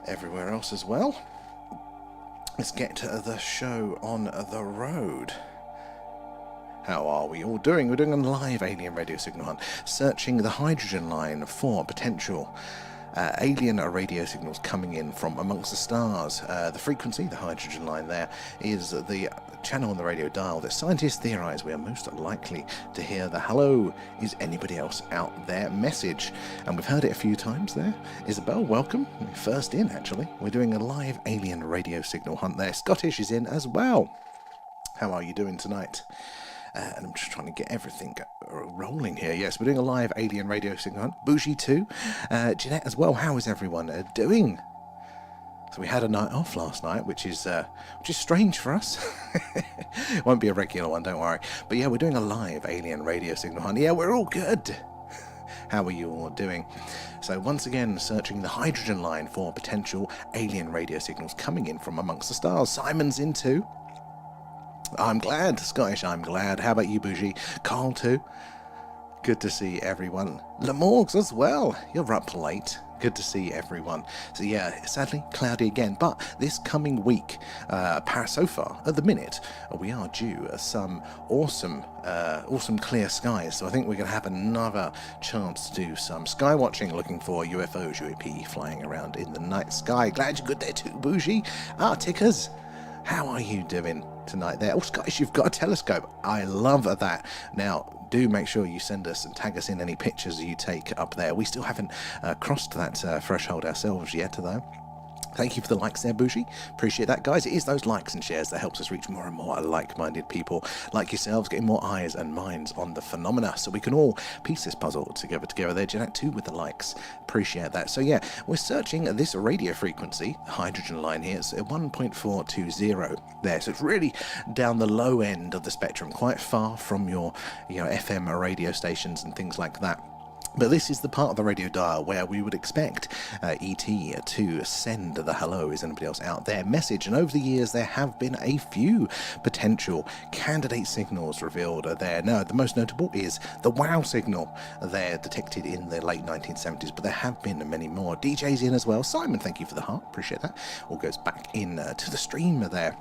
everywhere else as well. Let's get the show on the road. How are we all doing? We're doing a live alien radio signal hunt, searching the hydrogen line for potential alien radio signals coming in from amongst the stars. The frequency, the hydrogen line there, is the channel on the radio dial that scientists theorize we are most likely to hear the hello, is anybody else out there message. And we've heard it a few times there. Isabel, welcome. First in, actually. We're doing a live alien radio signal hunt there. Scottish is in as well. How are you doing tonight? And I'm just trying to get everything rolling here. Yes, we're doing a live alien radio signal hunt. Bougie too. Jeanette as well. How is everyone doing? So we had a night off last night, which is strange for us. It won't be a regular one, don't worry. But yeah, we're doing a live alien radio signal hunt. Yeah, we're all good. How are you all doing? So once again, searching the hydrogen line for potential alien radio signals coming in from amongst the stars. Simon's in too. I'm glad, Scottish, I'm glad. How about you, Bougie? Carl too. Good to see everyone. Lamorgs as well. You're up late. Good to see everyone. So yeah, sadly cloudy again, but this coming week, so far at the minute, we are due some awesome clear skies. So I think we're going to have another chance to do some sky watching, looking for UFOs, UAP flying around in the night sky. Glad you're good there too, Bougie. Tickers, how are you doing tonight there? Oh, Scottish, you've got a telescope. I love that. Now, do make sure you send us and tag us in any pictures you take up there. We still haven't crossed that threshold ourselves yet, though. Thank you for the likes there, Bougie. Appreciate that, guys. It is those likes and shares that helps us reach more and more like-minded people like yourselves, getting more eyes and minds on the phenomena, so we can all piece this puzzle together there. Janet, too, with the likes. Appreciate that. So, yeah, we're searching this radio frequency, hydrogen line here. It's 1.420 there. So it's really down the low end of the spectrum, quite far from your FM radio stations and things like that. But this is the part of the radio dial where we would expect ET to send the hello, is anybody else out there message. And over the years, there have been a few potential candidate signals revealed there. Now, the most notable is the wow signal there, detected in the late 1970s, but there have been many more. DJ's in as well. Simon, thank you for the heart. Appreciate that. All goes back in to the stream there.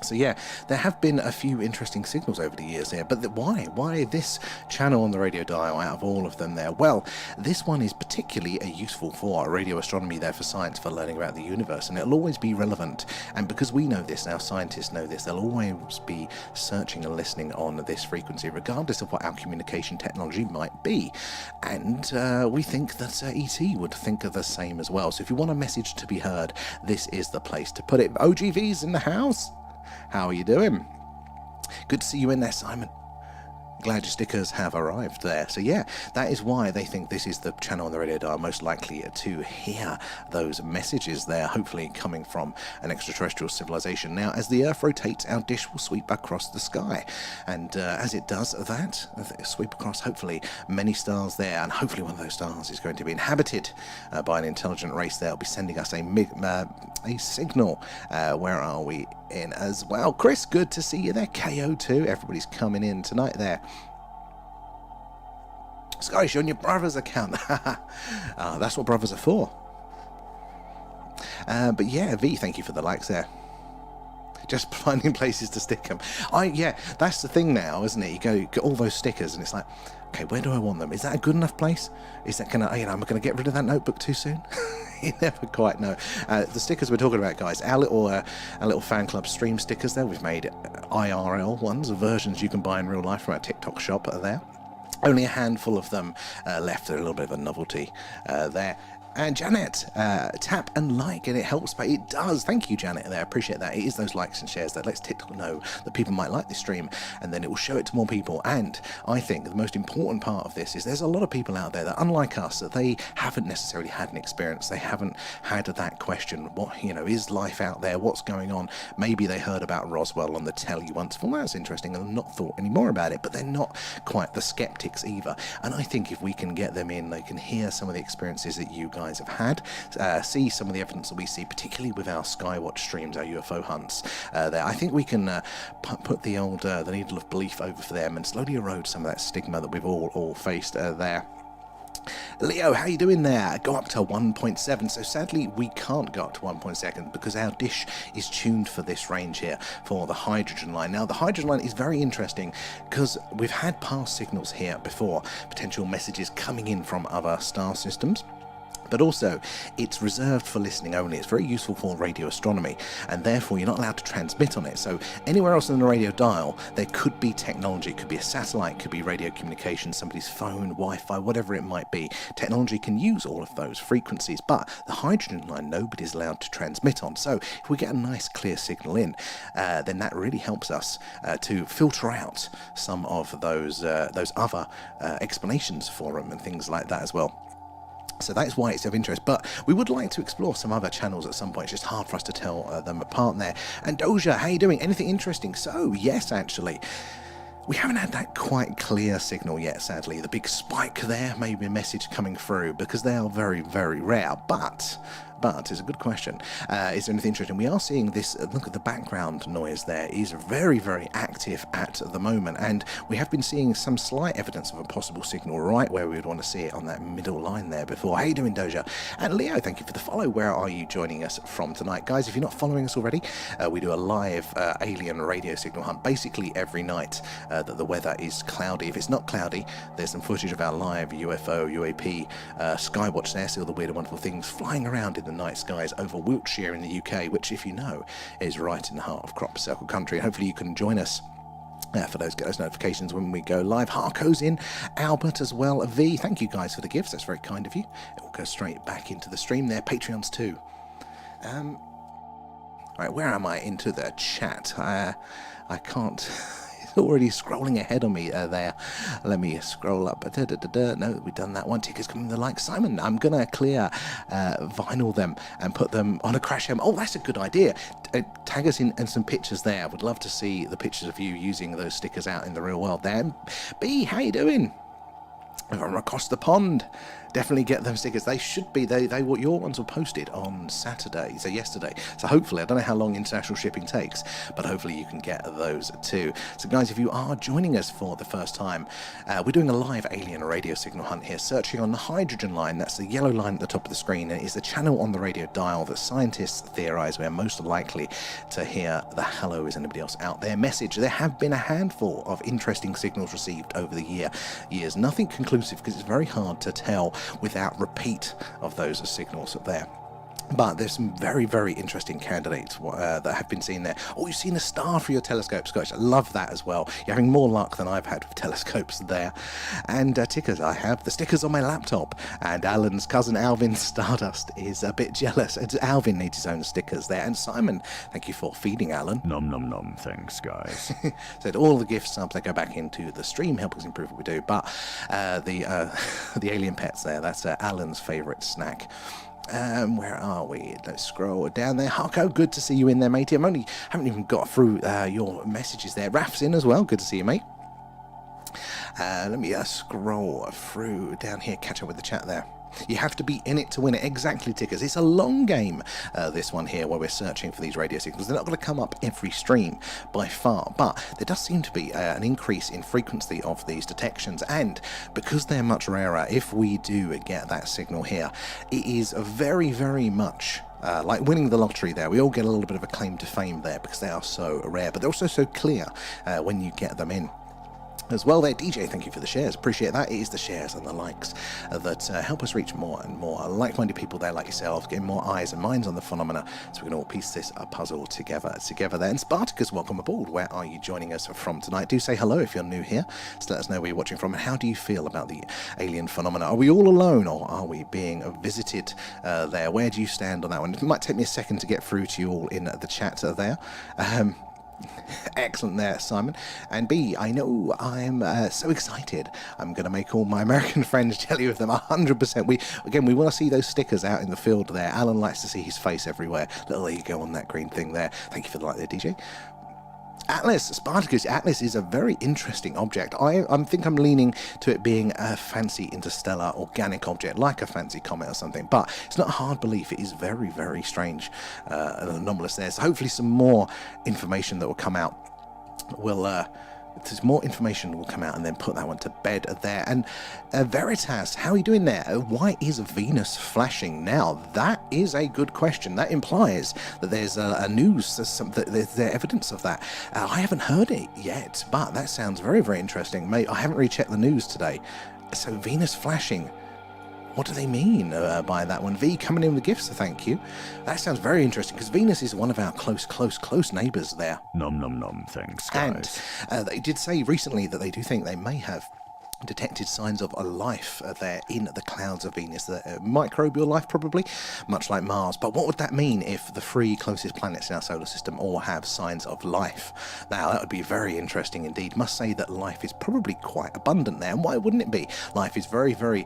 So yeah, there have been a few interesting signals over the years there, but why? Why this channel on the radio dial out of all of them there? Well, this one is particularly useful for radio astronomy there, for science, for learning about the universe, and it'll always be relevant. And because we know this now, scientists know this, they'll always be searching and listening on this frequency, regardless of what our communication technology might be. And we think that ET would think of the same as well. So if you want a message to be heard, this is the place to put it. OGV's in the house. How are you doing? Good to see you in there, Simon. Glad your stickers have arrived there. So yeah, that is why they think this is the channel on the radio dial most likely to hear those messages there, hopefully coming from an extraterrestrial civilization. Now, as the Earth rotates, our dish will sweep across the sky. And as it does that, sweep across, hopefully, many stars there. And hopefully one of those stars is going to be inhabited by an intelligent race. They'll be sending us a signal. Where are we in as well? Chris, good to see you there. KO too. Everybody's coming in tonight there. Scottish, you're on your brother's account. That's what brothers are for. But yeah, V, thank you for the likes there. Just finding places to stick them. Yeah, that's the thing now, isn't it? You get all those stickers and it's like, okay, where do I want them? Is that a good enough place? Is that gonna, am I gonna get rid of that notebook too soon? You never quite know. The stickers we're talking about, guys, our little fan club stream stickers there. We've made IRL ones, versions you can buy in real life from our TikTok shop there. Only a handful of them left. They're a little bit of a novelty there. And Janet, tap and like, and it helps, but it does. Thank you, Janet, there. I appreciate that. It is those likes and shares that lets TikTok know that people might like this stream, and then it will show it to more people. And I think the most important part of this is there's a lot of people out there that, unlike us, that they haven't necessarily had an experience. They haven't had that question. What, is life out there? What's going on? Maybe they heard about Roswell on the telly once. Well, that's interesting, and have not thought any more about it, but they're not quite the skeptics either. And I think if we can get them in, they can hear some of the experiences that you guys have had, see some of the evidence that we see, particularly with our skywatch streams, our UFO hunts there. I think we can put the old the needle of belief over for them and slowly erode some of that stigma that we've all faced there. Leo, how you doing there? Go up to 1.7. So sadly, we can't go up to 1.2 because our dish is tuned for this range here, for the hydrogen line. Now, the hydrogen line is very interesting because we've had past signals here before, potential messages coming in from other star systems. But also, it's reserved for listening only. It's very useful for radio astronomy, and therefore you're not allowed to transmit on it. So anywhere else on the radio dial, there could be technology. It could be a satellite, could be radio communication, somebody's phone, Wi-Fi, whatever it might be. Technology can use all of those frequencies, but the hydrogen line, nobody's allowed to transmit on. So if we get a nice clear signal in, then that really helps us to filter out some of those other explanations for them and things like that as well. So that's why it's of interest, but we would like to explore some other channels at some point. It's just hard for us to tell them apart there. And Doja, how you doing? Anything interesting? So, yes, actually, we haven't had that quite clear signal yet, sadly. The big spike there, maybe a message coming through, because they are very, very rare. But it's a good question. Is there anything interesting? We are seeing this, look at the background noise there, is very, very active at the moment. And we have been seeing some slight evidence of a possible signal right where we would want to see it on that middle line there before. How you doing, Doja? And Leo, thank you for the follow. Where are you joining us from tonight? Guys, if you're not following us already, we do a live alien radio signal hunt basically every night that the weather is cloudy. If it's not cloudy, there's some footage of our live UFO, UAP, skywatch there, see all the weird and wonderful things flying around in the night skies over Wiltshire in the UK, which, if you know, is right in the heart of Crop Circle country. Hopefully you can join us for get those notifications when we go live. Harco's in, Albert as well, V, thank you guys for the gifts, that's very kind of you. It will go straight back into the stream there, Patreons too. Right, where am I into the chat? I can't already scrolling ahead on me there. Let me scroll up. No, we've done that one. Tickets coming the like. Simon, I'm going to clear vinyl them and put them on a crash hem. Oh, that's a good idea. Tag us in some pictures there. I would love to see the pictures of you using those stickers out in the real world there. B, how you doing? From across the pond. Definitely get those stickers. They should be. Your ones were posted on Saturday, so yesterday. So hopefully, I don't know how long international shipping takes, but hopefully you can get those too. So guys, if you are joining us for the first time, we're doing a live alien radio signal hunt here, searching on the hydrogen line. That's the yellow line at the top of the screen, and it is the channel on the radio dial that scientists theorize we're most likely to hear the "hello, is anybody else out there" message. There have been a handful of interesting signals received over the years. Nothing conclusive because it's very hard to tell without repeat of those signals there. But there's some very, very interesting candidates that have been seen there. Oh, you've seen a star for your telescope, Scotch. I love that as well. You're having more luck than I've had with telescopes there. And tickers, I have the stickers on my laptop. And Alan's cousin Alvin Stardust is a bit jealous. Alvin needs his own stickers there. And Simon, thank you for feeding Alan. Nom nom nom, thanks guys. So all the gift subs, they go back into the stream, help us improve what we do. But the alien pets there, that's Alan's favourite snack. Where are we? Let's scroll down there. Harco, good to see you in there, matey. Haven't even got through your messages there. Raf's in as well. Good to see you, mate. Let me scroll through down here, catch up with the chat there. You have to be in it to win it. Exactly, Tickers. It's a long game, this one here, where we're searching for these radio signals. They're not going to come up every stream by far, but there does seem to be an increase in frequency of these detections, and because they're much rarer, if we do get that signal here, it is very, very much like winning the lottery there. We all get a little bit of a claim to fame there because they are so rare, but they're also so clear when you get them in. As well there, DJ, thank you for the shares. Appreciate that. It is the shares and the likes that help us reach more and more like-minded people there like yourself, getting more eyes and minds on the phenomena, so we can all piece this puzzle together there. And Spartacus, welcome aboard. Where are you joining us from tonight? Do say hello if you're new here. So let us know where you're watching from, and how do you feel about the alien phenomena? Are we all alone, or are we being visited there? Where do you stand on that one? It might take me a second to get through to you all in the chat there. Excellent there, Simon. And B, I know I'm so excited. I'm going to make all my American friends jelly with them 100%. We want to see those stickers out in the field there. Alan likes to see his face everywhere. Little ego on that green thing there. Thank you for the like there, DJ. Atlas, Spartacus, Atlas is a very interesting object. I think I'm leaning to it being a fancy interstellar organic object, like a fancy comet or something, but it's not a hard belief. It is very, very strange and anomalous there. So hopefully some more information that will come out will there's more information will come out and then put that one to bed there. And Veritas, how are you doing there? Why is Venus flashing now? That is a good question. That implies that there's a news, there's evidence of that. I haven't heard it yet, but that sounds very, very interesting. Mate, I haven't really checked the news today. So Venus flashing. What do they mean by that one? V coming in with gifts, thank you. That sounds very interesting, because Venus is one of our close neighbours there. Nom nom nom, thanks, guys. And they did say recently that they do think they may have detected signs of a life there in the clouds of Venus, microbial life probably, much like Mars. But what would that mean if the three closest planets in our solar system all have signs of life? Now that would be very interesting indeed. Must say that life is probably quite abundant there, and why wouldn't it be? Life is very, very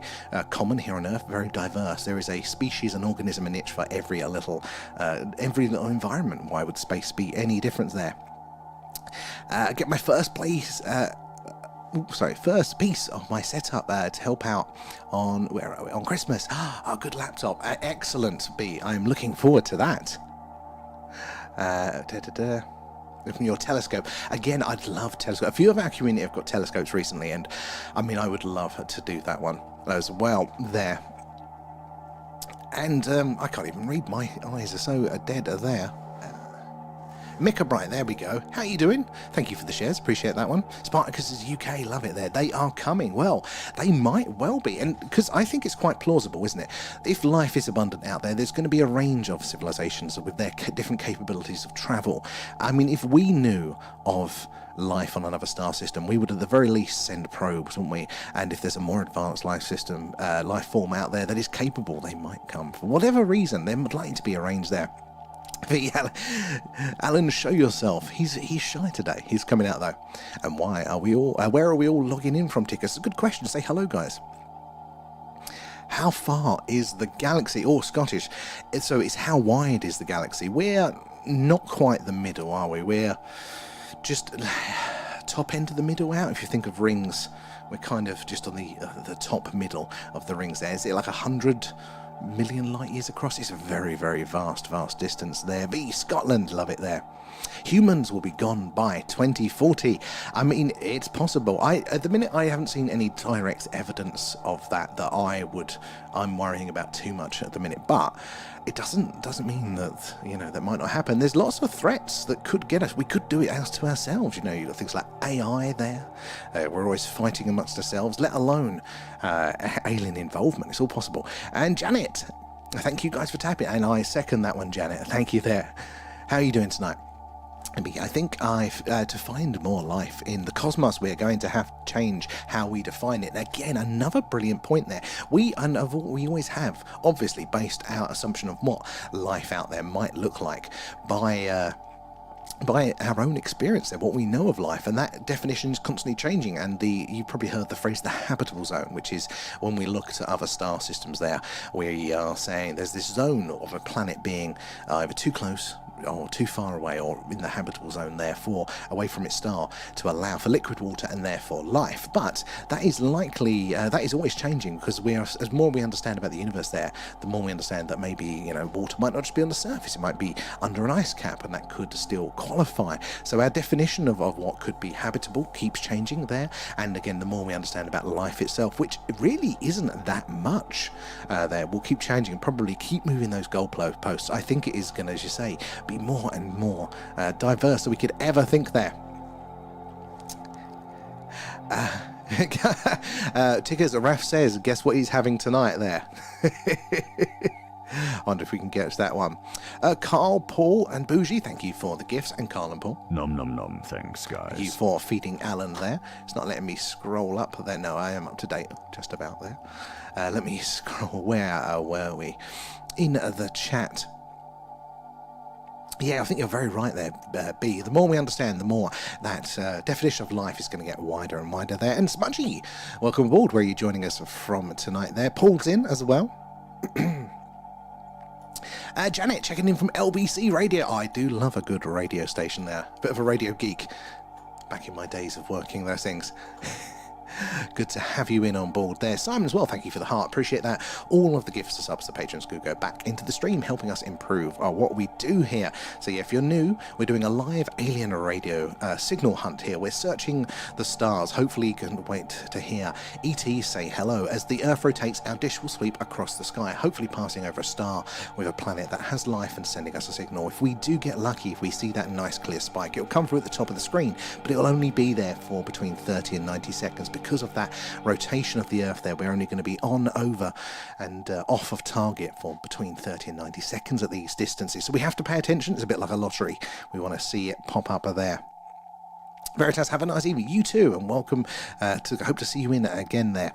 common here on Earth, very diverse. There is a species, an organism, a niche for every little environment. Why would space be any different there? Get my first place. First piece of my setup to help out on, where are we? On Christmas. Oh, good laptop. Excellent, B. I'm looking forward to that. From your telescope. Again, I'd love telescope. A few of our community have got telescopes recently, and I mean, I would love to do that one as well there. And I can't even read. My eyes are so dead there. Mika Bright, there we go. How you doing? Thank you for the shares, appreciate that one. Spartacus is UK, love it there. They are coming. Well, they might well be, and because I think it's quite plausible, isn't it? If life is abundant out there, there's going to be a range of civilizations with their different capabilities of travel. I mean, if we knew of life on another star system, we would at the very least send probes, wouldn't we? And if there's a more advanced life form out there that is capable, they might come. For whatever reason, there would likely to be a range there. Alan, show yourself. He's shy today. He's coming out though. And why are we all? Where are we all logging in from, Ticker? It's a good question. Say hello, guys. How far is the galaxy? Oh, Scottish. So it's how wide is the galaxy? We're not quite the middle, are we? We're just top end of the middle out. If you think of rings, we're kind of just on the top middle of the rings there. Is it like 100 million light years across? It's a very, very vast distance there. B, Scotland, love it there. Humans will be gone by 2040. I mean, it's possible. At the minute, I haven't seen any direct evidence of that I'm worrying about too much at the minute. But it doesn't mean that, that might not happen. There's lots of threats that could get us. We could do it to ourselves. You've got things like AI there. We're always fighting amongst ourselves, let alone alien involvement. It's all possible. And Janet, thank you guys for tapping. And I second that one, Janet. Thank you there. How are you doing tonight? I think to find more life in the cosmos, we're going to have to change how we define it. Again, another brilliant point there. We always have, obviously, based our assumption of what life out there might look like by our own experience there, what we know of life, and that definition is constantly changing. And you've probably heard the phrase the habitable zone, which is when we look at other star systems there, we are saying there's this zone of a planet being either too close or too far away, or in the habitable zone, therefore away from its star, to allow for liquid water and therefore life. But that is likely, that is always changing, because as more we understand about the universe there, the more we understand that maybe water might not just be on the surface, it might be under an ice cap, and that could still qualify. So our definition of what could be habitable keeps changing there. And again, the more we understand about life itself, which really isn't that much there, will keep changing and probably keep moving those goalposts. I think it is going to, as you say, be more and more diverse than we could ever think there. Tickers, Raf says, guess what he's having tonight there? I wonder if we can get that one. Carl, Paul, and Bougie, thank you for the gifts. And Carl and Paul. Nom nom nom, thanks, guys. Thank you for feeding Alan there. It's not letting me scroll up there. No, I am up to date, just about there. Let me scroll. Where were we? In the chat. Yeah, I think you're very right there, B. The more we understand, the more that definition of life is going to get wider and wider there. And Smudgy, welcome aboard. Where are you joining us from tonight there? Paul's in as well. Janet, checking in from LBC Radio. I do love a good radio station there. Bit of a radio geek. Back in my days of working those things. Good to have you in on board there. Simon as well, thank you for the heart. Appreciate that. All of the gifts to subs to patrons could go back into the stream, helping us improve what we do here. So yeah, if you're new, we're doing a live alien radio signal hunt here. We're searching the stars. Hopefully you can wait to hear ET say hello. As the Earth rotates, our dish will sweep across the sky, hopefully passing over a star with a planet that has life and sending us a signal. If we do get lucky, if we see that nice clear spike, it'll come through at the top of the screen, but it'll only be there for between 30 and 90 seconds. Because of that rotation of the Earth there, we're only going to be on, over and off of target for between 30 and 90 seconds at these distances. So we have to pay attention. It's a bit like a lottery. We want to see it pop up there. Veritas, have a nice evening. You too, and welcome. Hope to see you in again there.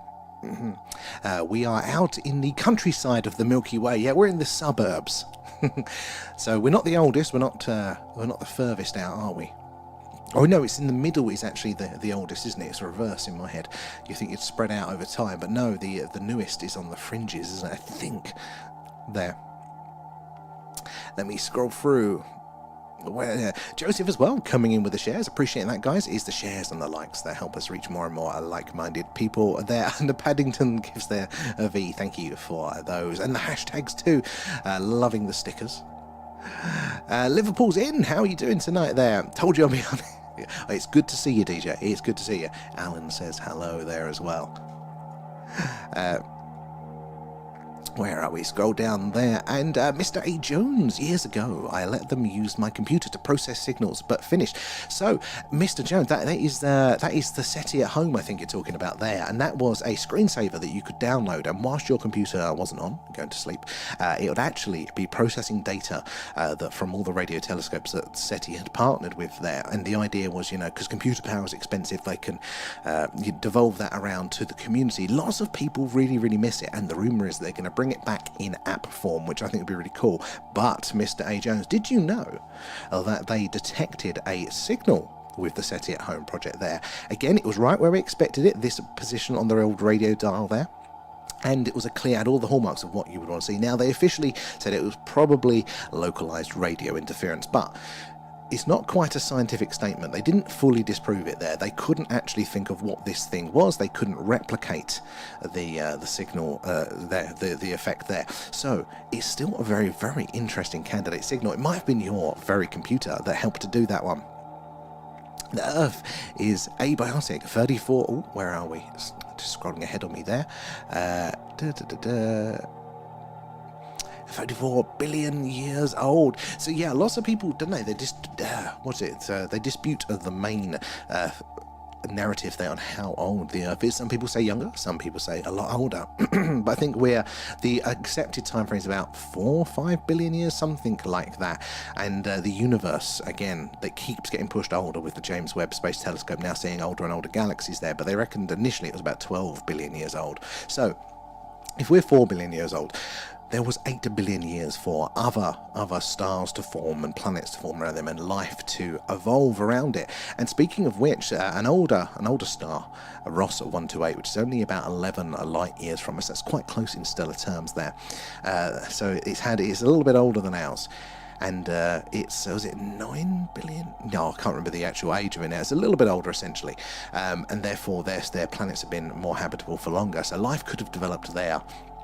We are out in the countryside of the Milky Way. Yeah, we're in the suburbs. So we're not the oldest. We're not the furthest out, are we? Oh no, it's in the middle is actually the oldest, isn't it? It's reverse in my head. You think it's spread out over time, but no, the newest is on the fringes, isn't it? I think. There. Let me scroll through. Joseph as well, coming in with the shares. Appreciating that, guys. It's the shares and the likes that help us reach more and more like-minded people there. And the Paddington gives their V. Thank you for those. And the hashtags too. Loving the stickers. Liverpool's in. How are you doing tonight there? Told you I'll be on. It's good to see you, DJ. It's good to see you. Alan says hello there as well. Where are we? Scroll down there. And Mr. A. Jones, years ago, I let them use my computer to process signals, but finished. So, Mr. Jones, that is the SETI at home, I think you're talking about there. And that was a screensaver that you could download. And whilst your computer wasn't on, going to sleep, it would actually be processing data that from all the radio telescopes that SETI had partnered with there. And the idea was, because computer power is expensive, they can devolve that around to the community. Lots of people really, really miss it. And the rumour is they're going to bring it back in app form, which I think would be really cool. But Mr. A. Jones, did you know that they detected a signal with the SETI at Home project there? Again, it was right where we expected it, this position on the old radio dial there. And it was had all the hallmarks of what you would want to see. Now, they officially said it was probably localized radio interference, but it's not quite a scientific statement. They didn't fully disprove it there. They couldn't actually think of what this thing was. They couldn't replicate the signal, the effect there. So it's still a very, very interesting candidate signal. It might have been your very computer that helped to do that one. The Earth is abiotic. 34. Oh, where are we? Just scrolling ahead on me there. 34 billion years old. So yeah, lots of people, don't they? They just they dispute the main narrative there on how old the Earth is. Some people say younger, some people say a lot older. But I think the accepted time frame is about 4 or 5 billion years, something like that. And the universe, again, that keeps getting pushed older with the James Webb Space Telescope now seeing older and older galaxies there. But they reckoned initially it was about 12 billion years old. So if we're 4 billion years old, there was 8 billion years for other stars to form and planets to form around them and life to evolve around it. And speaking of which, an older star, Ross 128, which is only about 11 light years from us, that's quite close in stellar terms there. So it's a little bit older than ours. And was it 9 billion? No, I can't remember the actual age of it now. It's a little bit older, essentially. And therefore, their planets have been more habitable for longer. So life could have developed there.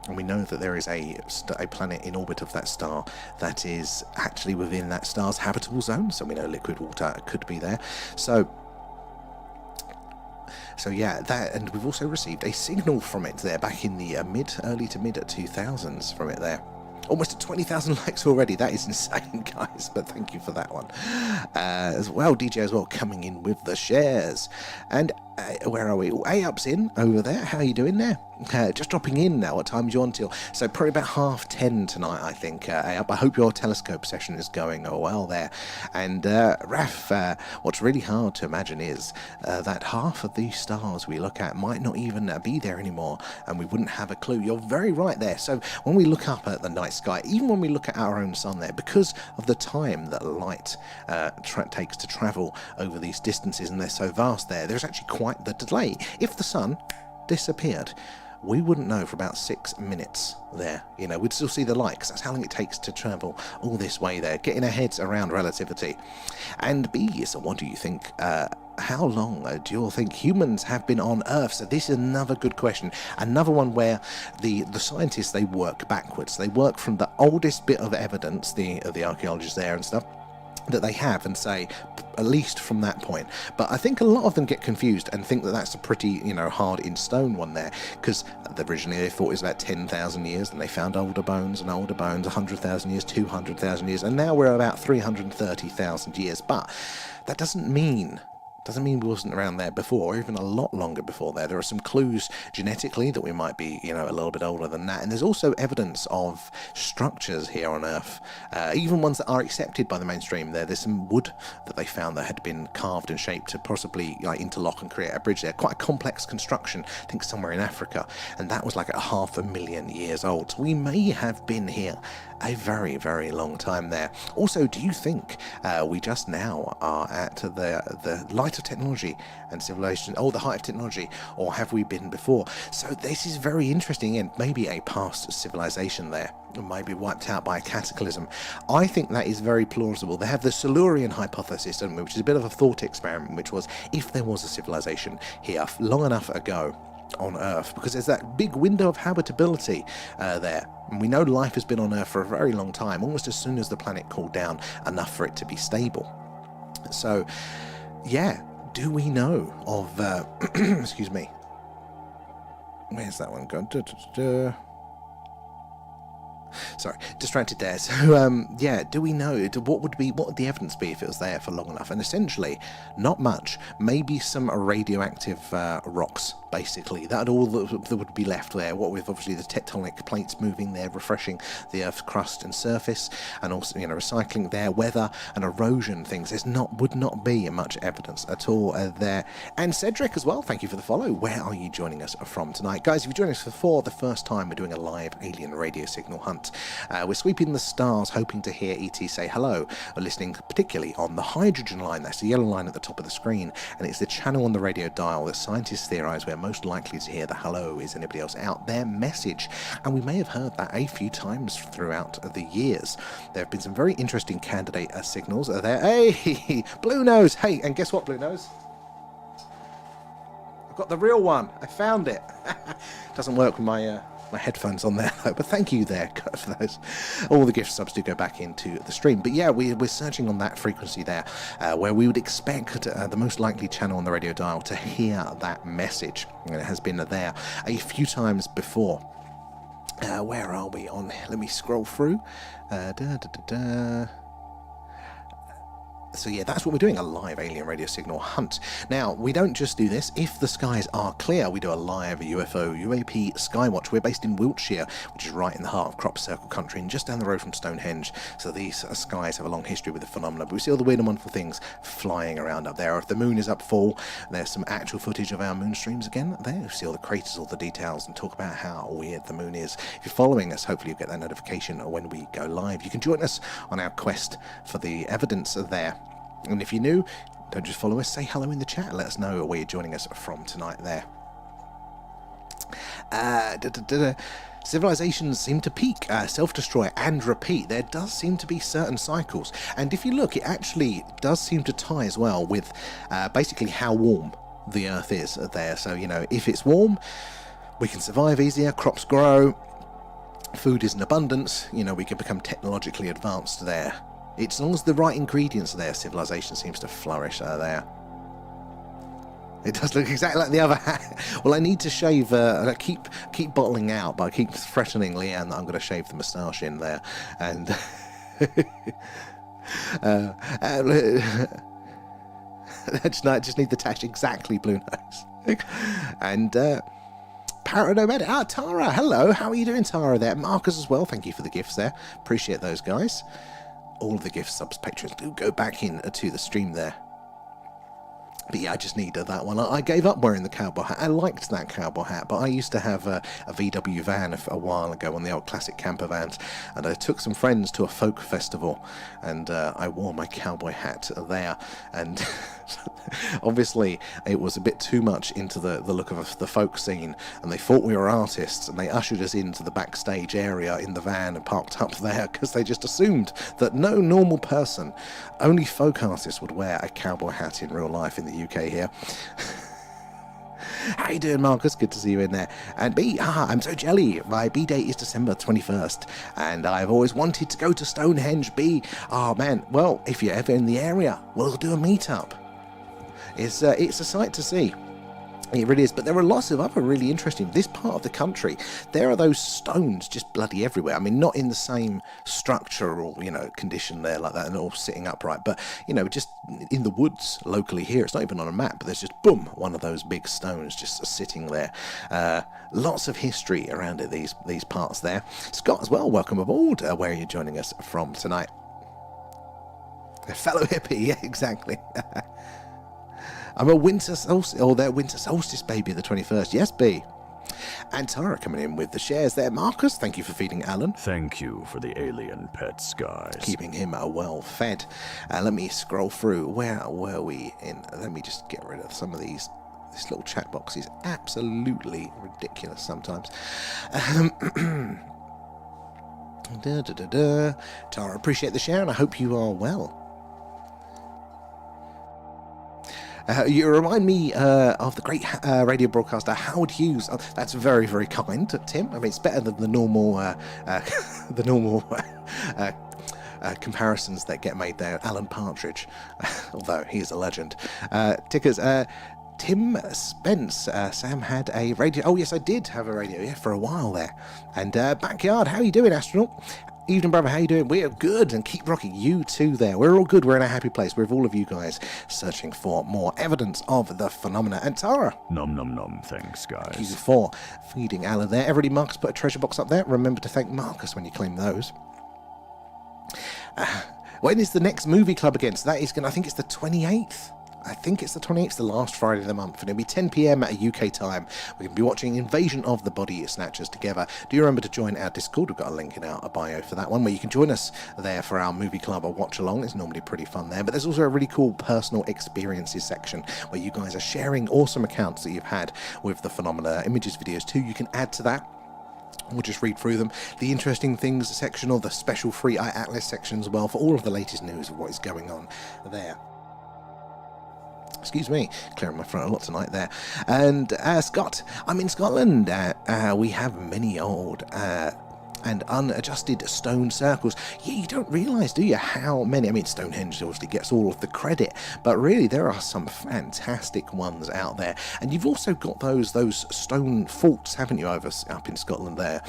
And we know that there is a planet in orbit of that star that is actually within that star's habitable zone. So we know liquid water could be there. So yeah, that, and we've also received a signal from it there back in the early to mid 2000s from it there. Almost 20,000 likes already. That is insane, guys, but thank you for that one. As well, DJ as well, coming in with the shares. And where are we? A-Up's in over there. How are you doing there? Just dropping in now. What time are you on till? So probably about 10:30 tonight, I think. A-Up, I hope your telescope session is going well there. And Raf, what's really hard to imagine is that half of these stars we look at might not even be there anymore, and we wouldn't have a clue. You're very right there. So when we look up at the night sky, even when we look at our own sun there, because of the time that light takes to travel over these distances, and they're so vast there's actually quite the delay. If the sun disappeared, we wouldn't know for about 6 minutes there. We'd still see the light, because that's how long it takes to travel all this way there, getting our heads around relativity. And B, so what do you think how long do you all think humans have been on Earth? So this is another good question. Another one where the scientists, they work backwards. They work from the oldest bit of evidence, the archaeologists there and stuff, that they have, and say at least from that point. But I think a lot of them get confused and think that that's a pretty, hard in stone one there, because originally they thought it was about 10,000 years, and they found older bones, 100,000 years, 200,000 years, and now we're about 330,000 years. But that doesn't mean we wasn't around there before, or even a lot longer before there. There are some clues genetically that we might be, a little bit older than that. And there's also evidence of structures here on Earth, even ones that are accepted by the mainstream. There's some wood that they found that had been carved and shaped to possibly interlock and create a bridge there. Quite a complex construction, I think somewhere in Africa. And that was like 500,000 years old. So we may have been here a very, very long time there. Also, do you think we just now are at the light of technology and civilization, the height of technology, or have we been before? So this is very interesting, and maybe a past civilization there might be wiped out by a cataclysm. I think that is very plausible. They have the Silurian hypothesis, which is a bit of a thought experiment, which was if there was a civilization here long enough ago on Earth, because there's that big window of habitability there. And we know life has been on Earth for a very long time, almost as soon as the planet cooled down enough for it to be stable. So, yeah, do we know of, excuse me, where's that one gone? Sorry, distracted there. So, do we know, what would the evidence be if it was there for long enough? And essentially, not much. Maybe some radioactive rocks, basically. That all that would be left there. What with obviously the tectonic plates moving there, refreshing the Earth's crust and surface, and also recycling there, weather and erosion things. Would not be much evidence at all there. And Cedric as well, thank you for the follow. Where are you joining us from tonight, guys? If you're joining us for the first time, we're doing a live alien radio signal hunt. We're sweeping the stars, hoping to hear ET say hello. We're listening particularly on the hydrogen line. That's the yellow line at the top of the screen, and it's the channel on the radio dial that scientists theorize we're most likely to hear the hello is anybody else out there message. And we may have heard that a few times throughout the years. There have been some very interesting candidate signals there. Hey, Blue Nose. Hey, and guess what, Blue Nose? I've got the real one. I found it. Doesn't work with my headphones on there, but thank you there for those. All the gift subs do go back into the stream. But yeah, we're searching on that frequency there, where we would expect the most likely channel on the radio dial to hear that message. And it has been there a few times before. Where are we on? Let me scroll through. So yeah, that's what we're doing, a live alien radio signal hunt. Now, we don't just do this. If the skies are clear, we do a live UFO UAP skywatch. We're based in Wiltshire, which is right in the heart of Crop Circle country and just down the road from Stonehenge. So these skies have a long history with the phenomena, but we see all the weird and wonderful things flying around up there. If the moon is up full, there's some actual footage of our moon streams again there. You see all the craters, all the details, and talk about how weird the moon is. If you're following us, hopefully you'll get that notification when we go live. You can join us on our quest for the evidence there. And if you're new, don't just follow us, say hello in the chat. Let us know where you're joining us from tonight there. Civilizations seem to peak, self-destroy and repeat. There does seem to be certain cycles. And if you look, it actually does seem to tie as well with basically how warm the Earth is there. So, if it's warm, we can survive easier, crops grow, food is in abundance, we can become technologically advanced there. It's as long as the right ingredients are there, civilization seems to flourish there. It does look exactly like the other hat. Well, I need to shave. I keep bottling out, but I keep threatening Leanne that I'm going to shave the moustache in there. And I just need the tash exactly, Blue Nose. And Paranomedic. Tara, hello. How are you doing, Tara? There, Marcus as well. Thank you for the gifts there. Appreciate those guys. All of the gift subs, patrons, do go back in to the stream there. But yeah, I just needed that one. I gave up wearing the cowboy hat. I liked that cowboy hat, but I used to have a VW van a while ago, on the old classic camper vans, and I took some friends to a folk festival, and I wore my cowboy hat there, and obviously it was a bit too much into the look of the folk scene, and they thought we were artists, and they ushered us into the backstage area in the van and parked up there, because they just assumed that no normal person, only folk artists would wear a cowboy hat in real life in the the UK here. How you doing, Marcus? Good to see you in there. And B, I'm so jelly. My B date is December 21st, and I've always wanted to go to Stonehenge. B, oh man, well, if you're ever in the area, we'll do a meetup. It's a sight to see. It really is, but there are lots of other really interesting. This part of the country, there are those stones just bloody everywhere. I mean, not in the same structural, condition there like that, and all sitting upright, but just in the woods locally here. It's not even on a map, but there's just boom, one of those big stones just sitting there. Lots of history around it. These parts there. Scott as well. Welcome aboard. Where are you joining us from tonight? A fellow hippie, yeah, exactly. I'm a winter solstice, their winter solstice baby, the 21st. Yes, B. And Tara coming in with the shares there. Marcus, thank you for feeding Alan. Thank you for the alien pets, guys. Keeping him well fed. Let me scroll through. Where were we in? Let me just get rid of some of these. This little chat box is absolutely ridiculous sometimes. Tara, appreciate the share, and I hope you are well. You remind me of the great radio broadcaster Howard Hughes. That's very, very kind, Tim. I mean, it's better than the normal comparisons that get made there. Alan Partridge, although he is a legend. Tickers. Tim Spence, Sam had a radio. Oh yes, I did have a radio. Yeah, for a while there. And Backyard, how are you doing, astronaut? Evening, brother, how you doing? We are good, and keep rocking. You too there. We're all good. We're in a happy place. We're with all of you guys searching for more evidence of the phenomena. And Tara. Nom nom nom. Thanks, guys. Thank you for feeding Alan there. Everybody, Marcus put a treasure box up there. Remember to thank Marcus when you claim those. When is the next movie club again? So that is going to, I think it's the 28th. I think it's the 28th, the last Friday of the month, and it'll be 10 p.m. at UK time. We're going to be watching Invasion of the Body Snatchers together. Do remember to join our Discord. We've got a link in our bio for that one, where you can join us there for our movie club or watch along. It's normally pretty fun there, but there's also a really cool personal experiences section where you guys are sharing awesome accounts that you've had with the phenomena, images, videos too. You can add to that. We'll just read through them. The interesting things section, or the special free Eye Atlas section as well, for all of the latest news of what is going on there. Excuse me, clearing my throat a lot tonight there. And Scott, I'm in Scotland. We have many old and unadjusted stone circles. Yeah, you don't realise, do you, how many? I mean, Stonehenge obviously gets all of the credit, but really there are some fantastic ones out there. And you've also got those stone forts, haven't you, up in Scotland there?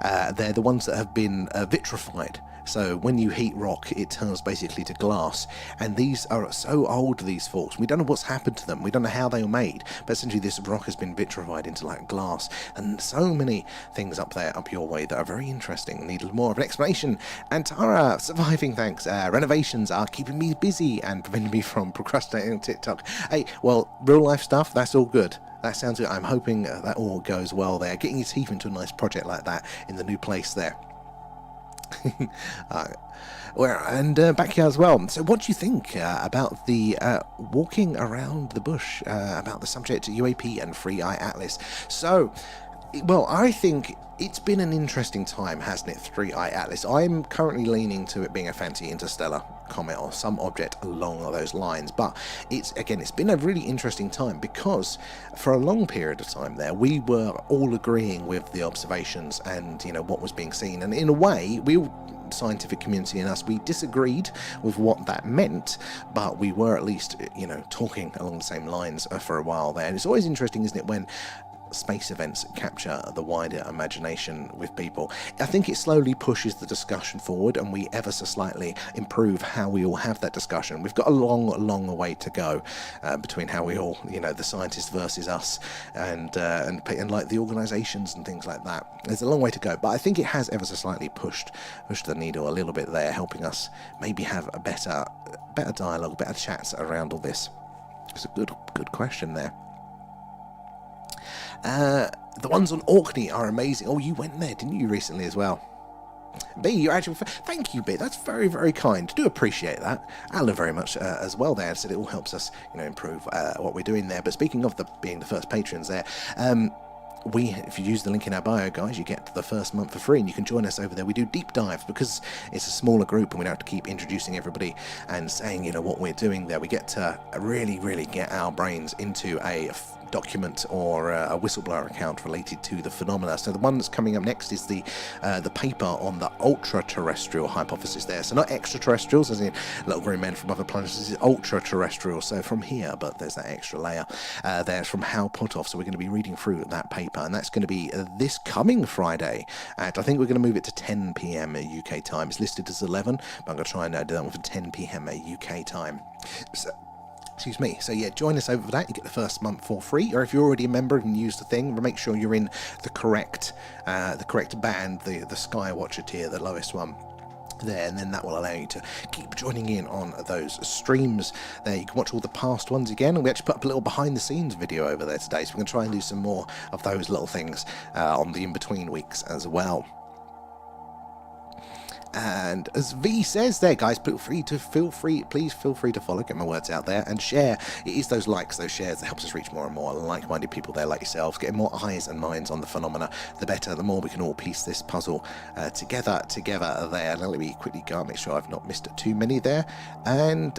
They're the ones that have been vitrified. So when you heat rock, it turns basically to glass. And these are so old, these forts. We don't know what's happened to them. We don't know how they were made. But essentially this rock has been vitrified into like glass. And so many things up there, up your way, that are very interesting. Need more of an explanation. And Tara, surviving, thanks. Renovations are keeping me busy and preventing me from procrastinating on TikTok. Hey, well, real life stuff, that's all good. That sounds good. I'm hoping that all goes well there. Getting your teeth into a nice project like that in the new place there. And back here as well. So what do you think about the walking around the bush, about the subject UAP and Free Eye Atlas? So, well, I think it's been an interesting time, hasn't it, Free Eye Atlas? I'm currently leaning to it being a fancy interstellar comet or some object along those lines, but it's been a really interesting time, because for a long period of time there we were all agreeing with the observations and what was being seen, and in a way we all, scientific community and us, we disagreed with what that meant, but we were at least talking along the same lines for a while there. And it's always interesting, isn't it, when space events capture the wider imagination with people. I think it slowly pushes the discussion forward, and we ever so slightly improve how we all have that discussion. We've got a long way to go between how we all, the scientists versus us, and like the organisations and things like that. There's a long way to go, but I think it has ever so slightly pushed the needle a little bit there, helping us maybe have a better dialogue, better chats around all this. It's a good question there. The ones on Orkney are amazing. Oh, you went there, didn't you, recently as well? B, you actually... Thank you, B. That's very, very kind. Do appreciate that. Alan very much as well there. Said it all helps us, improve what we're doing there. But speaking of being the first patrons there, if you use the link in our bio, guys, you get the first month for free, and you can join us over there. We do deep dives because it's a smaller group, and we don't have to keep introducing everybody and saying, you know, what we're doing there. We get to really, really get our brains into a document or a whistleblower account related to the phenomena. So the one that's coming up next is the paper on the ultra-terrestrial hypothesis there. So not extraterrestrials, as in little green men from other planets. This is ultra-terrestrial, so from here, but there's that extra layer there from Hal Puthoff. So we're going to be reading through that paper, and that's going to be this coming Friday at, I think we're going to move it to 10 p.m. UK time. It's listed as 11, but I'm going to try and do that one for 10 p.m. UK time. So, excuse me. So yeah, join us over for that. You get the first month for free, or if you're already a member and use the thing, make sure you're in the correct band, the skywatcher tier, the lowest one there, and then that will allow you to keep joining in on those streams there. You can watch all the past ones again, and we actually put up a little behind the scenes video over there today, so we're going to try and do some more of those little things on the in-between weeks as well. And as V says there, guys, please feel free to follow, get my words out there, and share. It is those likes, those shares that helps us reach more and more like-minded people there like yourselves, getting more eyes and minds on the phenomena, the better, the more we can all piece this puzzle together there. Now let me quickly go and make sure I've not missed too many there. And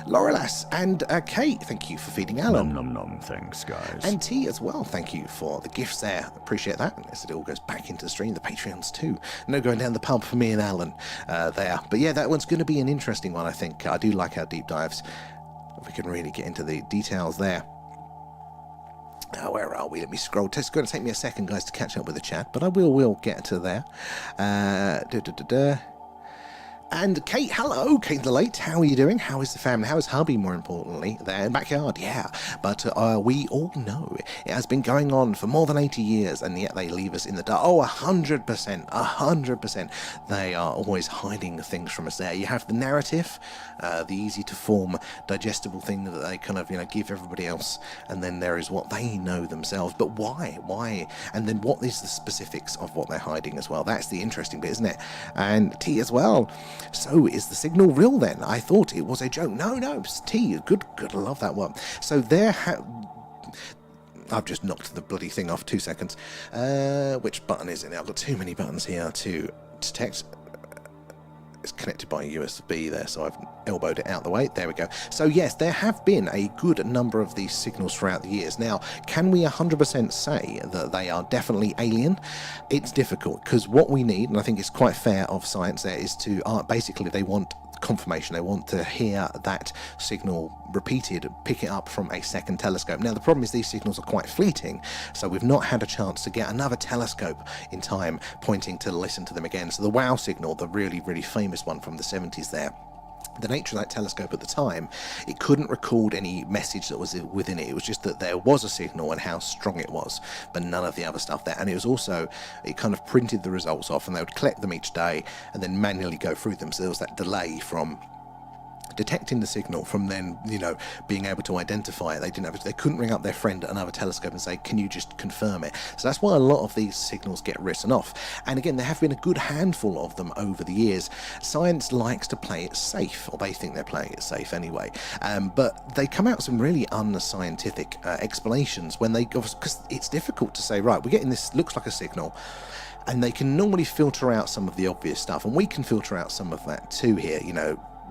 Laurelas and Kate, thank you for feeding Alan. Nom nom nom, thanks guys. And T as well, thank you for the gifts there. Appreciate that. As it all goes back into the stream, the Patreons too. No going down the pub for me and Alan there. But yeah, that one's going to be an interesting one, I think. I do like our deep dives. If we can really get into the details there. Where are we? Let me scroll. It's going to take me a second, guys, to catch up with the chat, but I will get to there. And Kate, hello, Kate the Late, how are you doing? How is the family? How is hubby, more importantly, there in the backyard? Yeah, but we all know it has been going on for more than 80 years, and yet they leave us in the dark. Oh, 100%. They are always hiding things from us there. You have the narrative, the easy-to-form, digestible thing that they kind of, give everybody else, and then there is what they know themselves. But why? Why? And then what is the specifics of what they're hiding as well? That's the interesting bit, isn't it? And T as well. So is the signal real then? I thought it was a joke. No, it's T. Good, I love that one. So I've just knocked the bloody thing off. 2 seconds. Which button is it now? I've got too many buttons here to text. It's connected by a USB there, so I've elbowed it out the way. There we go. So yes, there have been a good number of these signals throughout the years. Now, can we 100% say that they are definitely alien? It's difficult, because what we need, and I think it's quite fair of science there, is to basically they want confirmation. They want to hear that signal repeated, pick it up from a second telescope. Now the problem is these signals are quite fleeting, so we've not had a chance to get another telescope in time pointing to listen to them again. So the WOW signal, the really famous one from the 70s there, the nature of that telescope at the time, it couldn't record any message that was within it. It was just that there was a signal and how strong it was, but none of the other stuff there. And it was also, it kind of printed the results off, and they would collect them each day and then manually go through them. So there was that delay from detecting the signal from then, being able to identify it. They couldn't ring up their friend at another telescope and say, can you just confirm it? So that's why a lot of these signals get written off. And again, there have been a good handful of them over the years. Science likes to play it safe, or they think they're playing it safe anyway. But they come out with some really unscientific explanations when they go, because it's difficult to say, right, we're getting this, looks like a signal, and they can normally filter out some of the obvious stuff, and we can filter out some of that too here.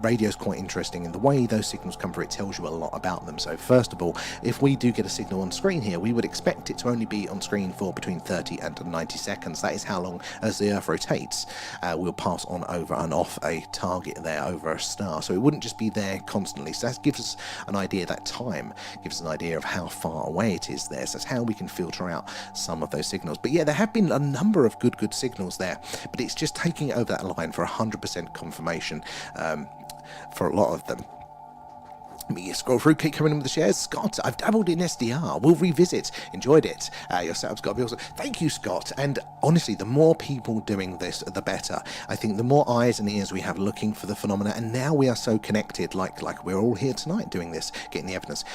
Radio's quite interesting, and the way those signals come through, it tells you a lot about them. So first of all, if we do get a signal on screen here, we would expect it to only be on screen for between 30 and 90 seconds. That is how long as the Earth rotates. We'll pass on over and off a target there over a star, so it wouldn't just be there constantly. So that gives us an idea, that time gives us an idea of how far away it is there. So that's how we can filter out some of those signals. But yeah, there have been a number of good signals there, but it's just taking it over that line for 100% confirmation for a lot of them. Me scroll through, keep coming in with the shares. Scott, I've dabbled in SDR. We'll revisit. Enjoyed it. Your setup's got to be awesome. Thank you, Scott. And honestly, the more people doing this, the better. I think the more eyes and ears we have looking for the phenomena, and now we are so connected, like we're all here tonight doing this, getting the evidence.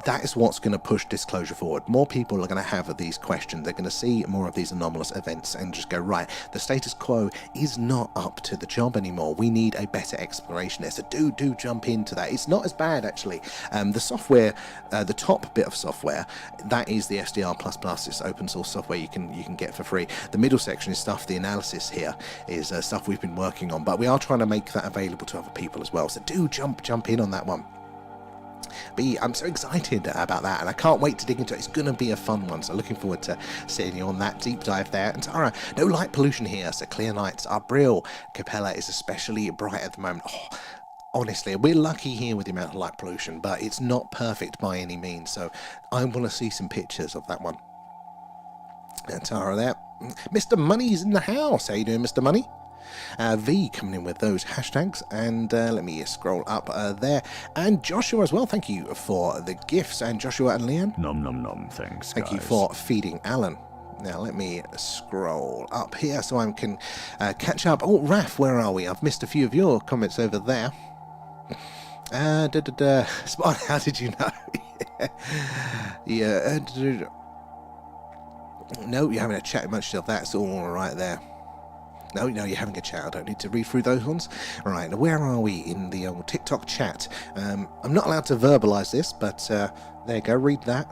That is what's going to push disclosure forward. More people are going to have these questions. They're going to see more of these anomalous events and just go, right, the status quo is not up to the job anymore. We need a better exploration there. So do jump into that. It's not as bad actually. The software, the top bit of software, that is the SDR++. It's open source software you can get for free. The middle section is stuff, the analysis here is stuff we've been working on, but we are trying to make that available to other people as well. So do jump in on that one. But I'm so excited about that, and I can't wait to dig into it. It's going to be a fun one, so looking forward to seeing you on that deep dive there. And Tara, no light pollution here, so clear nights are brilliant. Capella is especially bright at the moment. Oh, honestly, we're lucky here with the amount of light pollution, but it's not perfect by any means, so I want to see some pictures of that one. And Tara there. Mr. Money's in the house. How you doing, Mr. Money? V coming in with those hashtags, and let me scroll up there, and Joshua as well, thank you for the gifts, and Joshua and Leanne, Nom nom nom, thanks, thank you for feeding Alan. Now let me scroll up here so I can catch up. Oh, Raf, where are we? I've missed a few of your comments over there. Spot, how did you know? Yeah. No, you're having a chat much of that's all right there. No, you're having a chat. I don't need to read through those ones. Right, where are we in the old TikTok chat? I'm not allowed to verbalise this, but there you go. Read that.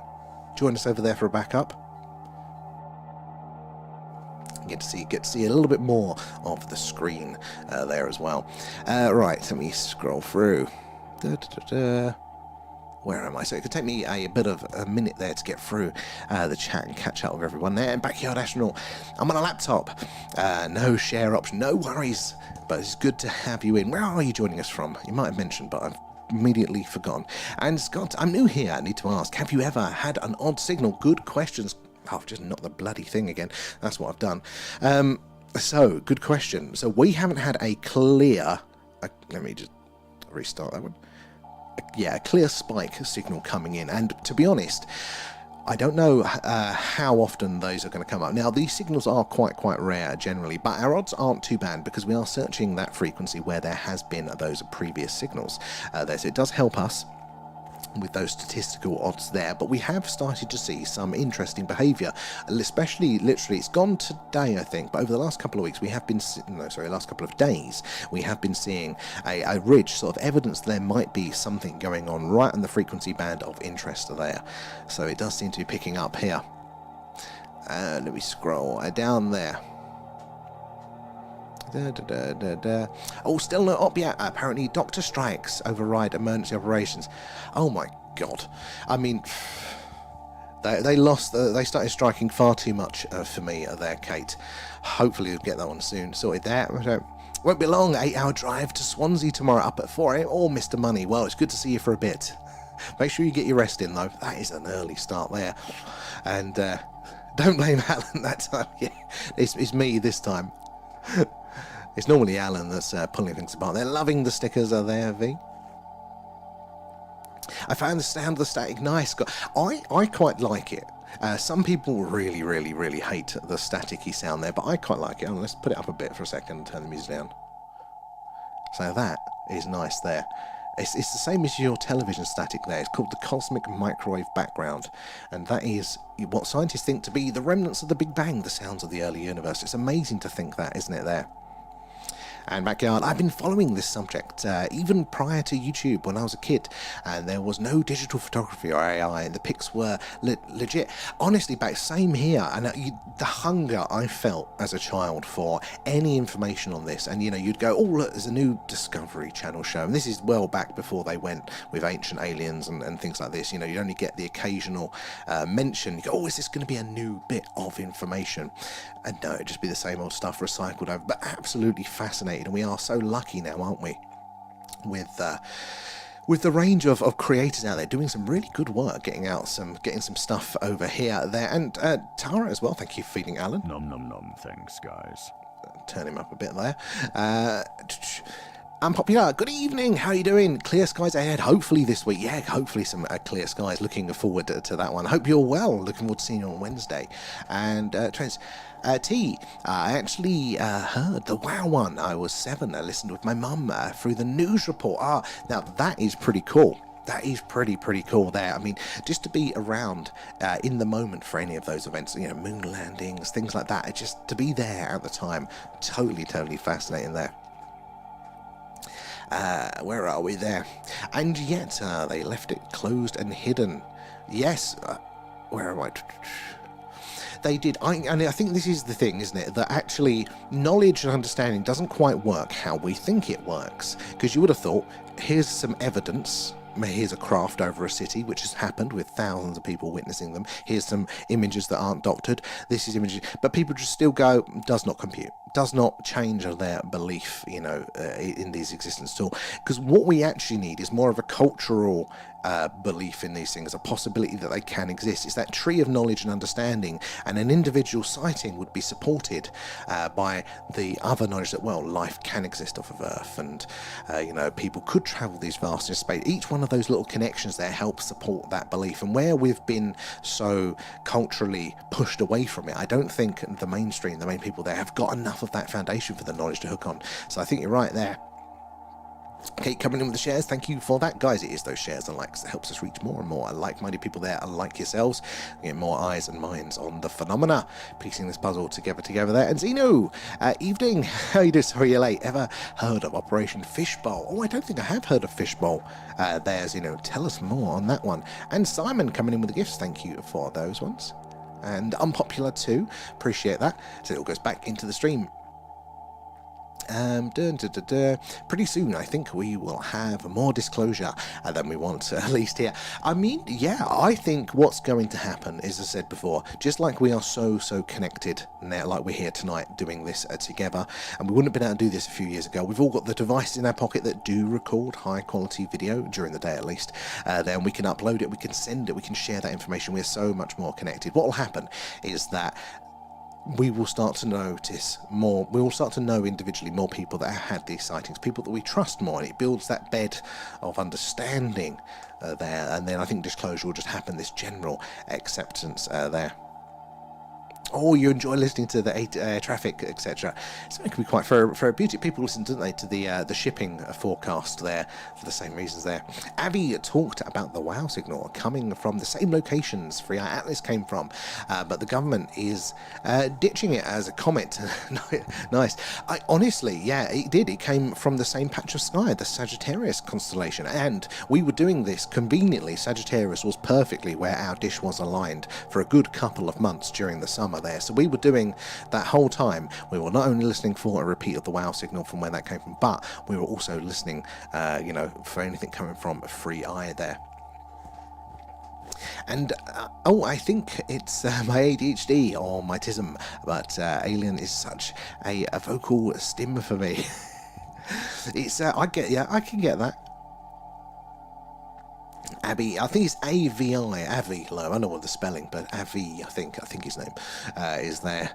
Join us over there for a backup. Get to see a little bit more of the screen there as well. Right, let me scroll through. Where am I? So it could take me a bit of a minute there to get through the chat and catch up with everyone there. And Backyard Astronaut, I'm on a laptop. No share option, no worries. But it's good to have you in. Where are you joining us from? You might have mentioned, but I've immediately forgotten. And Scott, I'm new here. I need to ask, have you ever had an odd signal? Good questions. Oh, I've just not the bloody thing again. That's what I've done. So, good question. So we haven't had a clear... let me just restart that one. Yeah, a clear spike signal coming in, and to be honest, I don't know how often those are going to come up. Now, these signals are quite rare generally, but our odds aren't too bad because we are searching that frequency where there has been those previous signals there, so it does help us with those statistical odds there. But we have started to see some interesting behaviour, especially literally it's gone today I think, but over the last couple of weeks we have been last couple of days we have been seeing a rich sort of evidence there might be something going on right on the frequency band of interest there, so it does seem to be picking up here. Let me scroll down there. Oh, still no op yet. Apparently doctor strikes override emergency operations. Oh my god, I mean, they started striking far too much for me there, Kate. Hopefully we'll get that one soon sorted there. Won't be long. 8-hour drive to Swansea tomorrow up at 4 AM. Oh, Mr. Money, well, it's good to see you for a bit. Make sure you get your rest in though. That is an early start there, and don't blame Alan that time. Yeah, it's me this time. It's normally Alan that's pulling things apart. They're loving the stickers, are there, V? I found the sound of the static nice. I quite like it. Some people really hate the staticky sound there, but I quite like it. Let's put it up a bit for a second and turn the music down. So that is nice there. It's the same as your television static there. It's called the cosmic microwave background, and that is what scientists think to be the remnants of the Big Bang, the sounds of the early universe. It's amazing to think that, isn't it, there? And Backyard, I've been following this subject even prior to YouTube when I was a kid, and there was no digital photography or AI, and the pics were legit. Honestly, same here, and the hunger I felt as a child for any information on this, and you'd go, oh look, there's a new Discovery Channel show, and this is well back before they went with ancient aliens and things like this. You'd only get the occasional mention. You go, oh, is this going to be a new bit of information? And no, it'd just be the same old stuff recycled over, but absolutely fascinating. And we are so lucky now, aren't we, with the range of creators out there doing some really good work, getting some stuff over here, there, and Tara as well. Thank you for feeding Alan. Nom nom nom, thanks guys. Turn him up a bit there. Unpopular, good evening, how are you doing? Clear skies ahead, hopefully this week. Yeah, hopefully some clear skies. Looking forward to that one. Hope you're well. Looking forward to seeing you on Wednesday. And Trent, T, I actually heard the WoW one. I was 7. I listened with my mum through the news report. Now that is pretty cool. That is pretty cool there. I mean, just to be around in the moment for any of those events, moon landings, things like that, just to be there at the time, totally fascinating there. Where are we there? And yet they left it closed and hidden. Yes, where am I? They did, and I think this is the thing, isn't it? That actually knowledge and understanding doesn't quite work how we think it works. Because you would have thought, here's some evidence. Here's a craft over a city, which has happened with thousands of people witnessing them. Here's some images that aren't doctored. This is images, but people just still go, does not compute, does not change their belief, in these existence at all. Because what we actually need is more of a cultural belief in these things, a possibility that they can exist. It's that tree of knowledge and understanding, and an individual sighting would be supported by the other knowledge that, well, life can exist off of Earth, and people could travel these vast in space. Each one of those little connections there helps support that belief. And where we've been so culturally pushed away from it, I don't think the mainstream, the main people there, have got enough of that foundation for the knowledge to hook on. So I think you're right there. Okay, coming in with the shares, thank you for that, guys. It is those shares and likes that helps us reach more and more like-minded people there, like yourselves, get more eyes and minds on the phenomena, piecing this puzzle together there. And Zeno, evening, how you doing? Sorry you're late. Ever heard of Operation Fishbowl? Oh, I don't think I have heard of Fishbowl. There's, tell us more on that one. And Simon coming in with the gifts, thank you for those ones. And Unpopular too, appreciate that. So it all goes back into the stream. Pretty soon I think we will have more disclosure than we want, at least here. I mean, yeah, I think what's going to happen is, as I said before, just like we are so connected now, like we're here tonight doing this together, and we wouldn't have been able to do this a few years ago. We've all got the devices in our pocket that do record high quality video during the day at least. Then we can upload it, we can send it, we can share that information. We're so much more connected. What will happen is that we will start to notice more, we will start to know individually more people that have had these sightings, people that we trust more, and it builds that bed of understanding there, and then I think disclosure will just happen, this general acceptance there. Oh, you enjoy listening to the air traffic, etc. So it can be quite therapeutic. People listen, don't they, to the shipping forecast there for the same reasons there. Abby talked about the WOW signal coming from the same locations Free Eye Atlas came from, but the government is ditching it as a comet. Nice. Honestly, yeah, it did. It came from the same patch of sky, the Sagittarius constellation, and we were doing this conveniently. Sagittarius was perfectly where our dish was aligned for a good couple of months during the summer there. So we were doing that whole time. We were not only listening for a repeat of the WOW signal from where that came from, but we were also listening, for anything coming from Free Eye there. And I think it's my ADHD or my TISM, but Alien is such a vocal stim for me. It's I can get that. Abby, I think it's A-V-I, Avi, I don't know what the spelling, but Avi, I think his name is there.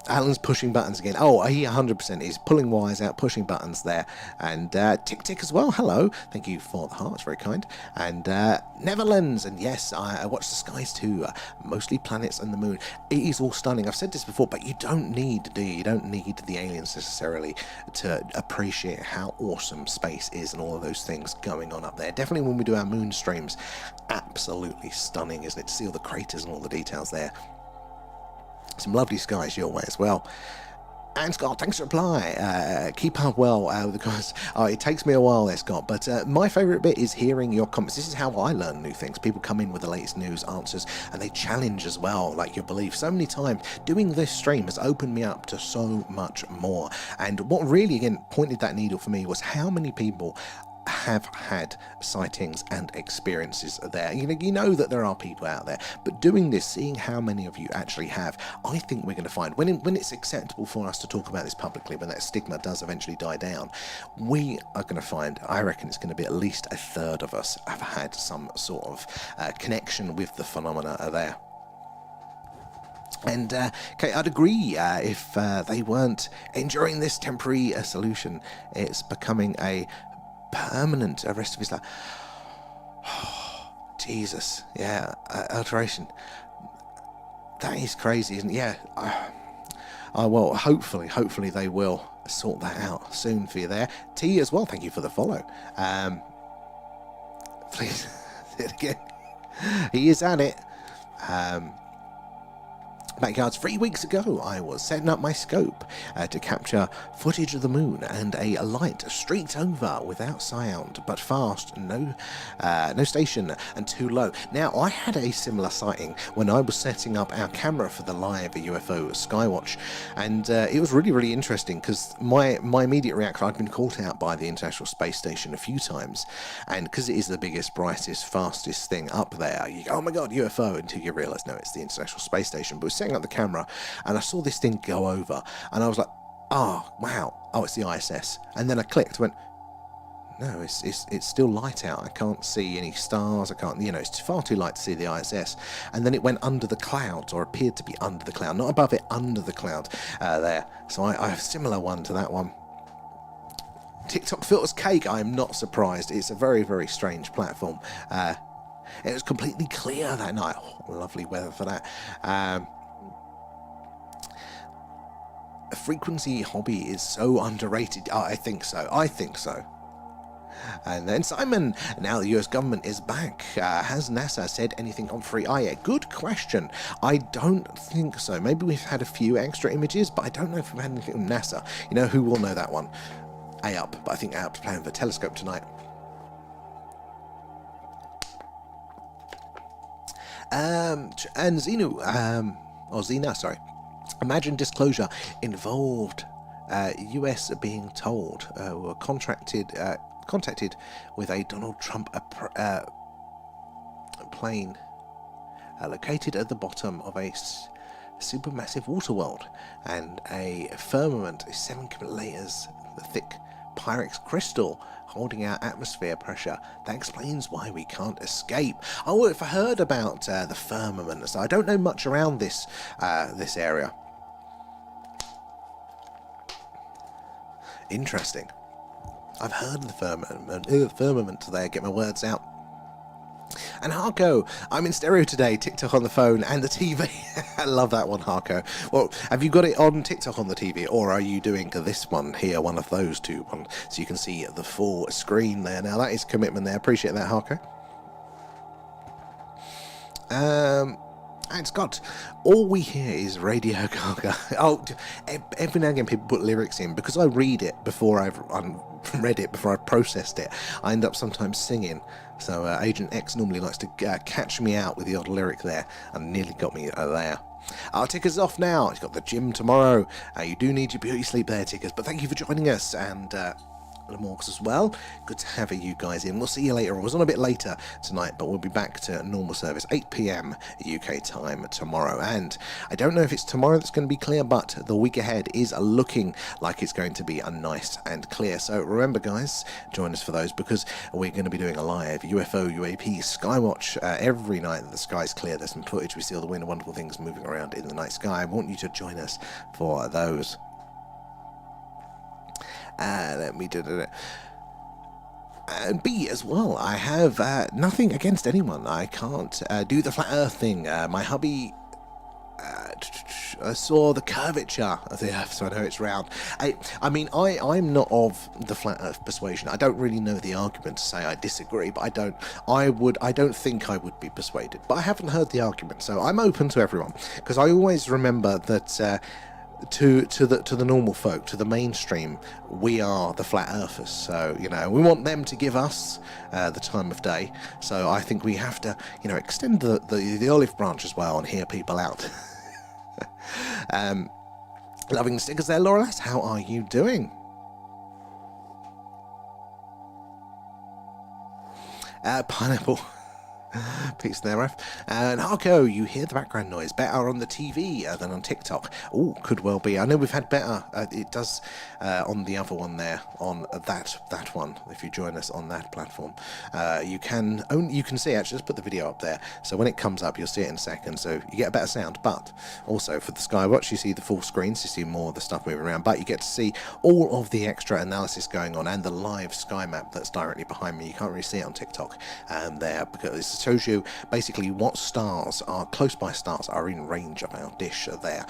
Alan's pushing buttons again. Oh, he 100% is pulling wires out, pushing buttons there. And Tick as well, hello. Thank you for the hearts, very kind. And Netherlands, and yes, I watch the skies too. Mostly planets and the moon. It is all stunning. I've said this before, but you don't need, do you? You don't need the aliens necessarily to appreciate how awesome space is and all of those things going on up there. Definitely when we do our moon streams, absolutely stunning, isn't it? To see all the craters and all the details there. Some lovely skies your way as well. And Scott, thanks for the reply. Keep up well with the guys. It takes me a while there, Scott, but my favourite bit is hearing your comments. This is how I learn new things. People come in with the latest news, answers, and they challenge as well, like your belief. So many times, doing this stream has opened me up to so much more. And what really, again, pointed that needle for me was how many people have had sightings and experiences there. You know that there are people out there, but doing this, seeing how many of you actually have, I think we're going to find when it's acceptable for us to talk about this publicly, when that stigma does eventually die down, we are going to find, I reckon it's going to be at least a third of us have had some sort of connection with the phenomena there. And okay, I'd agree, if they weren't enjoying this temporary solution, it's becoming a permanent rest of his life. Oh, Jesus, yeah, alteration. That is crazy, isn't it? Yeah. Well, hopefully they will sort that out soon for you there. T as well, thank you for the follow. Please, say it again. He is at it. backyards. 3 weeks ago, I was setting up my scope to capture footage of the moon, and a light streaked over without sound, but fast, no station, and too low. Now, I had a similar sighting when I was setting up our camera for the live UFO Skywatch, and it was really, really interesting because my immediate reaction, I'd been caught out by the International Space Station a few times, and because it is the biggest, brightest, fastest thing up there, you go, oh my god, UFO, until you realise, no, it's the International Space Station. But we're setting up the camera, and I saw this thing go over, and I was like, oh, wow, oh, it's the ISS. And then I clicked, went, no, it's still light out. I can't see any stars. I can't, it's far too light to see the ISS. And then it went under the clouds, or appeared to be under the cloud, not above it, under the cloud there. So I have a similar one to that one. TikTok filters cake. I'm not surprised. It's a very, very strange platform. It was completely clear that night. Oh, lovely weather for that. A frequency hobby is so underrated. I think so. And then Simon, now the US government is back. Has NASA said anything on free IA? Good question. I don't think so. Maybe we've had a few extra images, but I don't know if we've had anything from NASA. Who will know that one? AUP, but I think AUP's playing for Telescope tonight. And Xena, sorry. Imagine disclosure involved US being told were contacted with a Donald Trump plane located at the bottom of a supermassive water world, and a firmament 7 kilometers thick Pyrex crystal holding our atmosphere pressure. That explains why we can't escape. Oh, if I heard about the firmament, so I don't know much around this area. Interesting. I've heard of the firmament there. Get my words out. And Harko, I'm in stereo today, TikTok on the phone and the TV. I love that one, Harko. Well, have you got it on TikTok on the TV, or are you doing this one here, one of those two ones, so you can see the full screen there? Now, that is commitment there. Appreciate that, Harko. And Scott, all we hear is Radio Gaga. Oh, every now and again people put lyrics in. Because I read it before I've read it, before I've processed it, I end up sometimes singing. So Agent X normally likes to catch me out with the odd lyric there, and nearly got me there. Our Tickers off now. You've got the gym tomorrow. You do need your beauty sleep there, Tickers. But thank you for joining us, and Morgs as well. Good to have you guys in. We'll see you later. I was on a bit later tonight, but we'll be back to normal service 8 p.m. UK time tomorrow. And I don't know if it's tomorrow that's going to be clear, but the week ahead is looking like it's going to be nice and clear. So remember, guys, join us for those, because we're going to be doing a live UFO UAP Skywatch every night that the sky's clear. There's some footage. We see all the weird and wonderful things moving around in the night sky. I want you to join us for those. Let me do it. And B as well, I have nothing against anyone. I can't do the flat earth thing. My hubby saw the curvature of the earth, so I know it's round. I'm not of the flat earth persuasion. I don't really know the argument to say I disagree, but I don't think I would be persuaded. But I haven't heard the argument, so I'm open to everyone, because I always remember that to the normal folk, to the mainstream, we are the flat earthers. So we want them to give us the time of day. So I think we have to extend the olive branch as well and hear people out. Loving the stickers there, Laura. How are you doing? Pineapple. Peace there, Raf. And Harko, you hear the background noise better on the TV than on TikTok. Oh, could well be. I know we've had better. It does on the other one there, on that one. If you join us on that platform, you can see. Actually, just put the video up there. So when it comes up, you'll see it in a second. So you get a better sound. But also for the Skywatch, you see the full screen, so you see more of the stuff moving around. But you get to see all of the extra analysis going on and the live sky map that's directly behind me. You can't really see it on TikTok there, because it shows you basically what stars are close by stars are in range of our dish there.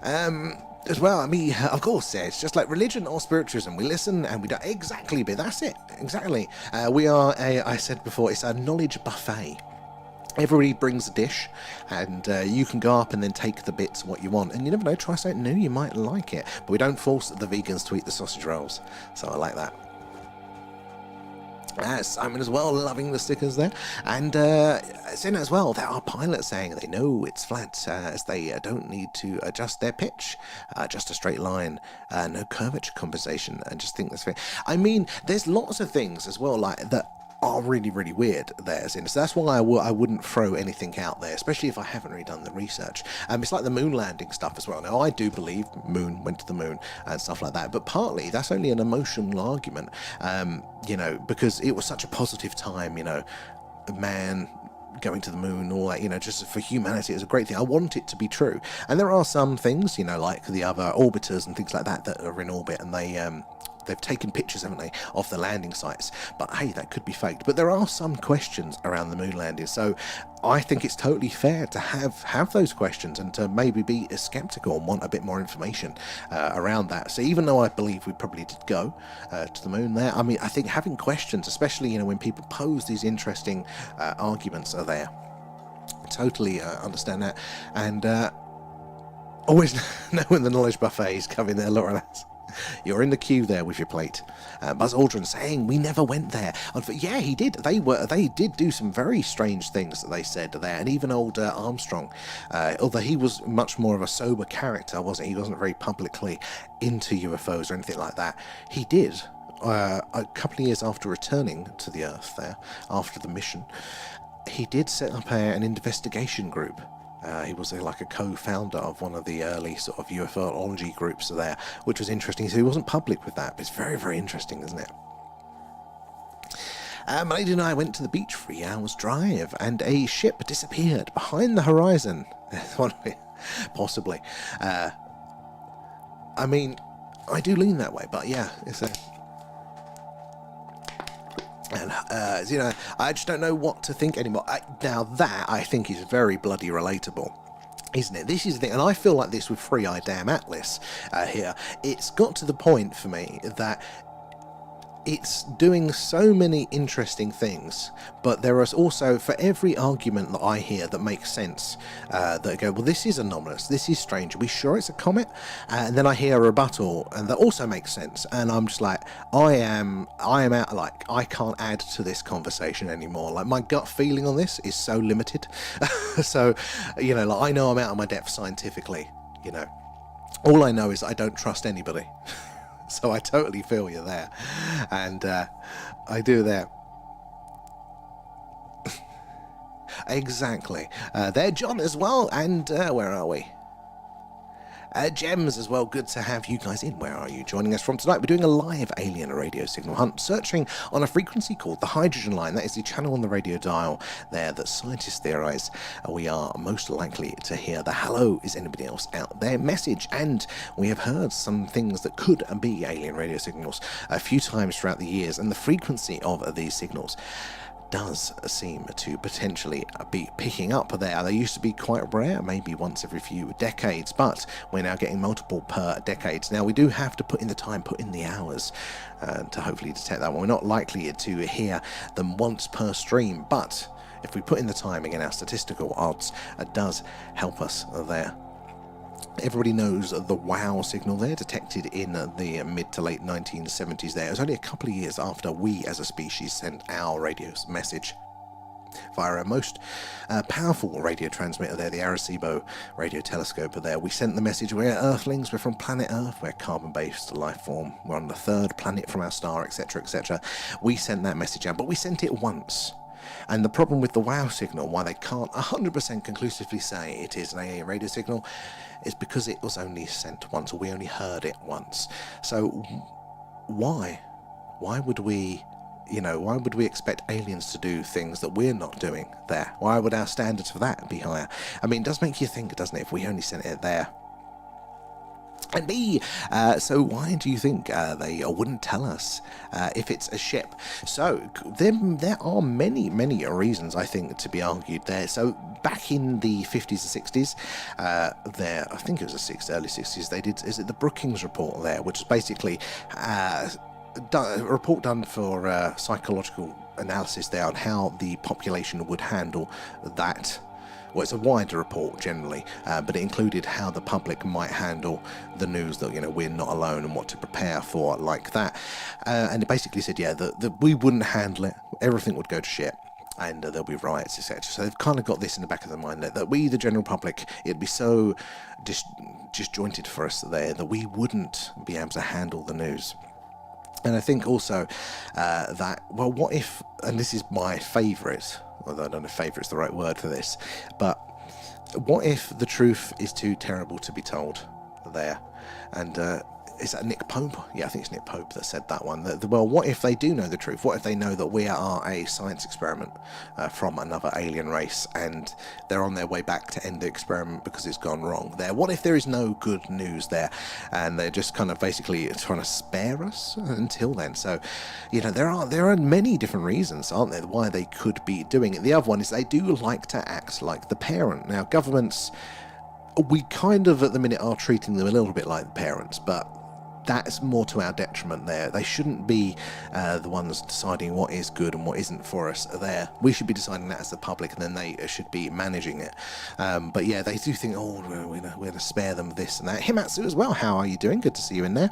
As well, of course, it's just like religion or spiritualism. We listen and we don't exactly, but that's it. Exactly. We are I said before, it's a knowledge buffet. Everybody brings a dish, and you can go up and then take the bits what you want. And you never know, try something new, you might like it. But we don't force the vegans to eat the sausage rolls, so I like that. Simon as well, loving the stickers there. And saying as well, there are pilots saying they know it's flat, as they don't need to adjust their pitch, just a straight line, no curvature compensation, and just think that's fair. I mean, there's lots of things as well like that are really, really weird there. So that's why I wouldn't throw anything out there, especially if I haven't really done the research. It's like the moon landing stuff as well. Now, I do believe moon went to the moon and stuff like that, but partly that's only an emotional argument, you know, because it was such a positive time, you know, man going to the moon, all that, you know, just for humanity, it was a great thing. I want it to be true. And there are some things, you know, like the other orbiters and things like that that are in orbit, and they've taken pictures, haven't they, of the landing sites. But hey, that could be faked. But there are some questions around the moon landing, so I think it's totally fair to have those questions and to maybe be skeptical and want a bit more information around that. So even though I believe we probably did go to the moon there, I mean, I think having questions, especially, you know, when people pose these interesting arguments are there. Totally understand that. And always knowing the knowledge buffet is coming there, Laura. You're in the queue there with your plate. Buzz Aldrin saying we never went there. Yeah, he did. They did do some very strange things that they said there, and even old Armstrong, although he was much more of a sober character, wasn't he? He wasn't very publicly into UFOs or anything like that. He did. A couple of years after returning to the Earth there, after the mission, he did set up an investigation group. He was like a co-founder of one of the early sort of UFOlogy groups there, which was interesting. So he wasn't public with that, but it's very, very interesting, isn't it? My lady and I went to the beach 3 hours drive, and a ship disappeared behind the horizon. Possibly. I mean, I do lean that way, but yeah, it's a... And, you know, I just don't know what to think anymore. Now that, I think, is very bloody relatable, isn't it? This is the thing, and I feel like this with Free Eye Damn Atlas here. It's got to the point for me that it's doing so many interesting things, but there is also, for every argument that I hear that makes sense, that go, well, this is anomalous, this is strange, are we sure it's a comet? And then I hear a rebuttal, and that also makes sense, and I'm just like, I am out, like, I can't add to this conversation anymore. Like, my gut feeling on this is so limited. So, you know, like, I know I'm out of my depth scientifically, you know. All I know is I don't trust anybody. So I totally feel you there, and I do that. Exactly. There, John, as well, and where are we? Gems as well, good to have you guys in. Where are you joining us from tonight? We're doing a live alien radio signal hunt, searching on a frequency called the hydrogen line. That is the channel on the radio dial there that scientists theorize we are most likely to hear the hello, is anybody else out there message. And we have heard some things that could be alien radio signals a few times throughout the years, and the frequency of these signals does seem to potentially be picking up there. They used to be quite rare, maybe once every few decades, but we're now getting multiple per decades. Now, we do have to put in the time, put in the hours to hopefully detect that one. We're not likely to hear them once per stream, but if we put in the time, again, our statistical odds does help us there. Everybody knows the WOW signal there, detected in the mid to late 1970s there. It was only a couple of years after we as a species sent our radio message via our most powerful radio transmitter there, the Arecibo radio telescope there. We sent the message, we're Earthlings, we're from planet Earth, we're carbon-based life form, we're on the third planet from our star, etc., etc. We sent that message out, but we sent it once. And the problem with the WOW signal, why they can't 100% conclusively say it is an alien radio signal, is because it was only sent once, or we only heard it once. So why? Why would we, you know, why would we expect aliens to do things that we're not doing there? Why would our standards for that be higher? I mean, it does make you think, doesn't it, if we only sent it there? And B, so why do you think they wouldn't tell us if it's a ship? So there are many reasons, I think, to be argued there. So back in the 50s and 60s, I think it was the early 60s, they did, is it the Brookings report there, which is basically a report done for psychological analysis there on how the population would handle that. Well, it's a wider report generally, but it included how the public might handle the news that, we're not alone and what to prepare for like that. And it basically said, that we wouldn't handle it. Everything would go to shit. And there'll be riots, etc. So they've kind of got this in the back of their mind that we, the general public, it'd be so disjointed for us there that we wouldn't be able to handle the news. And I think also that, well, what if, and this is my favourite, although I don't know if favourite's the right word for this, but what if the truth is too terrible to be told there? And is that Nick Pope? Yeah, I think it's Nick Pope that said that one. Well, what if they do know the truth? What if they know that we are a science experiment from another alien race and they're on their way back to end the experiment because it's gone wrong there? What if there is no good news there and they're just kind of basically trying to spare us until then? So, there are many different reasons, aren't there, why they could be doing it. The other one is they do like to act like the parent. Now, governments, we kind of at the minute are treating them a little bit like the parents, but that's more to our detriment there. They shouldn't be the ones deciding what is good and what isn't for us there. We should be deciding that as the public, and then they should be managing it. But yeah, they do think, we're going to spare them this and that. Himatsu as well, how are you doing? Good to see you in there.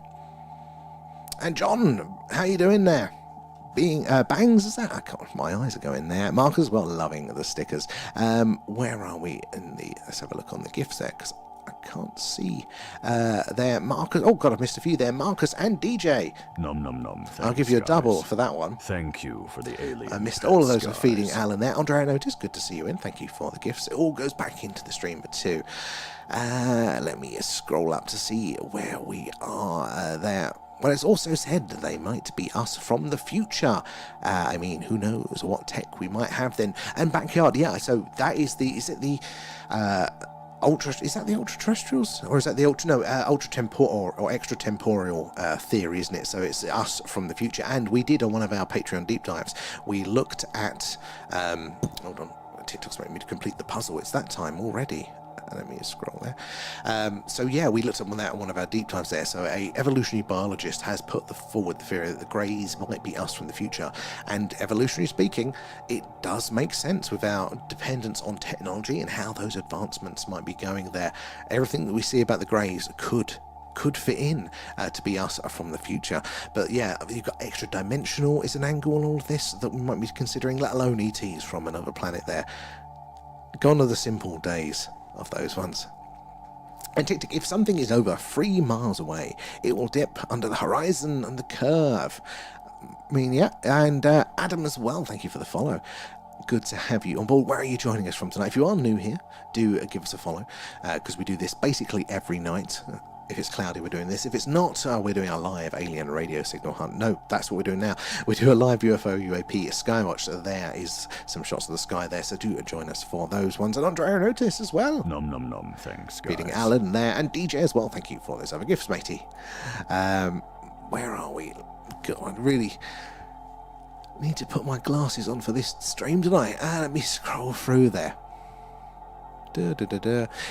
And John, how you doing there? Being Bangs, is that? I can't, my eyes are going there. Mark as well, loving the stickers. Where are we in the? Let's have a look on the gifts there, because I can't see there. Marcus, oh god, I've missed a few there. Marcus and DJ. Nom nom nom. Thanks, I'll give you a guys. double for that one. Thank you for the alien. I missed all of those for guys. feeding Alan there. Andre, I noticed. Good to see you in. Thank you for the gifts. It all goes back into the stream too. Let me scroll up to see where we are there. Well, it's also said that they might be us from the future. I mean, who knows what tech we might have then. And Backyard, yeah, so that is the, is that the ultra-terrestrials? Or is that the ultra-temporal or extratemporal theory, isn't it? So it's us from the future. And we did on one of our Patreon deep dives, we looked at, hold on, TikTok's making me to complete the puzzle. It's that time already. Let me scroll there. So yeah, we looked at that on one of our deep dives there. So a evolutionary biologist has put forward the theory that the Greys might be us from the future. And evolutionary speaking, it does make sense with our dependence on technology and how those advancements might be going there. Everything that we see about the Greys could fit in to be us from the future. But yeah, you've got extra dimensional is an angle on all of this that we might be considering, let alone ETs from another planet there. Gone are the simple days of those ones. And TikTok, if something is over 3 miles away, it will dip under the horizon and the curve. I mean, yeah, and Adam as well, thank you for the follow. Good to have you on board. Where are you joining us from tonight? If you are new here, do give us a follow, because we do this basically every night. If it's cloudy, we're doing this. If it's not, we're doing our live alien radio signal hunt. No, that's what we're doing now. We do a live UFO UAP skywatch. So there is some shots of the sky there. So do join us for those ones. And Andrea Notice as well. Nom nom nom. Thanks, guys. Beating Alan there and DJ as well. Thank you for those other gifts, matey. Where are we? God, I really need to put my glasses on for this stream tonight. Let me scroll through there.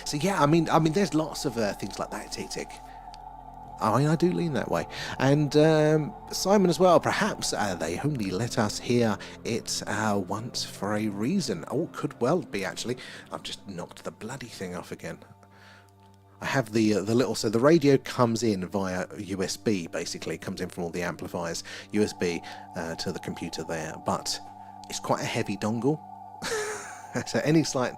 So yeah, I mean, there's lots of things like that. Tick. I do lean that way. And Simon as well. Perhaps they only let us hear it once for a reason. Oh, could well be actually. I've just knocked the bloody thing off again. I have the little, so the radio comes in via USB. Basically, comes in from all the amplifiers, USB to the computer there. But it's quite a heavy dongle. So any slight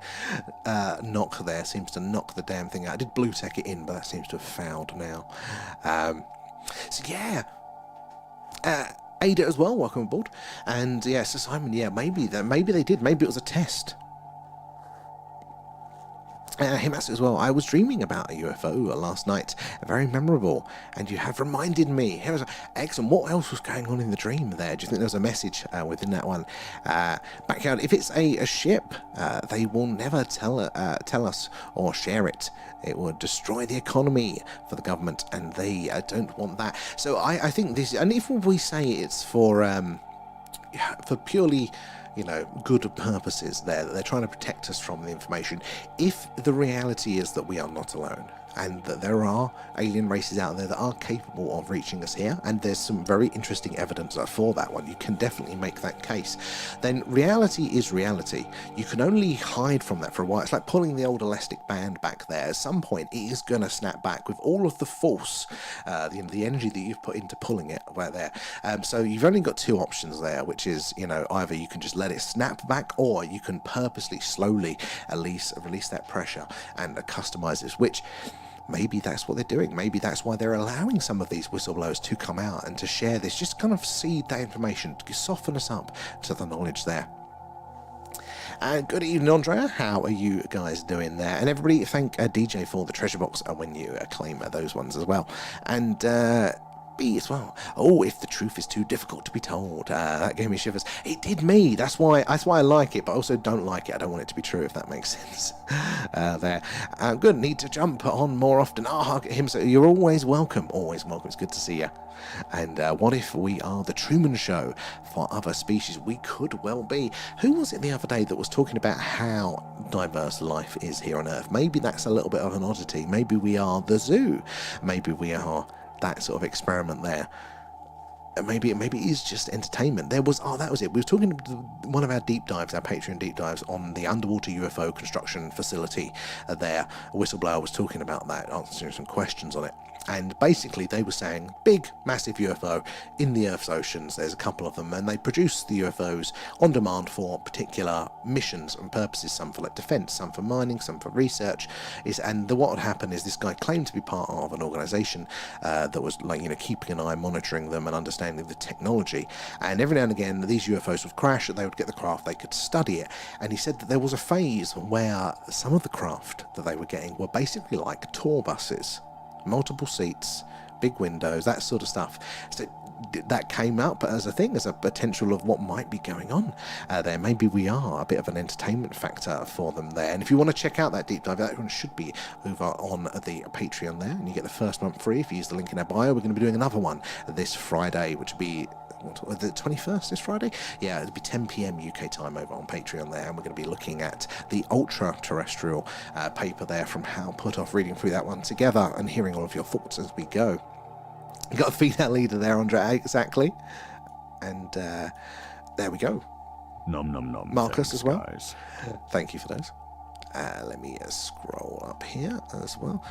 knock there seems to knock the damn thing out. I did blue tack it in, but that seems to have fouled now. So yeah, Ada as well, welcome aboard. And yeah, so Simon, yeah, maybe they did. Maybe it was a test. Himatsu as well. I was dreaming about a UFO last night. Very memorable. And you have reminded me. Excellent. What else was going on in the dream there? Do you think there was a message within that one? Backyard, if it's a ship, they will never tell us or share it. It would destroy the economy for the government, and they don't want that. So I think this, and if we say it's for purely, good purposes there, that they're trying to protect us from the information. If the reality is that we are not alone, and that there are alien races out there that are capable of reaching us here, and there's some very interesting evidence for that one, you can definitely make that case, then reality is reality. You can only hide from that for a while. It's like pulling the old elastic band back there. At some point it is going to snap back with all of the force, the energy that you've put into pulling it right there. So you've only got two options there, which is, either you can just let it snap back, or you can purposely, slowly release that pressure and customize this, which maybe that's what they're doing. Maybe that's why they're allowing some of these whistleblowers to come out and to share this, just kind of seed that information, to soften us up to the knowledge there. Good evening, Andrea. How are you guys doing there? And everybody, thank DJ for the treasure box when you claim those ones as well. And B as well. Oh, if the truth is too difficult to be told. That gave me shivers. It did me. That's why I like it, but I also don't like it. I don't want it to be true, if that makes sense. There. Good. Need to jump on more often. So you're always welcome. Always welcome. It's good to see you. And what if we are the Truman Show for other species? We could well be. Who was it the other day that was talking about how diverse life is here on Earth? Maybe that's a little bit of an oddity. Maybe we are the zoo. Maybe we are that sort of experiment there. Maybe it is just entertainment. That was it. We were talking to one of our deep dives, our Patreon deep dives, on the underwater UFO construction facility there. A whistleblower was talking about that, answering some questions on it. And basically they were saying, big, massive UFO in the Earth's oceans. There's a couple of them, and they produce the UFOs on demand for particular missions and purposes, some for like defense, some for mining, some for research. What would happen is this guy claimed to be part of an organization that was keeping an eye, monitoring them and understanding the technology. And every now and again, these UFOs would crash, they would get the craft, they could study it. And he said that there was a phase where some of the craft that they were getting were basically like tour buses. Multiple seats, big windows, that sort of stuff. So that came up as a thing, as a potential of what might be going on there. Maybe we are a bit of an entertainment factor for them there. And if you want to check out that deep dive, that one should be over on the Patreon there, and you get the first month free if you use the link in our bio. We're going to be doing another one this Friday, which will be the 21st this Friday? Yeah, it'll be 10 p.m. UK time over on Patreon there, and we're going to be looking at the ultra-terrestrial paper there from Hal Puthoff, reading through that one together and hearing all of your thoughts as we go. You got a female leader there, Andre, exactly. And there we go. Nom nom nom. Marcus as well. Guys. Thank you for those. Let me scroll up here as well.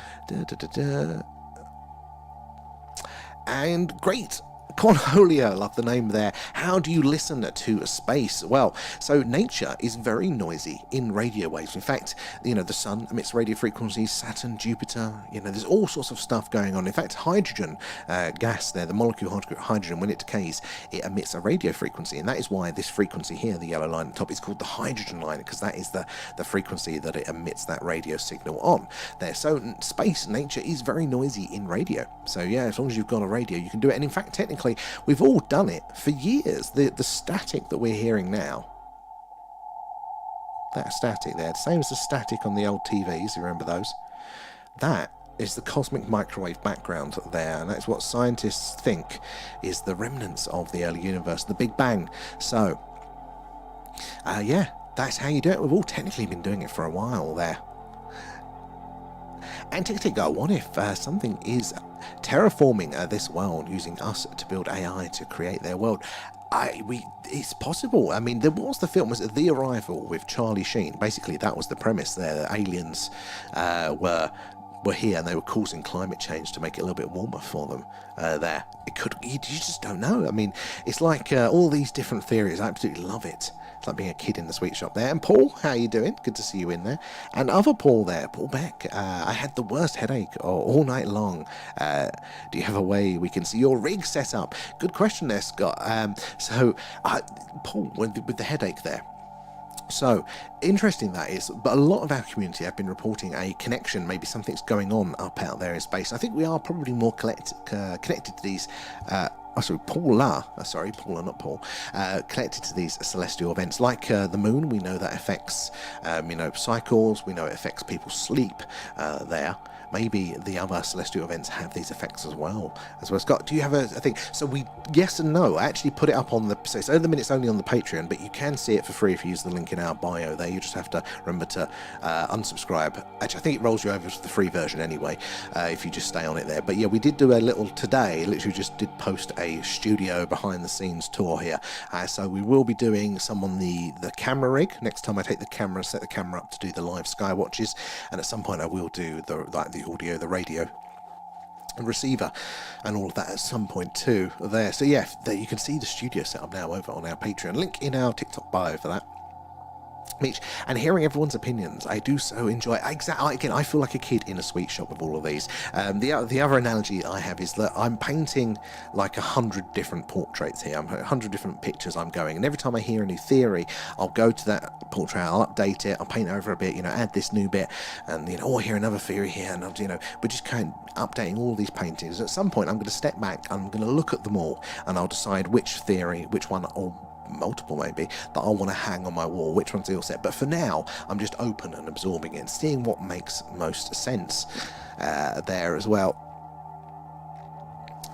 And great. Cornholio, love the name there. How do you listen to space? Well, so nature is very noisy in radio waves. In fact, the sun emits radio frequencies, Saturn, Jupiter, there's all sorts of stuff going on. In fact, hydrogen gas there, the molecule hydrogen, when it decays, it emits a radio frequency, and that is why this frequency here, the yellow line at the top, is called the hydrogen line, because that is the frequency that it emits that radio signal on there. So space, nature is very noisy in radio. So yeah, as long as you've got a radio, you can do it. And in fact, technically, we've all done it for years. The static that we're hearing now, that static there, the same as the static on the old TVs, you remember those? That is the cosmic microwave background there, and that's what scientists think is the remnants of the early universe, the Big Bang. So, yeah, that's how you do it. We've all technically been doing it for a while there. And Tick, what if something is terraforming this world using us to build AI to create their world? It's possible. I mean, there was the film, was The Arrival with Charlie Sheen. Basically, that was the premise there. The aliens were here, and they were causing climate change to make it a little bit warmer for them there. You just don't know. I mean, it's like all these different theories. I absolutely love it. It's like being a kid in the sweet shop there. And Paul, how you doing? Good to see you in there. And other Paul there, Paul Beck. I had the worst headache all night long. Do you have a way we can see your rig set up? Good question there, Scott. Paul, with the headache there. So, interesting that is, but a lot of our community have been reporting a connection, maybe something's going on up out there in space. I think we are probably more connected to these, Paula, not Paul, connected to these celestial events, like the moon. We know that affects, cycles, we know it affects people's sleep there. maybe the other celestial events have these effects as well. Scott, do you have a thing? So we, yes and no. I actually put it up on the, so it's at the minute it's only on the Patreon, but you can see it for free if you use the link in our bio there. You just have to remember to unsubscribe. Actually, I think it rolls you over to the free version anyway, if you just stay on it there. But yeah, we did do a little today, literally just did post a studio behind the scenes tour here. So we will be doing some on the camera rig. Next time I take the camera, set the camera up to do the live sky watches, and at some point I will do the audio, the radio and receiver and all of that at some point too there. So yeah, there you can see the studio setup now over on our Patreon. Link in our TikTok bio for that. And hearing everyone's opinions, I do so enjoy. Again, I feel like a kid in a sweet shop with all of these. The other analogy I have is that I'm painting like 100 different portraits here. 100 different pictures I'm going, and every time I hear a new theory, I'll go to that portrait, I'll update it, I'll paint over a bit, add this new bit, and I hear another theory here, and we're just kind of updating all these paintings. At some point, I'm going to step back, I'm going to look at them all, and I'll decide which theory, which one, or multiple maybe, that I want to hang on my wall, which one's the all set. But for now, I'm just open and absorbing it and seeing what makes most sense there as well.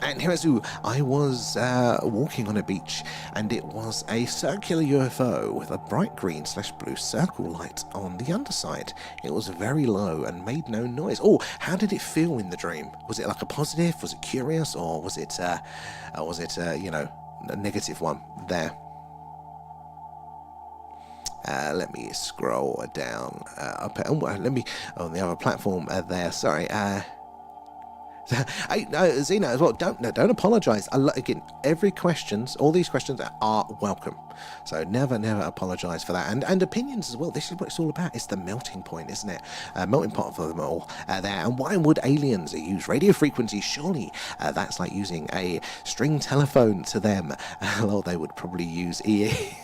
And here I was walking on a beach, and it was a circular UFO with a bright green/blue circle light on the underside. It was very low and made no noise. Oh, how did it feel in the dream? Was it like a positive? Was it curious? Or was it a negative one there? Let me scroll down up. Let me on the other platform there. Sorry. Zena as well. Don't apologise. Again, all these questions are welcome. So never apologise for that. And opinions as well. This is what it's all about. It's the melting point, isn't it? Melting pot for them all there. And why would aliens use radio frequency? Surely that's like using a string telephone to them. Well, they would probably use EE.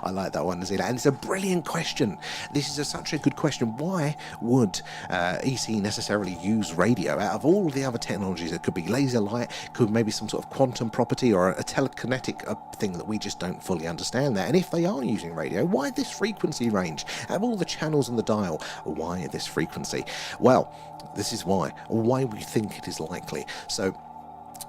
I like that one, Zena, and it's a brilliant question. This is such a good question. Why would ET necessarily use radio? Out of all the other technologies, it could be laser light, could maybe some sort of quantum property or a telekinetic thing that we just don't fully understand there. And if they are using radio, why this frequency range? Out of all the channels on the dial, why this frequency? Well, this is why we think it is likely. So,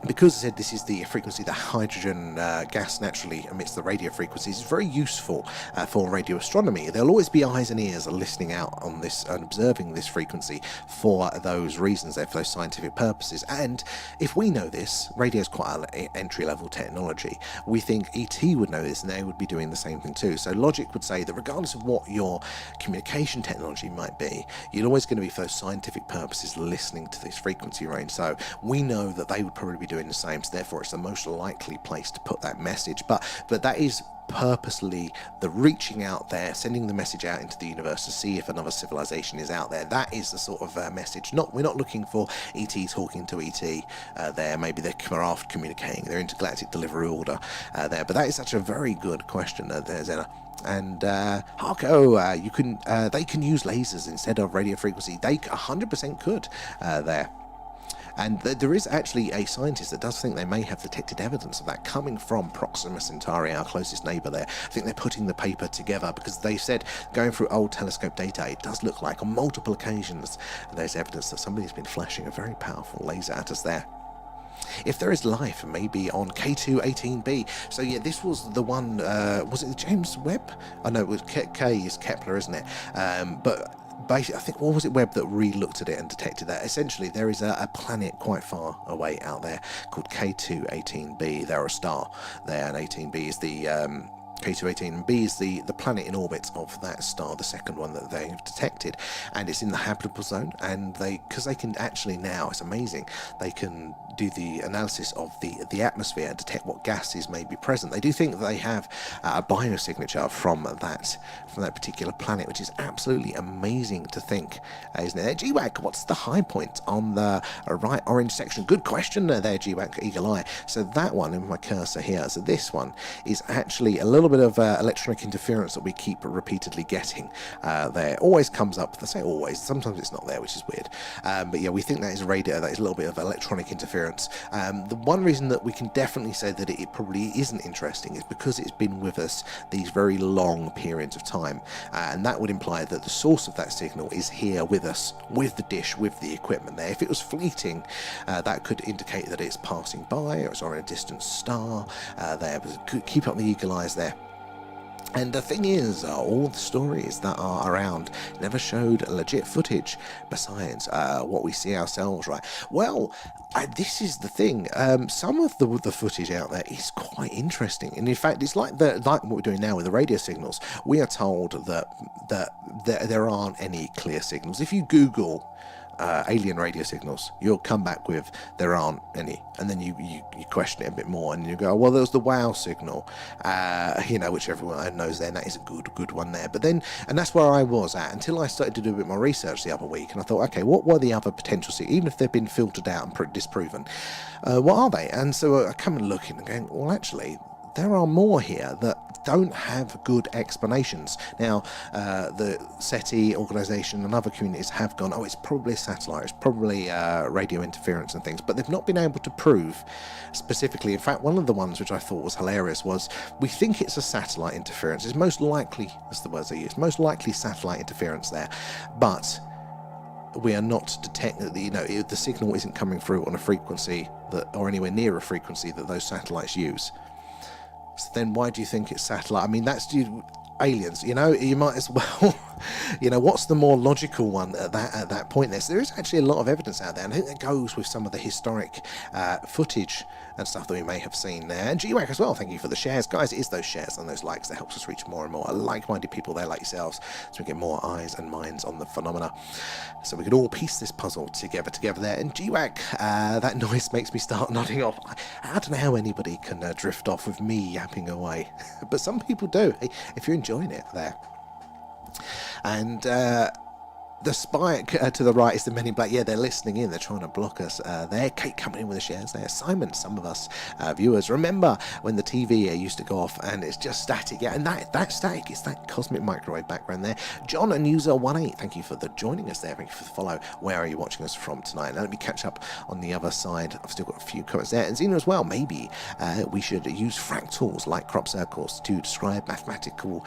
because I said this is the frequency that hydrogen gas naturally emits, the radio frequencies, it's very useful for radio astronomy. There'll always be eyes and ears listening out on this and observing this frequency for those reasons, for those scientific purposes. And if we know this, radio is quite an entry-level technology. We think ET would know this, and they would be doing the same thing too. So logic would say that regardless of what your communication technology might be, you're always going to be, for those scientific purposes, listening to this frequency range. So we know that they would probably be doing the same, so therefore it's the most likely place to put that message. But that is purposely the reaching out there, sending the message out into the universe to see if another civilization is out there. That is the sort of message. We're not looking for ET talking to ET there. Maybe they're craft communicating, their intergalactic delivery order there. But that is such a very good question there, Zena. And Harko, they can use lasers instead of radio frequency. They 100% could there. And there is actually a scientist that does think they may have detected evidence of that coming from Proxima Centauri, our closest neighbour there. I think they're putting the paper together because they said, going through old telescope data, it does look like on multiple occasions there's evidence that somebody's been flashing a very powerful laser at us there. If there is life, maybe on K2-18b. So yeah, this was the one, was it James Webb? Oh no, it was K is Kepler, isn't it? But basically, I think, what was it, Webb, that re-looked at it and detected that? Essentially, there is a planet quite far away out there called K2-18b. They're a star there, and 18b is the K2-18, and B is the planet in orbit of that star, the second one that they have detected, and it's in the habitable zone. And because they can actually now, it's amazing, they can do the analysis of the atmosphere and detect what gases may be present. They do think that they have a biosignature from that particular planet, which is absolutely amazing to think, isn't it? GWAC, what's the high point on the right orange section? Good question there, GWAC, Eagle Eye. So that one, in my cursor here, so this one is actually a little bit of electronic interference that we keep repeatedly getting there. It always comes up, I say always, sometimes it's not there, which is weird. But yeah, we think that is radio, that is a little bit of electronic interference interference. The one reason that we can definitely say that it probably isn't interesting is because it's been with us these very long periods of time, and that would imply that the source of that signal is here with us, with the dish, with the equipment there. If it was fleeting, that could indicate that it's passing by, or it's on a distant star. There was keep up the eagle eyes there. And the thing is, all the stories that are around never showed legit footage besides what we see ourselves, right? Well, this is the thing. Some of the footage out there is quite interesting. And in fact, it's like what we're doing now with the radio signals. We are told that there aren't any clear signals. If you Google alien radio signals, you'll come back with there aren't any, and then you question it a bit more, and you go, well, there's the wow signal, which everyone knows there, and that is a good one there. But then, and that's where I was at until I started to do a bit more research the other week, and I thought, okay, what were the other potential signals, even if they've been filtered out and disproven, what are they? And so I come and look and going, well, actually there are more here that don't have good explanations. Now, the SETI organisation and other communities have gone, it's probably a satellite, it's probably radio interference and things, but they've not been able to prove specifically. In fact, one of the ones which I thought was hilarious was, we think it's a satellite interference. It's most likely, that's the words they use, most likely satellite interference there, but we are not detecting, the signal isn't coming through on a frequency that, or anywhere near a frequency that those satellites use. So then why do you think it's satellite? I mean, that's aliens, you might as well, what's the more logical one at that point there? So there is actually a lot of evidence out there, and I think that goes with some of the historic footage and stuff that we may have seen there. And GWAC as well, thank you for the shares. Guys, it is those shares and those likes that helps us reach more and more like-minded people there like yourselves, so we get more eyes and minds on the phenomena, so we can all piece this puzzle together there. And GWAC, that noise makes me start nodding off. I don't know how anybody can drift off with me yapping away, but some people do. Hey, if you're enjoying it there. And the spike to the right is the Men in Black. Yeah, they're listening in. They're trying to block us there. Kate coming in with the shares there. Simon, some of us viewers remember when the TV used to go off and it's just static. Yeah, and that static is that cosmic microwave background there. John and user18, thank you for joining us there. Thank you for the follow. Where are you watching us from tonight? Now let me catch up on the other side. I've still got a few comments there. And Zena as well. Maybe we should use fractals like crop circles to describe mathematical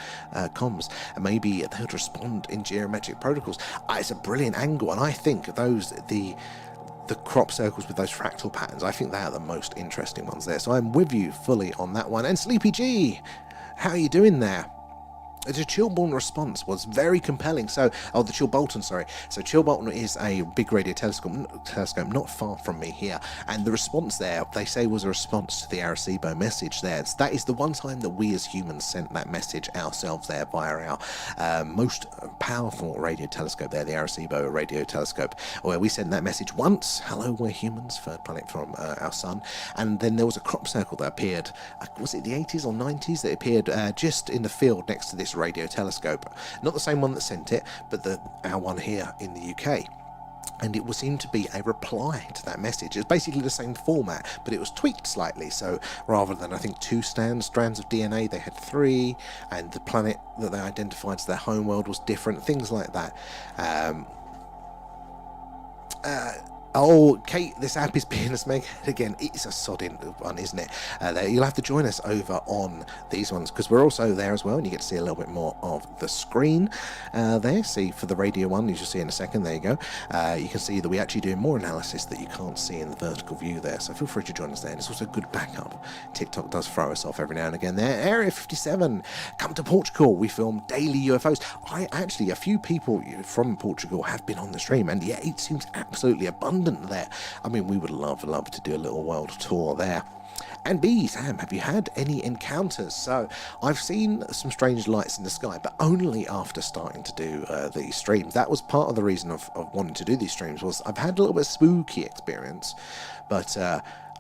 comms, and maybe they would respond in geometric protocols. It's a brilliant angle, and I think the crop circles with those fractal patterns, I think they are the most interesting ones there. So I'm with you fully on that one. And Sleepy G, how are you doing there? The Chilbolton response was very compelling. So, the Chilbolton, sorry. So Chilbolton is a big radio telescope not far from me here. And the response there, they say, was a response to the Arecibo message there. So that is the one time that we as humans sent that message ourselves there via our most powerful radio telescope there, the Arecibo radio telescope, where we sent that message once. Hello, we're humans, third planet from our sun. And then there was a crop circle that appeared, was it the 80s or 90s, that appeared just in the field next to this radio telescope. Not the same one that sent it, but our one here in the UK. And it seemed to be a reply to that message. It's basically the same format, but it was tweaked slightly. So rather than, I think, 2 strands of DNA, they had 3, and the planet that they identified as their home world was different, things like that. Kate, this app is being a smeg again. It's a sodding one, isn't it? You'll have to join us over on these ones, because we're also there as well, and you get to see a little bit more of the screen there. See, for the radio one, you should see in a second. There you go. You can see that we actually do more analysis that you can't see in the vertical view there, so feel free to join us there. And it's also a good backup. TikTok does throw us off every now and again there. Area 57, come to Portugal. We film daily UFOs. A few people from Portugal have been on the stream, and yeah, it seems absolutely abundant there. I mean, we would love to do a little world tour there. And B, Sam, have you had any encounters? So I've seen some strange lights in the sky, but only after starting to do these streams. That was part of the reason of wanting to do these streams, was I've had a little bit of spooky experience, but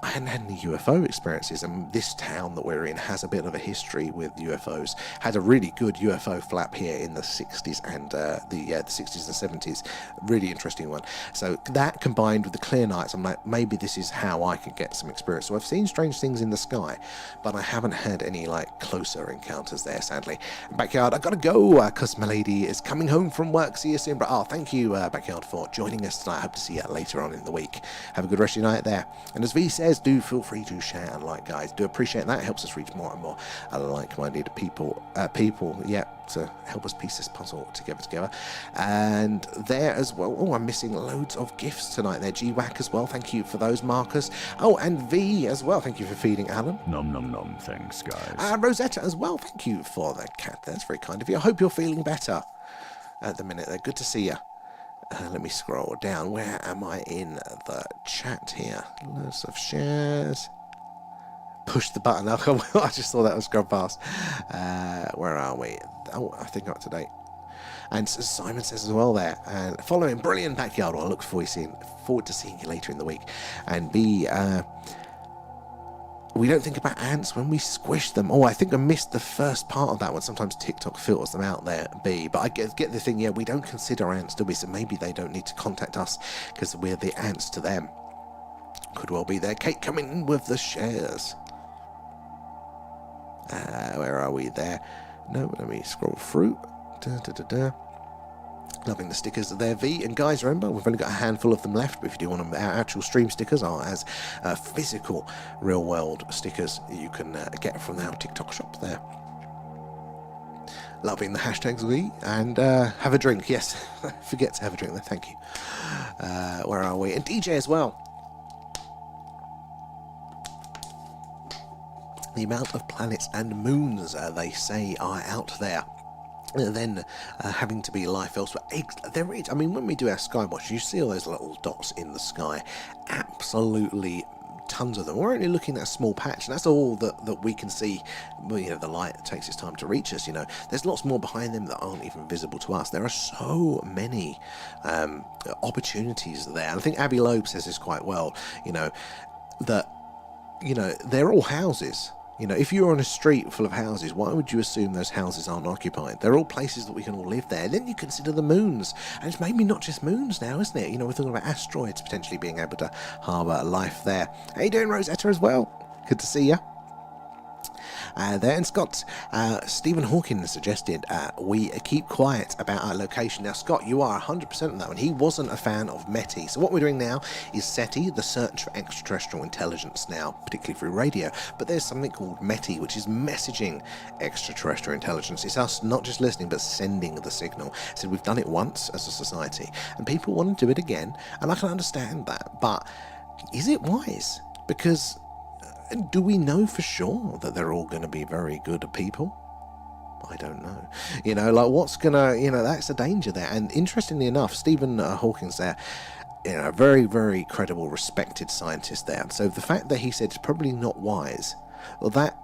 I hadn't had any UFO experiences, and this town that we're in has a bit of a history with UFOs. Had a really good UFO flap here in the 60s and the 60s and 70s. Really interesting one. So that combined with the clear nights, I'm like, maybe this is how I could get some experience. So I've seen strange things in the sky, but I haven't had any like closer encounters there, sadly. Backyard, I gotta go because my lady is coming home from work. See you soon, but thank you, Backyard, for joining us tonight. I hope to see you later on in the week. Have a good rest of your night there. And as V says, do feel free to share and like, guys. Do appreciate that. It helps us reach more and more like-minded people, to help us piece this puzzle together. And there as well. Oh, I'm missing loads of gifts tonight there. GWAC as well. Thank you for those markers. Oh, and V as well. Thank you for feeding Alan. Nom nom nom. Thanks, guys. Rosetta as well. Thank you for the cat. That's very kind of you. I hope you're feeling better at the minute. They're good to see you. Let me scroll down. Where am I in the chat here? Loads of shares. Push the button. I just saw that was gone past. Where are we? Oh, I think I'm up to date. And Simon says as well there. And following brilliant Backyard. I look forward to seeing you later in the week. And B, we don't think about ants when we squish them. Oh, I think I missed the first part of that one. Sometimes TikTok filters them out there, B. But I get the thing, yeah, we don't consider ants, do we? So maybe they don't need to contact us because we're the ants to them. Could well be there. Kate coming in with the shares. Where are we there? No, let me scroll through. Loving the stickers there, V. And guys, remember, we've only got a handful of them left. But if you do want them, our actual stream stickers are as physical, real-world stickers you can get from our TikTok shop there. Loving the hashtags, V. And have a drink. Yes, forget to have a drink there. Thank you. Where are we? And DJ as well. The amount of planets and moons they say are out there. Then having to be life elsewhere. There is, I mean, when we do our skywatch, you see all those little dots in the sky. Absolutely tons of them. We're only looking at a small patch, and that's all that we can see. Well, you know, the light takes its time to reach us. You know, there's lots more behind them that aren't even visible to us. There are so many opportunities there. And I think Abby Loeb says this quite well. You know, that they're all houses. You know, if you're on a street full of houses, why would you assume those houses aren't occupied? They're all places that we can all live there. Then you consider the moons. And it's maybe not just moons now, isn't it? You know, we're talking about asteroids potentially being able to harbour life there. How you doing, Rosetta, as well? Good to see you. There, and Scott, Stephen Hawking suggested we keep quiet about our location. Now, Scott, you are 100% on that one. He wasn't a fan of METI. So what we're doing now is SETI, the search for extraterrestrial intelligence now, particularly through radio. But there's something called METI, which is messaging extraterrestrial intelligence. It's us not just listening, but sending the signal. So we've done it once as a society, and people want to do it again, and I can understand that. But is it wise? Because do we know for sure that they're all going to be very good people? I don't know. You know, like what's going to, that's a danger there. And interestingly enough, Stephen Hawking's there, a very, very credible, respected scientist there. So the fact that he said it's probably not wise, well, that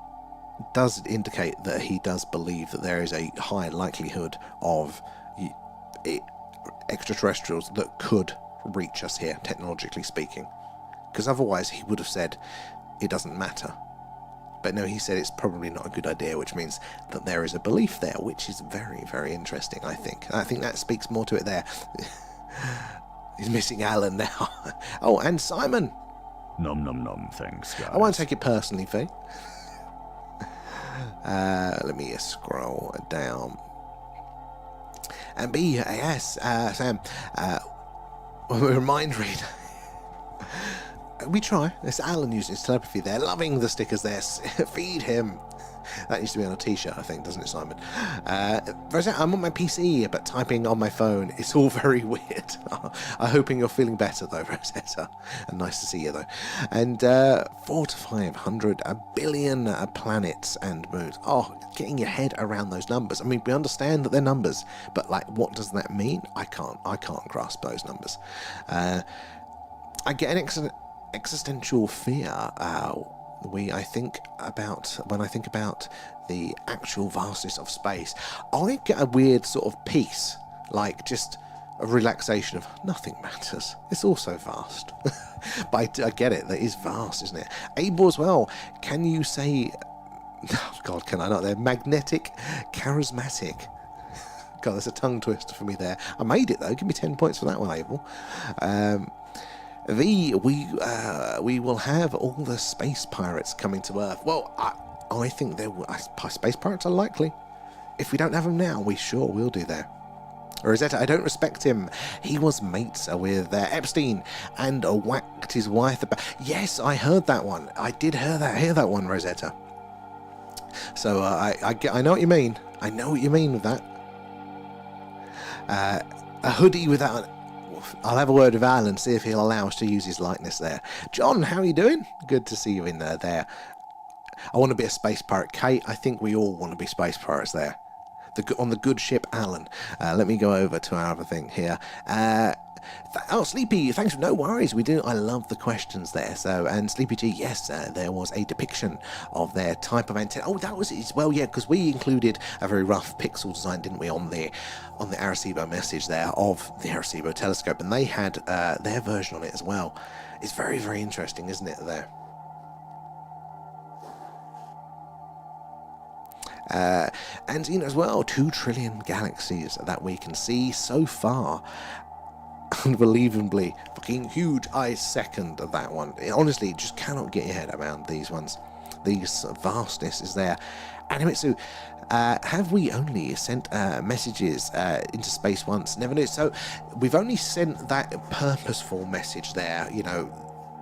does indicate that he does believe that there is a high likelihood of extraterrestrials that could reach us here, technologically speaking. Because otherwise he would have said, it doesn't matter. But no, he said it's probably not a good idea, which means that there is a belief there, which is very, very interesting, I think. I think that speaks more to it there. He's missing Alan now. Oh, and Simon. Nom nom nom, thanks, guys. I won't take it personally, Faye. Let me scroll down. And B, yes, Sam, remind reader. We try. It's Alan using his telepathy there. Loving the stickers there. Feed him. That used to be on a t-shirt, I think, doesn't it, Simon? Rosetta, I'm on my PC, but typing on my phone. It's all very weird. I'm hoping you're feeling better, though, Rosetta. And nice to see you, though. And 400 to 500, a billion planets and moons. Oh, getting your head around those numbers. I mean, we understand that they're numbers, but, like, what does that mean? I can't grasp those numbers. I get an existential fear when I think about the actual vastness of space. I get a weird sort of peace, like just a relaxation of nothing matters. It's all so vast. But I get it. That is vast, isn't it? Abel as well. Can you say... Oh, God, can I not? They're magnetic, charismatic. God, that's a tongue twister for me there. I made it, though. Give me 10 points for that one, Abel. We will have all the space pirates coming to Earth. Well, I think space pirates are likely. If we don't have them now, we sure will do there. Rosetta, I don't respect him. He was mates with Epstein and whacked his wife about. Yes, I heard that one. I did hear that one, Rosetta. So I know what you mean. I know what you mean with that. A hoodie without... I'll have a word with Alan, see if he'll allow us to use his likeness there. John, how are you doing? Good to see you in there. I want to be a space pirate. Kate, I think we all want to be space pirates there. On the good ship Alan. Let me go over to our other thing here. Sleepy, thanks. No worries, we do. I love the questions there. So, and Sleepy G, yes, there was a depiction of their type of antenna. Oh, that was it. Well, yeah, because we included a very rough pixel design, didn't we, on the Arecibo message there of the Arecibo telescope, and they had their version on it as well. It's very, very interesting, isn't it? There. And as well, 2 trillion galaxies that we can see so far. Unbelievably fucking huge. I second that one. Honestly, just cannot get your head around these ones. These vastness is there. Animitsu, have we only sent messages into space once? Never knew. So we've only sent that purposeful message there,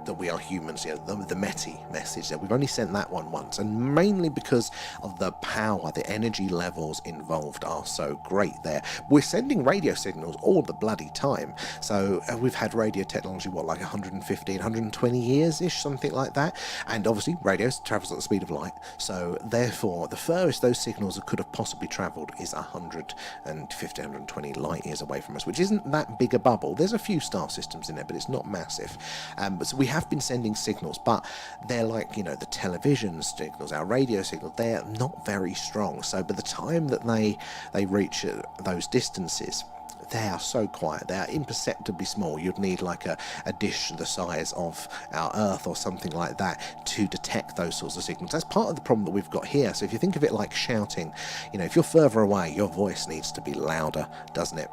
that we are humans, the METI message there. We've only sent that one once, and mainly because of the power, the energy levels involved are so great there. We're sending radio signals all the bloody time, so we've had radio technology, like 115, 120 years-ish, something like that, and obviously radio travels at the speed of light, so therefore the furthest those signals could have possibly travelled is 150, 120 light years away from us, which isn't that big a bubble. There's a few star systems in there, but it's not massive. But so we have been sending signals, but they're like, the television signals, our radio signals, they're not very strong. So by the time that they reach those distances, they are so quiet, they are imperceptibly small. You'd need like a dish the size of our Earth or something like that to detect those sorts of signals. That's part of the problem that we've got here. So if you think of it like shouting, if you're further away, your voice needs to be louder, doesn't it,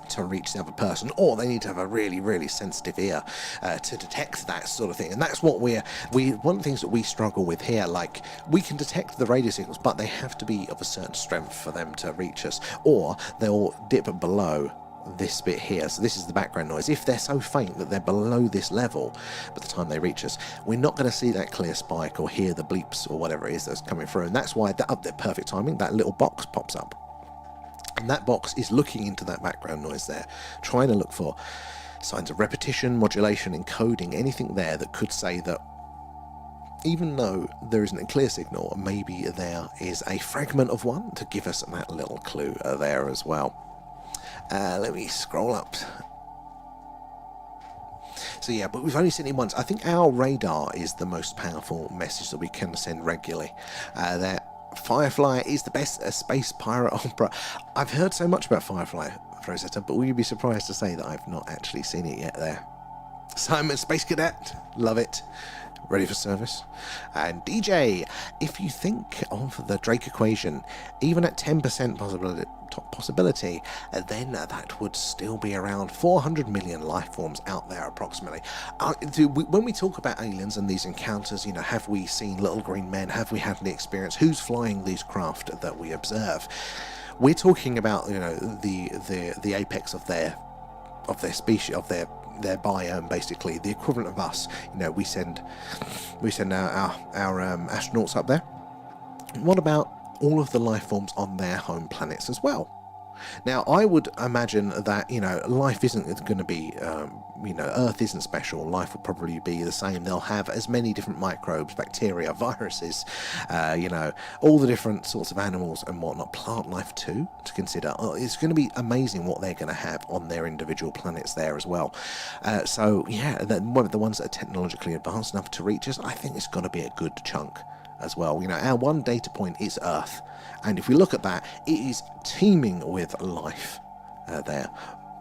to reach the other person, or they need to have a really, really sensitive ear to detect that sort of thing. And that's what one of the things that we struggle with here. Like, we can detect the radio signals, but they have to be of a certain strength for them to reach us, or they'll dip below this bit here. So this is the background noise. If they're so faint that they're below this level by the time they reach us, we're not going to see that clear spike or hear the bleeps or whatever it is that's coming through. And that's why up there, perfect timing, that little box pops up. And that box is looking into that background noise there, trying to look for signs of repetition, modulation, encoding, anything there that could say that even though there isn't a clear signal, maybe there is a fragment of one to give us that little clue there as well. Let me scroll up. So yeah, but we've only sent it once. I think our radar is the most powerful message that we can send regularly. Firefly is the best space pirate opera. I've heard so much about Firefly, Rosetta, but will you be surprised to say that I've not actually seen it yet there? Simon, Space Cadet, love it. Ready for service. And DJ, if you think of the Drake equation, even at 10% possibility, then that would still be around 400 million life forms out there approximately. When we talk about aliens and these encounters, have we seen little green men? Have we had the experience? Who's flying these craft that we observe? We're talking about the apex of their species, of their biome, basically the equivalent of us. We send our astronauts up there. What about all of the life forms on their home planets as well? Now, I would imagine that life isn't going to be Earth isn't special. Life will probably be the same. They'll have as many different microbes, bacteria, viruses, all the different sorts of animals and whatnot. Plant life too to consider. It's going to be amazing what they're going to have on their individual planets there as well. So yeah, one of the ones that are technologically advanced enough to reach us, I think it's going to be a good chunk as well. Our one data point is Earth, and if we look at that, it is teeming with life there.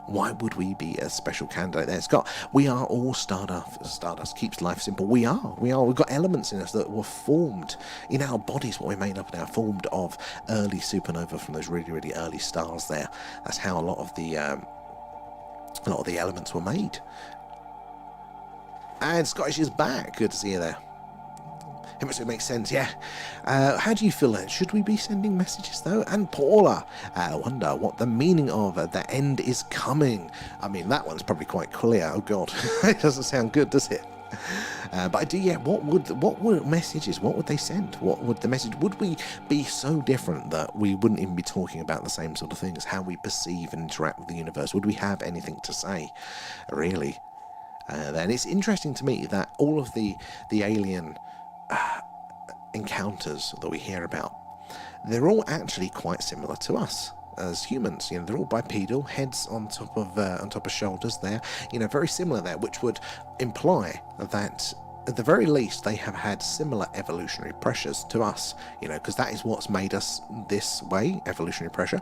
Why would we be a special candidate there? Scott, we are all Stardust. Stardust keeps life simple. We are. We've got elements in us that were formed in our bodies, what we're made up now, formed of early supernova from those really, really early stars there. That's how a lot of the elements were made. And Scottish is back. Good to see you there. It makes sense, yeah. How do you feel then? Should we be sending messages though? And Paula, I wonder what the meaning of the end is coming. I mean, that one's probably quite clear. Oh God, it doesn't sound good, does it? But I do, yeah. What would messages? What would they send? What would the message? Would we be so different that we wouldn't even be talking about the same sort of things? How we perceive and interact with the universe? Would we have anything to say? Really? Then it's interesting to me that all of the alien encounters that we hear about, they're all actually quite similar to us as humans. You know, they're all bipedal, heads on top of shoulders there, you know, very similar there, which would imply that at the very least they have had similar evolutionary pressures to us, you know, because that is what's made us this way, evolutionary pressure.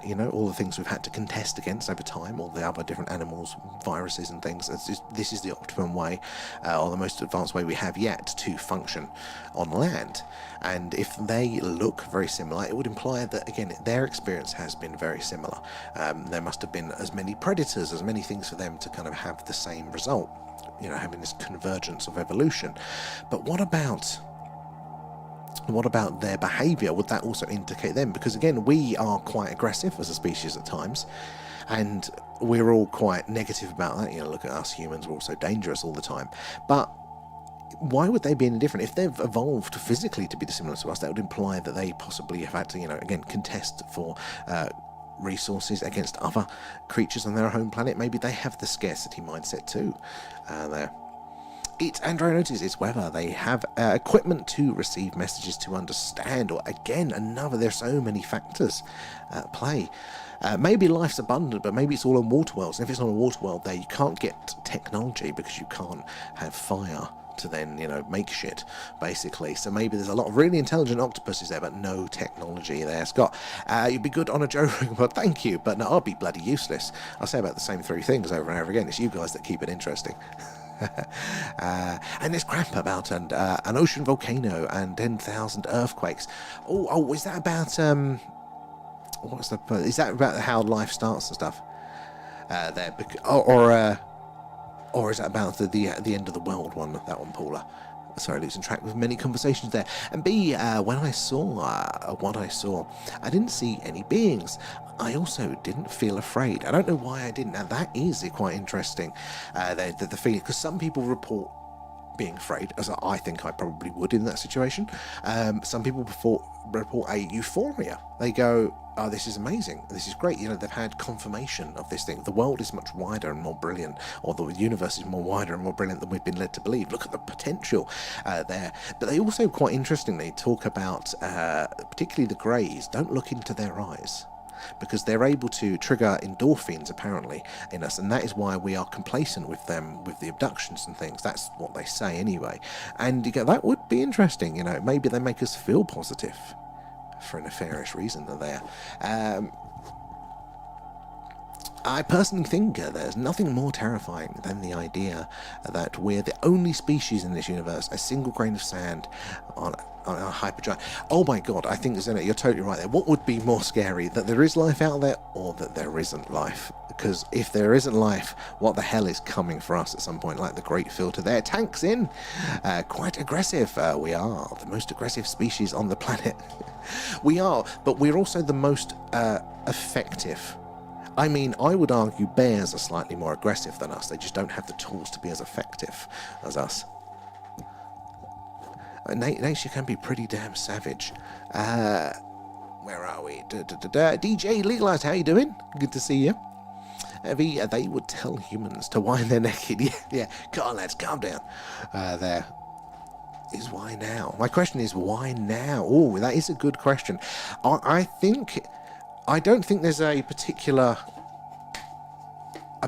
You know, all the things we've had to contest against over time, all the other different animals, viruses and things. This is the optimum way, or the most advanced way we have yet to function on land. And if they look very similar, it would imply that, again, their experience has been very similar. There must have been as many predators, as many things for them to kind of have the same result, you know, having this convergence of evolution. But what about their behaviour? Would that also indicate them? Because again, we are quite aggressive as a species at times, and we're all quite negative about that. You know, look at us humans, we're all so dangerous all the time. But why would they be any different? If they've evolved physically to be similar to us, that would imply that they possibly have had to, you know, again, contest for resources against other creatures on their home planet. Maybe they have the scarcity mindset too. There. It's Android notices it's whether they have equipment to receive messages, to understand, or again, there's so many factors at play. Maybe life's abundant, but maybe it's all on water worlds. And if it's not a water world there, you can't get technology because you can't have fire to then, you know, make shit, basically. So maybe there's a lot of really intelligent octopuses there, but no technology there. Scott, you'd be good on a Joe Rogan, but thank you, but no, I'll be bloody useless. I'll say about the same three things over and over again. It's you guys that keep it interesting. And there's crap about an ocean volcano and 10,000 earthquakes. Oh, is that about is that about how life starts and stuff? There, or is that about the end of the world one? That one, Paula. Sorry, losing track with many conversations there. And B, when I saw what I saw, I didn't see any beings. I also didn't feel afraid. I don't know why I didn't. Now that is quite interesting. The feeling, because some people report being afraid, as I think I probably would in that situation. Some people report a euphoria. They go, oh, this is amazing, this is great, you know, they've had confirmation of this thing. The world is much wider and more brilliant, or the universe is more wider and more brilliant than we've been led to believe. Look at the potential there. But they also, quite interestingly, talk about, particularly the Greys, don't look into their eyes, because they're able to trigger endorphins apparently in us, and that is why we are complacent with them, with the abductions and things. That's what they say anyway. And you go, that would be interesting, you know, maybe they make us feel positive for a nefarious reason. They're there. I personally think there's nothing more terrifying than the idea that we're the only species in this universe, a single grain of sand on a hypergiant. Oh my god, I think you're totally right there. What would be more scary, that there is life out there, or that there isn't life? Because if there isn't life, what the hell is coming for us at some point? Like the Great Filter there, tanks in, quite aggressive. We are the most aggressive species on the planet. We are, but we're also the most effective. I mean, I would argue bears are slightly more aggressive than us. They just don't have the tools to be as effective as us. Nature can be pretty damn savage. Where are we? DJ Legalized, how you doing? Good to see you. They would tell humans to wind their naked. Yeah. Come on, lads, calm down. There. Is why now? My question is, why now? Oh, that is a good question. I don't think there's a particular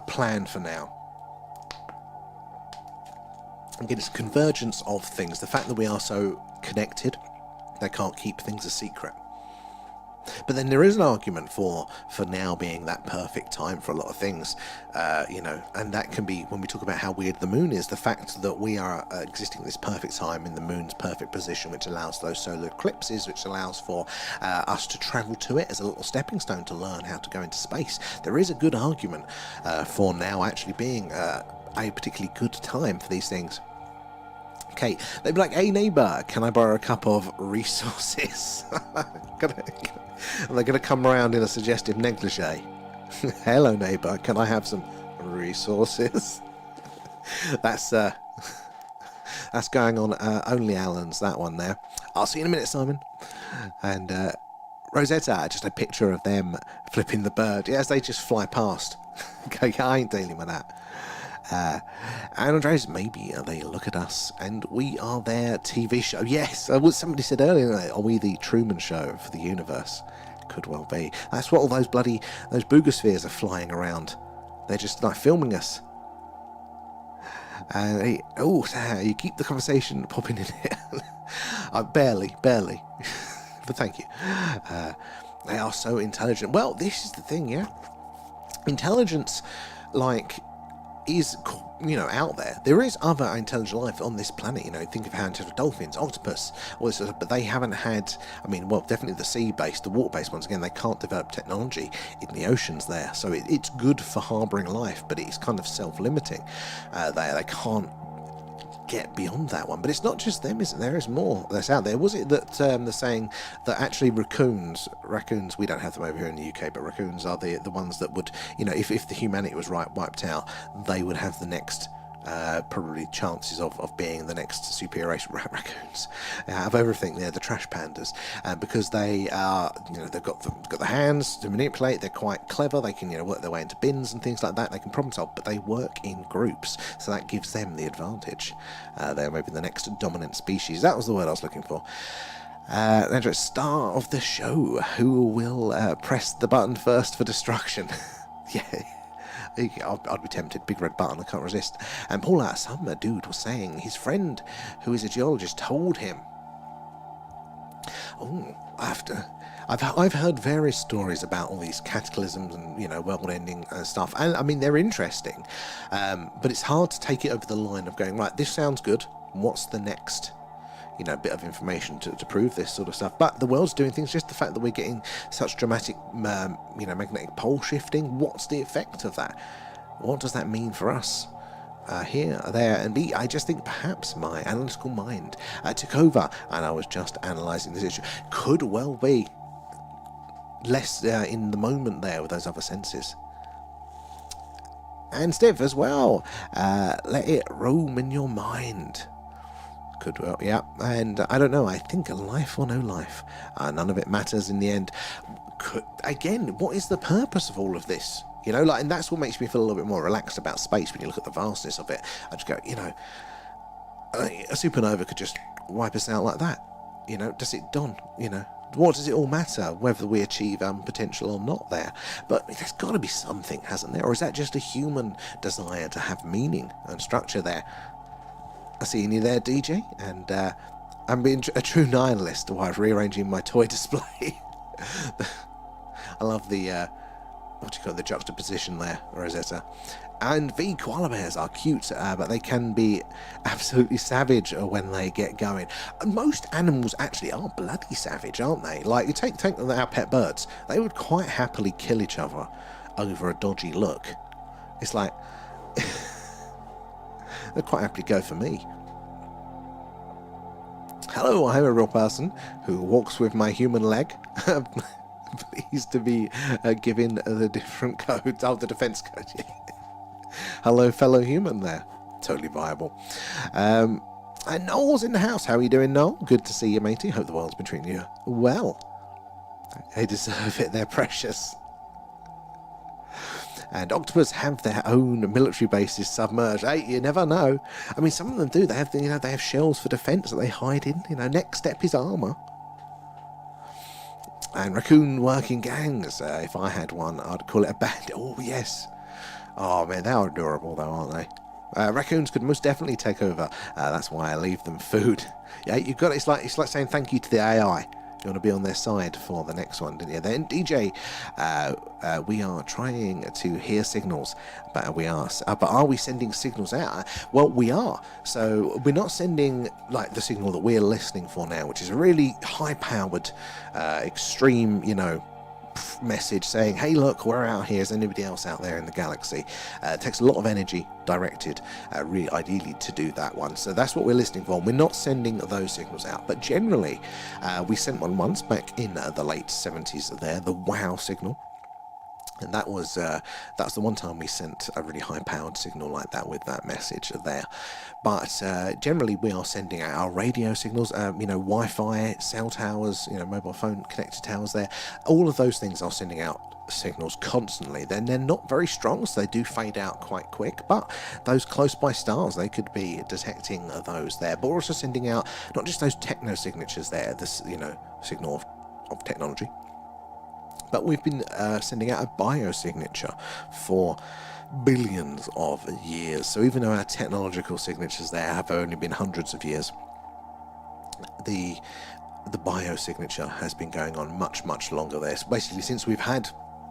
plan for now. Again, it's a convergence of things. The fact that we are so connected, they can't keep things a secret. But then there is an argument for now being that perfect time for a lot of things, and that can be, when we talk about how weird the moon is, the fact that we are existing at this perfect time in the moon's perfect position, which allows those solar eclipses, which allows for us to travel to it as a little stepping stone to learn how to go into space. There is a good argument for now actually being a particularly good time for these things. Okay, they'd be like, hey neighbour, can I borrow a cup of resources? They're going to come around in a suggestive negligee. Hello neighbour, can I have some resources? That's going on Only Alan's, that one there. I'll see you in a minute, Simon. And Rosetta, just a picture of them flipping the bird. Yes, they just fly past. Okay, I ain't dealing with that. And Andres, maybe they look at us and we are their TV show. Yes, somebody said earlier, are we the Truman Show for the universe? Could well be. That's what all those boogospheres are flying around. They're just like filming us. And you keep the conversation popping in here. Barely. But thank you. They are so intelligent. Well, this is the thing, yeah. Intelligence, is out there. There is other intelligent life on this planet. Think of how intelligent dolphins, octopus, all this sort of, but they haven't had. Definitely the sea-based, the water-based ones. Again, they can't develop technology in the oceans there, so it's good for harbouring life, but it's kind of self-limiting. They can't get beyond that one. But it's not just them, is it? There is more that's out there. Was it that they're saying that actually raccoons, we don't have them over here in the UK, but raccoons are the ones that would, if the humanity was wiped out, they would have the next probably chances of being the next superior race. Raccoons have everything. They're the trash pandas, because they are, they've got the hands to manipulate. They're quite clever. They can work their way into bins and things like that. They can problem solve, but they work in groups, so that gives them the advantage. They're maybe the next dominant species. That was the word I was looking for. Star of the show. Who will press the button first for destruction? Yeah. I'd be tempted. Big red button, I can't resist. And Paula, some dude was saying his friend, who is a geologist, told him. I've heard various stories about all these cataclysms and world-ending stuff, and they're interesting, but it's hard to take it over the line of going, right, this sounds good. What's the next? Bit of information to prove this sort of stuff. But the world's doing things, just the fact that we're getting such dramatic, magnetic pole shifting, what's the effect of that? What does that mean for us? Here, there, and I just think perhaps my analytical mind took over, and I was just analysing this issue. Could well be less in the moment there with those other senses. And Steve as well, let it roam in your mind. Could well, yeah, and I don't know, I think life or no life, none of it matters in the end. Again, what is the purpose of all of this? And that's what makes me feel a little bit more relaxed about space when you look at the vastness of it. I just go, a supernova could just wipe us out like that. Does it done? What does it all matter whether we achieve potential or not there? But there's got to be something, hasn't there? Or is that just a human desire to have meaning and structure there? I see you there, DJ, and I'm being a true nihilist while rearranging my toy display. I love the the juxtaposition there, Rosetta. And the koala bears are cute, but they can be absolutely savage when they get going. Most animals actually are bloody savage, aren't they? Like, you take our pet birds, they would quite happily kill each other over a dodgy look. It's like... They'd quite happily go for me. Hello, I'm a real person who walks with my human leg. Pleased to be given the different codes. Oh, the defense code. Hello, fellow human there. Totally viable. And Noel's in the house. How are you doing, Noel? Good to see you, matey. Hope the world's been treating you well. They deserve it. They're precious. And octopus have their own military bases submerged. Hey, you never know. Some of them do. They have, they have shells for defence that they hide in. Next step is armour. And raccoon working gangs. If I had one, I'd call it a band. Oh yes. Oh man, they are adorable though, aren't they? Raccoons could most definitely take over. That's why I leave them food. Yeah, you've got. It's like saying thank you to the AI. You want to be on their side for the next one, didn't you? Then DJ, we are trying to hear signals, but are we sending signals out? Well, we are. So we're not sending like the signal that we're listening for now, which is a really high-powered, extreme, message saying, hey look, we're out here, is anybody else out there in the galaxy? It takes a lot of energy directed, really ideally to do that one, so that's what we're listening for. We're not sending those signals out, but generally we sent one once back in the late 70s there, the WOW signal. And that's the one time we sent a really high-powered signal like that with that message there. But generally we are sending out our radio signals, Wi-Fi, cell towers, mobile phone connected towers there. All of those things are sending out signals constantly. Then they're not very strong, so they do fade out quite quick. But those close-by stars, they could be detecting those there. But we're also sending out not just those techno signatures there, this signal of technology. But we've been sending out a biosignature for billions of years. So even though our technological signatures there have only been hundreds of years, the biosignature has been going on much, much longer there. So basically, since we've had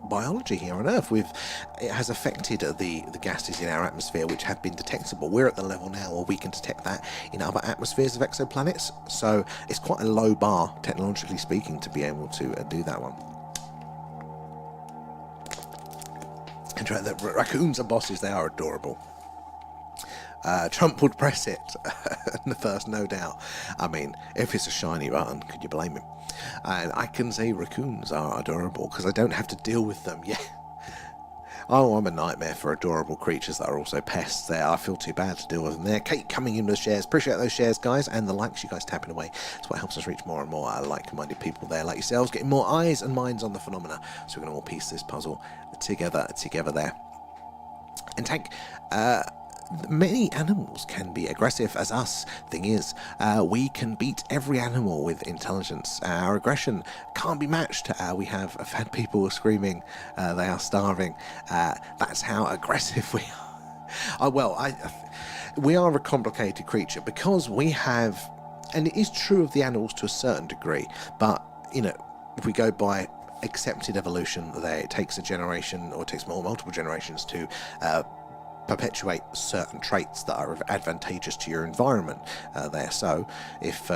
biology here on Earth, it has affected the gases in our atmosphere which have been detectable. We're at the level now where we can detect that in other atmospheres of exoplanets. So it's quite a low bar, technologically speaking, to be able to do that one. And the raccoons are bosses, they are adorable. Trump would press it first, no doubt. I mean, if it's a shiny button, could you blame him? And I can say raccoons are adorable because I don't have to deal with them. Yeah. Oh, I'm a nightmare for adorable creatures that are also pests there. I feel too bad to deal with them there. Kate coming in with shares. Appreciate those shares, guys, and the likes you guys tapping away. That's what helps us reach more and more like-minded people there like yourselves, getting more eyes and minds on the phenomena. So we're going to all piece this puzzle together there. And Tank, many animals can be aggressive as us. Thing is, we can beat every animal with intelligence. Our aggression can't be matched. We have had people screaming they are starving. That's how aggressive we are. We are a complicated creature because we have, and it is true of the animals to a certain degree, but if we go by accepted evolution, it takes a generation, or it takes multiple generations to perpetuate certain traits that are advantageous to your environment there. So if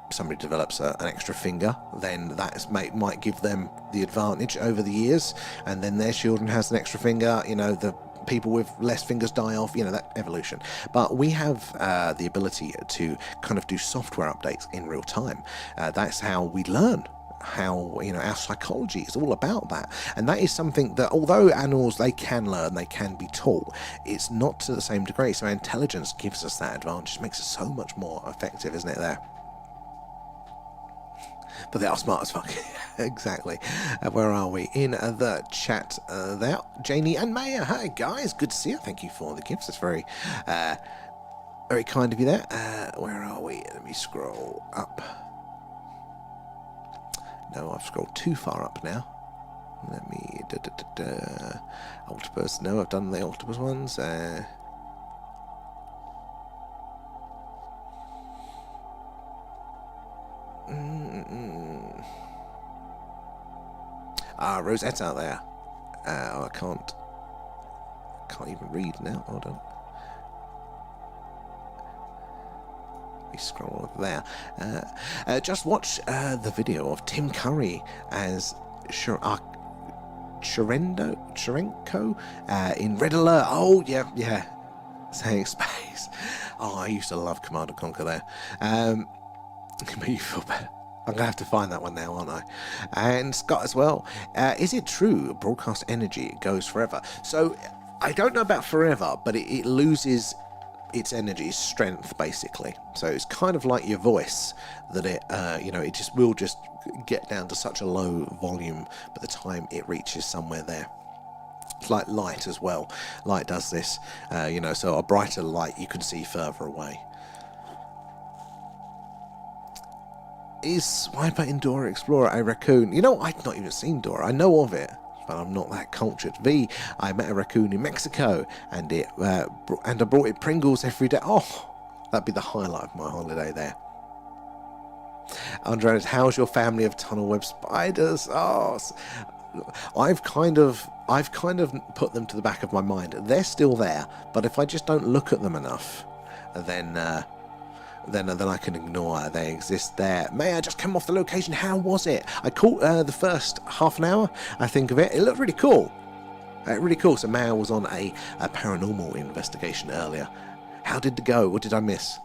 somebody develops an extra finger, then that might give them the advantage over the years, and then their children has an extra finger, the people with less fingers die off, that evolution. But we have the ability to kind of do software updates in real time. That's how we learn. How our psychology is all about that, and that is something that, although animals, they can learn, they can be taught, it's not to the same degree. So intelligence gives us that advantage, makes us so much more effective, isn't it there? But they are smart as fuck. Exactly. Where are we in the chat there? Janie and Maya, hi guys, good to see you. Thank you for the gifts. That's very very kind of you there. Where are we? Let me scroll up. No, I've scrolled too far up now. Let me... Octopus. No, I've done the octopus ones. Rosette's out there. I can't even read now. Hold on. We scroll over there. Just watch the video of Tim Curry as Cherenko in Red Alert. Oh, yeah. Saying space. Oh, I used to love Command & Conquer there. Make you feel better. I'm going to have to find that one now, aren't I? And Scott as well. Is it true broadcast energy goes forever? So, I don't know about forever, but it loses its energy, strength, basically. So it's kind of like your voice, that it will just get down to such a low volume by the time it reaches somewhere there. It's like light as well. Light does this, so a brighter light you can see further away. Is Swiper in Dora Explorer a raccoon? I've not even seen Dora. I know of it, but I'm not that cultured. I met a raccoon in Mexico, and I brought it Pringles every day. Oh, that'd be the highlight of my holiday there. Andreas, how's your family of tunnel web spiders? Oh, I've kind of put them to the back of my mind. They're still there, but if I just don't look at them enough, then I can ignore they exist there. May I just come off the location? How was it? I caught the first half an hour, I think, of it. It looked really cool. Really cool. So Maya was on a paranormal investigation earlier. How did it go? What did I miss?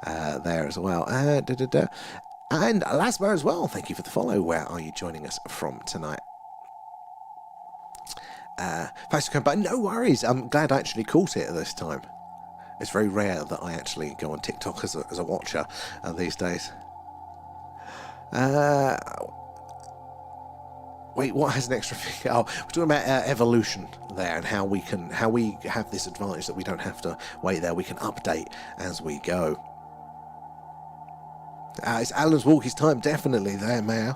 There as well. And Lasma as well. Thank you for the follow. Where are you joining us from tonight? Thanks for coming back. No worries. I'm glad I actually caught it this time. It's very rare that I actually go on TikTok as a watcher these days. Wait, what has an extra figure? Oh, we're talking about evolution there and how we have this advantage that we don't have to wait there. We can update as we go. It's Alan's walkies time, definitely there, Mayor.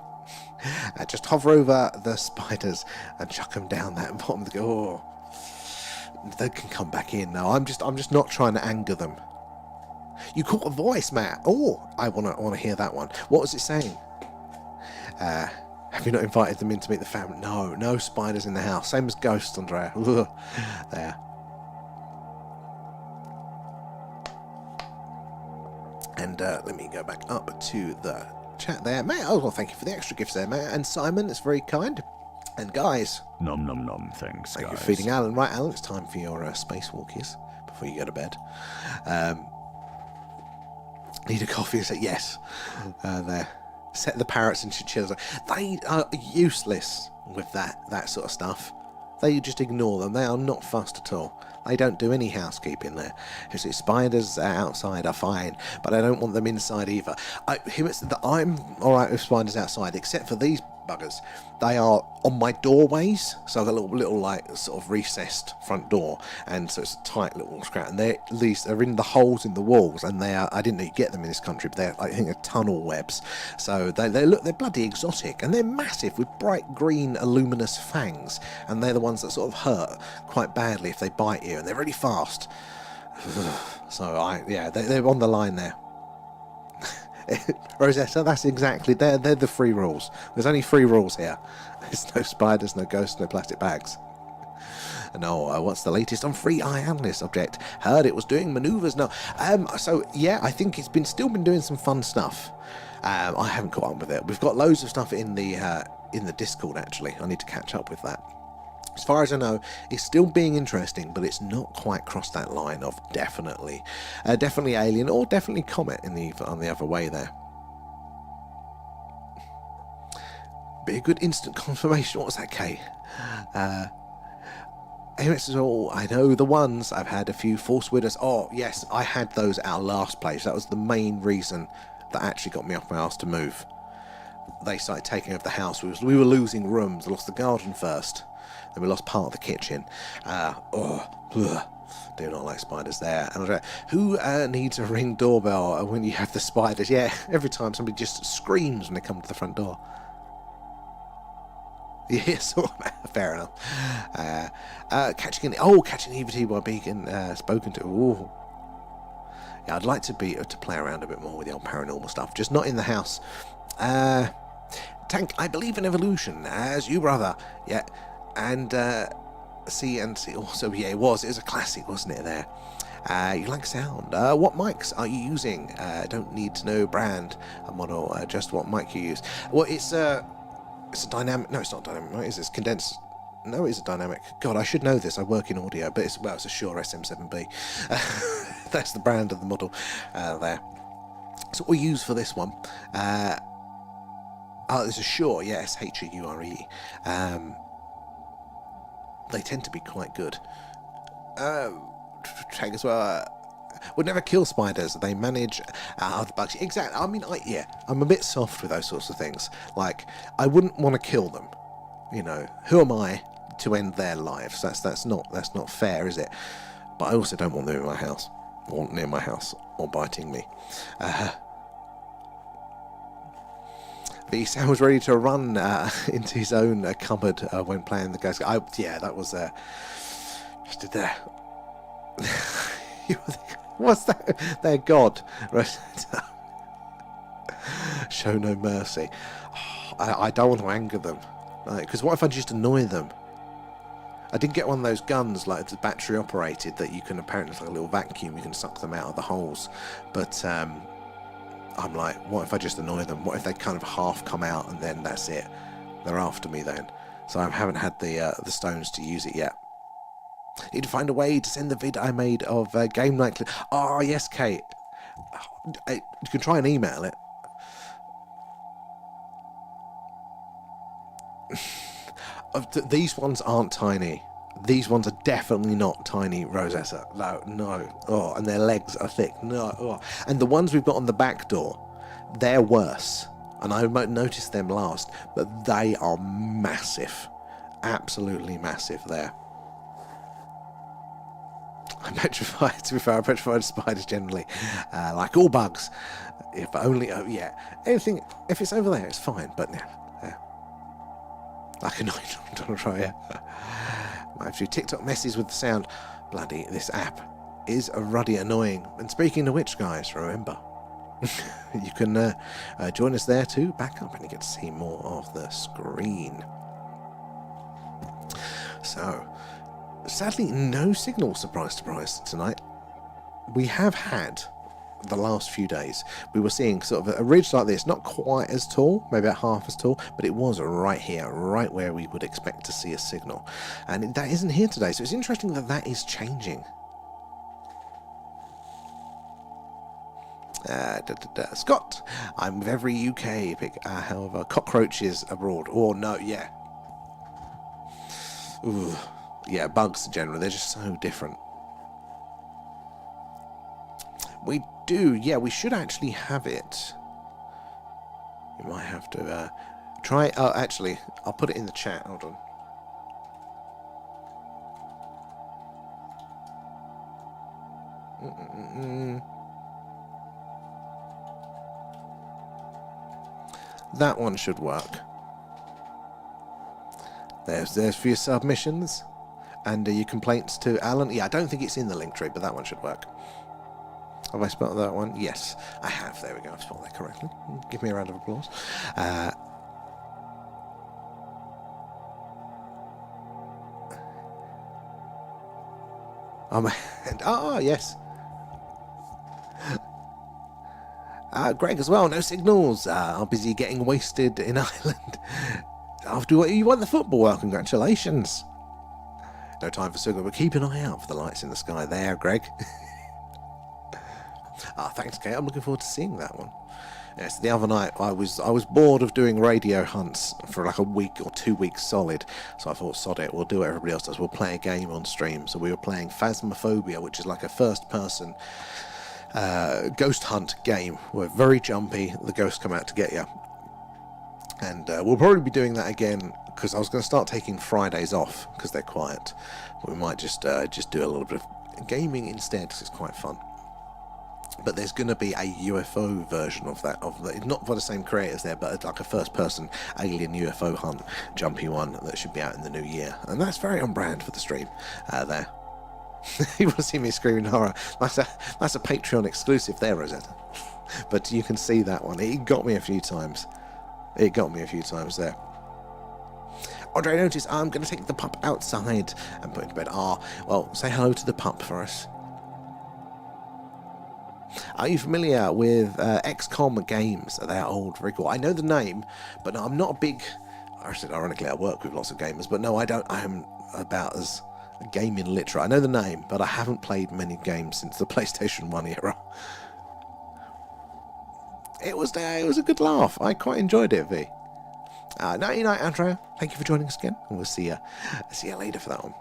Just hover over the spiders and chuck them down that bottom. Oh, they can come back in now. I'm just not trying to anger them. You caught a voice, Matt. Oh, I wanna hear that one. What was it saying? Have you not invited them in to meet the family? No spiders in the house. Same as ghosts, Andrea. There. And let me go back up to the chat there. Matt, oh, well, thank you for the extra gifts there, Matt. And Simon, it's very kind. And guys. Nom nom nom, thanks, thank guys. you for feeding Alan. Right, Alan, it's time for your spacewalkies before you go to bed. Need a coffee? Is it? Yes. There. Set the parrots and chinchillas. They are useless with that sort of stuff. They just ignore them. They are not fussed at all. They don't do any housekeeping there. If it's spiders outside are fine, but I don't want them inside either. I'm alright with spiders outside, except for these buggers. They are on my doorways, so I've got a little like sort of recessed front door, and so it's a tight little scrap. And they're in the holes in the walls, and they are. I didn't know you get them in this country, but they're I think they're tunnel webs. So they're bloody exotic, and they're massive with bright green luminous fangs, and they're the ones that sort of hurt quite badly if they bite you, and they're really fast. So they're on the line there. Rosetta, that's exactly, they're the free rules. There's only 3 rules here. There's no spiders, no ghosts, no plastic bags. No, what's the latest on Free Eye Analyst object? Heard it was doing manoeuvres. No, so yeah, I think it's still been doing some fun stuff. I haven't caught up with it. We've got loads of stuff in the Discord actually. I need to catch up with that. As far as I know, it's still being interesting, but it's not quite crossed that line of definitely alien or definitely comet on the other way there. Be a good instant confirmation. What was that, Kay? Amos says, oh, I know the ones. I've had a few false widows. Oh, yes, I had those at our last place. That was the main reason that actually got me off my arse to move. They started taking over the house. We were losing rooms. I lost the garden first. Then we lost part of the kitchen. Do not like spiders there. And I was like, who needs a Ring doorbell when you have the spiders? Yeah, every time somebody just screams when they come to the front door. Yeah, fair enough. Catching EVT by being spoken to. Ooh. Yeah, I'd like to play around a bit more with the old paranormal stuff, just not in the house. Tank, I believe in evolution, as you, brother. Yeah. And C also, yeah, it was a classic, wasn't it there? You like sound. What mics are you using? Don't need to know brand, model, just what mic you use. Well, it's a dynamic, no, it's not dynamic, right? It's condensed, no, it's a dynamic. God, I should know this, I work in audio, but it's a Shure SM7B. That's the brand of the model there. So what we use for this one, it's a Shure, yes, H-U-R-E. They tend to be quite good. Check as well. Would never kill spiders. They manage other bugs. Exactly. I mean, I'm a bit soft with those sorts of things. Like, I wouldn't want to kill them. You know, who am I to end their lives? That's not fair, is it? But I also don't want them in my house, or near my house, or biting me. Sam was ready to run into his own cupboard when playing the ghost. That was just did that. What's that? Their god. Show no mercy. I don't want to anger them. Because what if I just annoy them? I did get one of those guns, like the battery operated, that you can apparently, it's like a little vacuum, you can suck them out of the holes. But I'm like, what if I just annoy them? What if they kind of half come out and then that's it? They're after me then. So I haven't had the stones to use it yet. Need to find a way to send the vid I made of game night. Oh yes, Kate. You can try and email it. These ones aren't tiny. These ones are definitely not tiny, Rosetta. No. Oh, and their legs are thick. No. Oh. And the ones we've got on the back door, they're worse. And I noticed them last, but they are massive. Absolutely massive there. I'm petrified, to be fair, I'm petrified of spiders generally. Like all bugs. If only, yeah. Anything, if it's over there, it's fine, but yeah. Like a night on a try. My few TikTok messes with the sound. Bloody, this app is a ruddy annoying. And speaking of which, guys, remember, you can join us there too. Back up and you get to see more of the screen. So, sadly, no signal, surprise, surprise, tonight. We have had, the last few days, we were seeing sort of a ridge like this, not quite as tall, maybe about half as tall, but it was right here, right where we would expect to see a signal. And that isn't here today, so it's interesting that that is changing. Scott, I'm with every UK pick, however, cockroaches abroad. Oh, no, yeah. Ooh. Yeah, bugs generally, they're just so different. We do, yeah, we should actually have it. You might have to try. Oh, actually, I'll put it in the chat. Hold on. That one should work. There's for your submissions and your complaints to Alan. Yeah, I don't think it's in the link tree, but that one should work. Have I spelled that one? Yes, I have. There we go. I've spelled that correctly. Give me a round of applause. Yes. Greg as well. No signals. I'm busy getting wasted in Ireland. After what you won the football. Well, congratulations. No time for signal, but keep an eye out for the lights in the sky there, Greg. Thanks, Kate. I'm looking forward to seeing that one. Yes, the other night I was bored of doing radio hunts for like a week or 2 weeks solid, so I thought, sod it, we'll do what everybody else does. We'll play a game on stream. So we were playing Phasmophobia, which is like a first-person ghost hunt game. We're very jumpy. The ghosts come out to get you, and we'll probably be doing that again because I was going to start taking Fridays off because they're quiet. But we might just do a little bit of gaming instead because it's quite fun. But there's going to be a UFO version of that, not by the same creators there, but like a first-person alien UFO hunt, jumpy one that should be out in the new year, and that's very on brand for the stream. There, you want to see me screaming horror? That's a Patreon exclusive there, Rosetta. But you can see that one. It got me a few times. There. Andre, notice I'm going to take the pup outside and put it to bed. Well, say hello to the pup for us. Are you familiar with XCOM games? They're old, very cool. I know the name, but no, I'm not a big... Ironically, I work with lots of gamers, but no, I don't. I'm about as gaming literate. I know the name, but I haven't played many games since the PlayStation 1 era. It was a good laugh. I quite enjoyed it, V. Nighty night, Andrea. Thank you for joining us again, and we'll see you later for that one.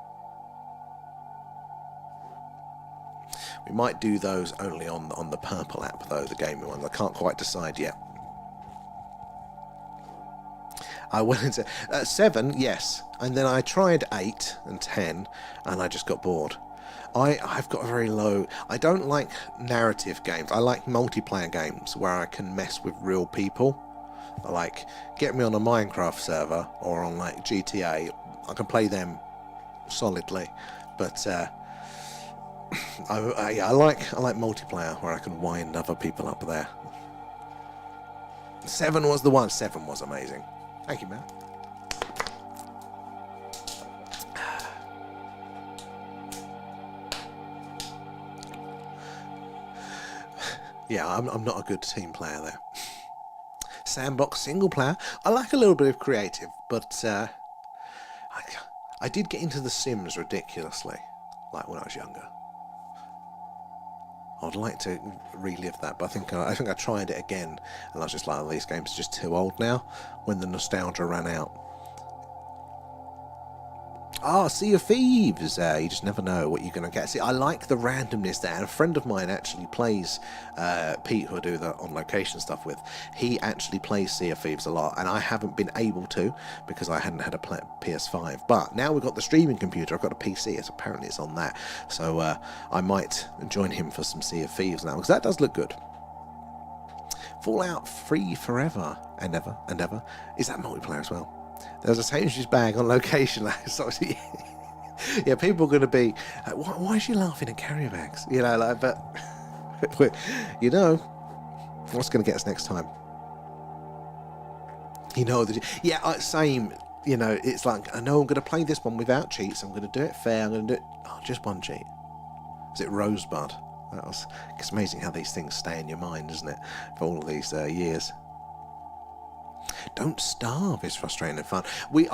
We might do those only on the purple app, though, the gaming one. I can't quite decide yet. I went into 7, yes, and then I tried 8 and 10, and I just got bored. I've got a very low... I don't like narrative games. I like multiplayer games where I can mess with real people. Like, get me on a Minecraft server or on, like, GTA. I can play them solidly, but... I like multiplayer where I can wind other people up there. 7 was the one. 7 was amazing. Thank you, man. Yeah, I'm not a good team player there. Sandbox single player. I like a little bit of creative, but I did get into The Sims ridiculously, like when I was younger. I'd like to relive that, but I think I tried it again, and I was just like, oh, these games are just too old now. When the nostalgia ran out. Ah, Sea of Thieves. You just never know what you're going to get. See, I like the randomness there. And a friend of mine actually plays, Pete, who I do the on-location stuff with, he actually plays Sea of Thieves a lot. And I haven't been able to because I hadn't had a PS5. But now we've got the streaming computer. I've got a PC. Apparently it's on that. So I might join him for some Sea of Thieves now because that does look good. Fallout Free Forever and Ever and Ever. Is that multiplayer as well? There was a Sainsbury's bag on location. Yeah, people are going to be like, why is she laughing at carrier bags? You know, like, but you know, what's going to get us next time? You know, yeah, same. You know, it's like, I know I'm going to play this one without cheats. I'm going to do it fair. I'm going to do it. Oh, just one cheat. Is it Rosebud? It's amazing how these things stay in your mind, isn't it? For all of these years. Don't Starve is frustrating and fun. We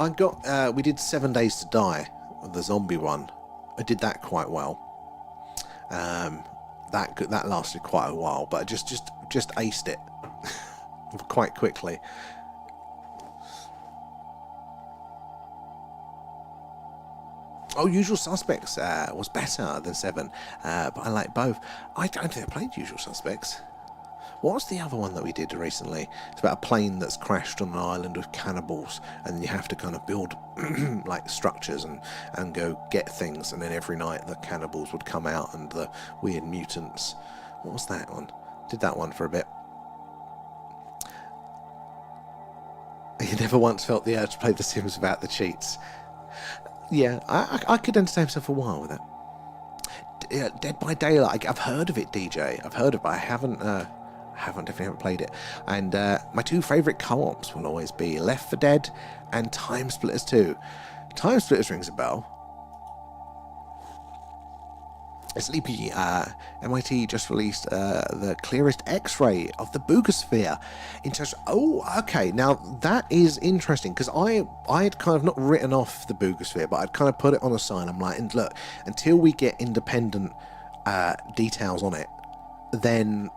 did 7 Days to Die, the zombie one. I did that quite well. That lasted quite a while, but I just aced it quite quickly. Oh, Usual Suspects was better than 7, but I like both. I don't think I played Usual Suspects. What's the other one that we did recently? It's about a plane that's crashed on an island with cannibals, and then you have to kind of build like structures and go get things, and then every night the cannibals would come out and the weird mutants. What was that one? Did that one for a bit. You never once felt the urge to play The Sims without the cheats. Yeah, I could entertain myself for a while with that. Dead by Daylight. I've heard of it, DJ. I've heard of it. I definitely haven't played it. And my two favourite co-ops will always be Left 4 Dead and Time Splitters 2. Time Splitters rings a bell. Sleepy, MIT just released the clearest X-ray of the Boogosphere. Oh, okay. Now that is interesting because I had kind of not written off the Boogosphere, but I'd kind of put it on a sign. I'm like, and look, until we get independent details on it, then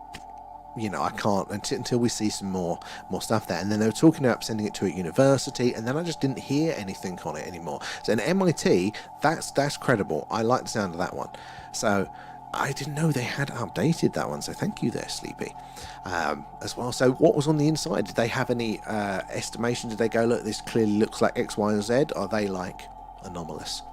you know I can't until we see some more stuff there. And then they were talking about sending it to a university, and then I just didn't hear anything on it anymore. So in MIT, that's credible. I like the sound of that one. So I didn't know they had updated that one, so thank you there, Sleepy, as well. So what was on the inside? Did they have any estimation? Did they go, look, this clearly looks like X, Y, and Z? Or are they, like, anomalous?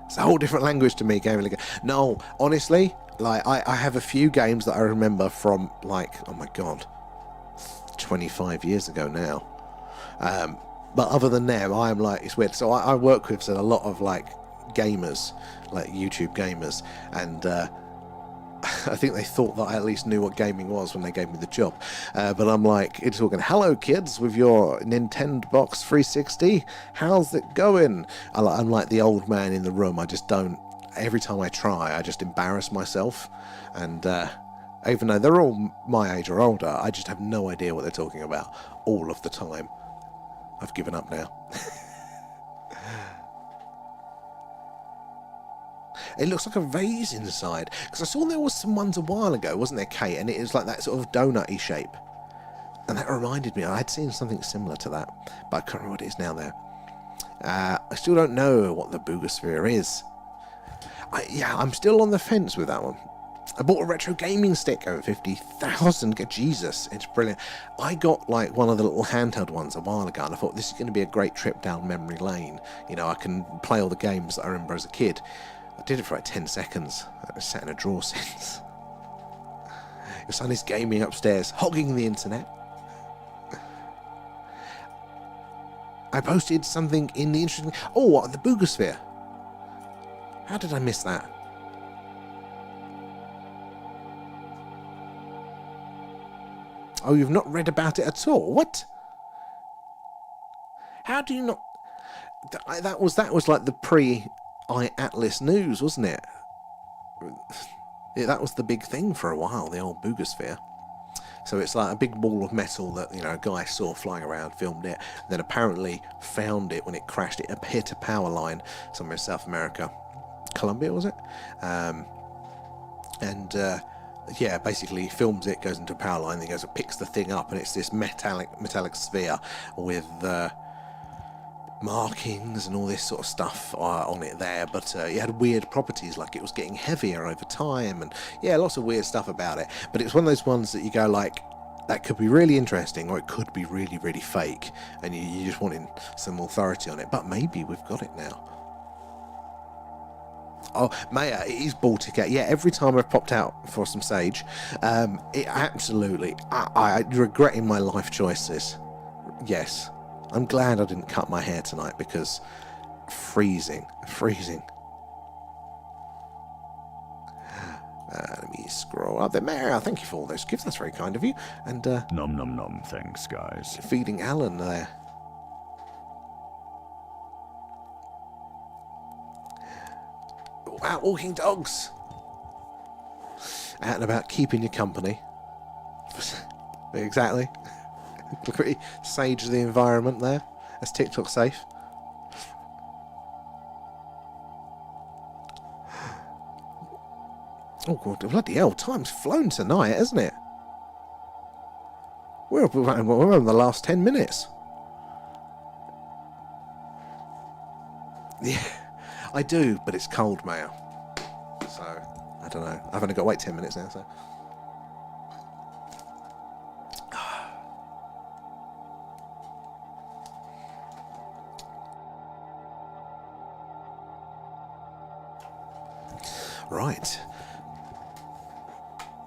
It's a whole different language to me, gaming. No, honestly, like, I have a few games that I remember from, like, oh my god, 25 years ago now. But other than them, I'm like, it's weird. So I work with a lot of like gamers, like YouTube gamers, and I think they thought that I at least knew what gaming was when they gave me the job. But I'm like, it's talking, hello kids with your Nintendo Box 360, how's it going? I'm like the old man in the room. I just don't, every time I try, I just embarrass myself. And even though they're all my age or older, I just have no idea what they're talking about all of the time. I've given up now. It looks like a vase inside. Because I saw there was some ones a while ago, wasn't there, Kate? And it was like that sort of donut-y shape. And that reminded me, I had seen something similar to that. But I can't remember what it is now there. I still don't know what the Boogosphere is. I'm still on the fence with that one. I bought a retro gaming stick over 50,000. Jesus, it's brilliant. I got like one of the little handheld ones a while ago, and I thought this is going to be a great trip down memory lane. You know, I can play all the games that I remember as a kid. I did it for like 10 seconds. I sat in a drawer since. Your son is gaming upstairs, hogging the internet. I posted something in the interesting. Oh, what, the Boogosphere? How did I miss that? Oh, you've not read about it at all? What? How do you not? That was like the pre-Atlas news, wasn't it? Yeah, that was the big thing for a while, the old boogosphere. So it's like a big ball of metal that, a guy saw flying around, filmed it, then apparently found it when it crashed. It hit a power line somewhere in South America. Colombia, was it? Yeah, basically films it, goes into a power line, then goes and picks the thing up, and it's this metallic sphere with markings and all this sort of stuff on it there, but it had weird properties, like it was getting heavier over time, and yeah, lots of weird stuff about it. But it's one of those ones that you go like, that could be really interesting, or it could be really, really fake, and you just wanting some authority on it. But maybe we've got it now. Oh, Maya, it is Baltic. Yeah, every time I've popped out for some sage, it absolutely, I regret in my life choices. Yes. I'm glad I didn't cut my hair tonight, because freezing. Let me scroll up there. Mary, thank you for all those gifts. That's very kind of you. And nom nom nom. Thanks, guys. Feeding Alan there. Wow, walking dogs. Out and about, keeping you company. Exactly. Pretty sage of the environment there. That's TikTok safe. Oh god, bloody hell! Time's flown tonight, hasn't it? We're on the last 10 minutes. Yeah, I do, but it's cold, Mayor. So I don't know. I've only got to wait 10 minutes now. So. Right.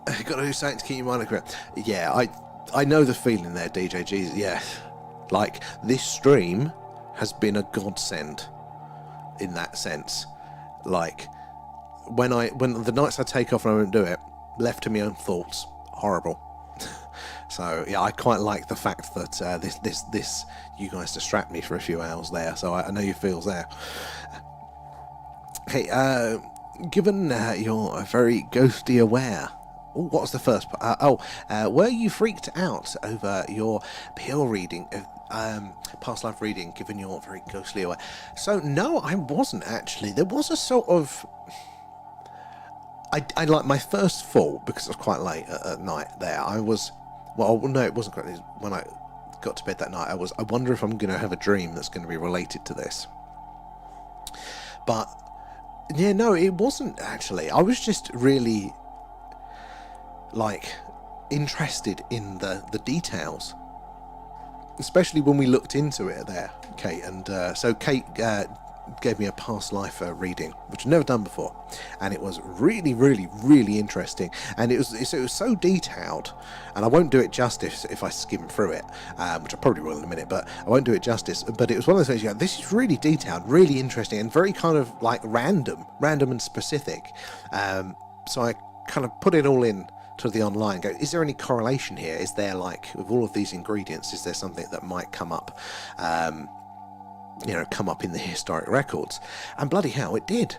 You've got to do something to keep your mind correct. Yeah, I know the feeling there, DJ Jesus. Yeah. Like, this stream has been a godsend in that sense. Like, when the nights I take off and I don't do it, left to my own thoughts, horrible. So, yeah, I quite like the fact that this you guys distract me for a few hours there, so I know your feels there. Okay, given you're very ghosty aware, what was the first part? Were you freaked out over your PL reading, past life reading, given you're very ghostly aware? So, no, I wasn't actually. There was a sort of... I like my first fall, because it was quite late at night there. I was... Well, no, it wasn't quite. When I got to bed that night, I wonder if I'm going to have a dream that's going to be related to this. But... yeah, no, it wasn't actually. I was just really, like, interested in the details. Especially when we looked into it there, Kate. And so Kate gave me a past life reading, which I've never done before. And it was really, really, really interesting. And it was so detailed. And I won't do it justice if I skim through it, which I probably will in a minute, but I won't do it justice. But it was one of those things, yeah, this is really detailed, really interesting, and very kind of like random and specific. So I kind of put it all in to the online, go, is there any correlation here? Is there, like, with all of these ingredients, is there something that might come up, come up in the historic records? And bloody hell, it did.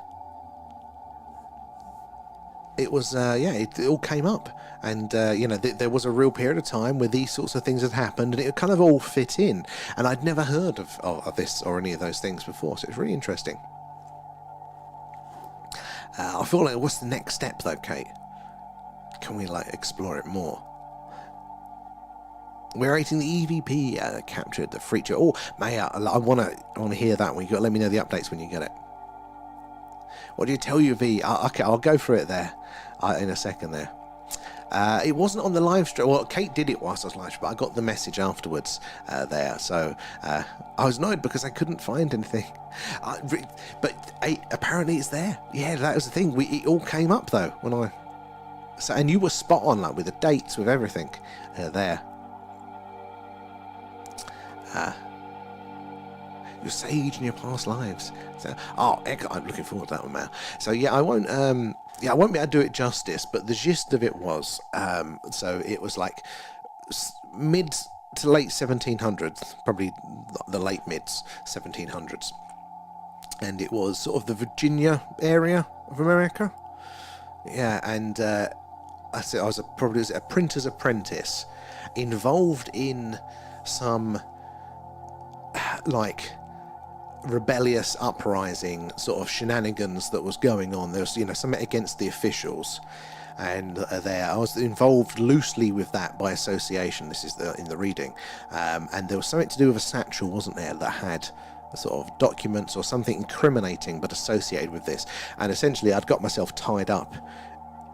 It was, it all came up. And, there was a real period of time where these sorts of things had happened, and it kind of all fit in. And I'd never heard of this or any of those things before, so it's really interesting. I feel like, what's the next step, though, Kate? Can we, like, explore it more? We're rating the EVP captured the feature. Oh, Maya, I want to hear that one. You got to let me know the updates when you get it. What do you tell you, V? Okay, I'll go for it there in a second there. It wasn't on the live stream. Well, Kate did it whilst I was live stream, but I got the message afterwards there. So I was annoyed because I couldn't find anything. But apparently it's there. Yeah, that was the thing. It all came up though when I. So, and you were spot on, like with the dates, with everything there. Your sage in your past lives. So, I'm looking forward to that one, man. So yeah, I won't be able to do it justice, but the gist of it was, so it was like mid to late 1700s, probably the late mids 1700s, and it was sort of the Virginia area of America. Yeah, and I said I was probably a printer's apprentice, involved in some like rebellious uprising sort of shenanigans that was going on. There was, something against the officials, and there I was involved loosely with that by association. This is in the reading, and there was something to do with a satchel, wasn't there, that had sort of documents or something incriminating but associated with this. And essentially I'd got myself tied up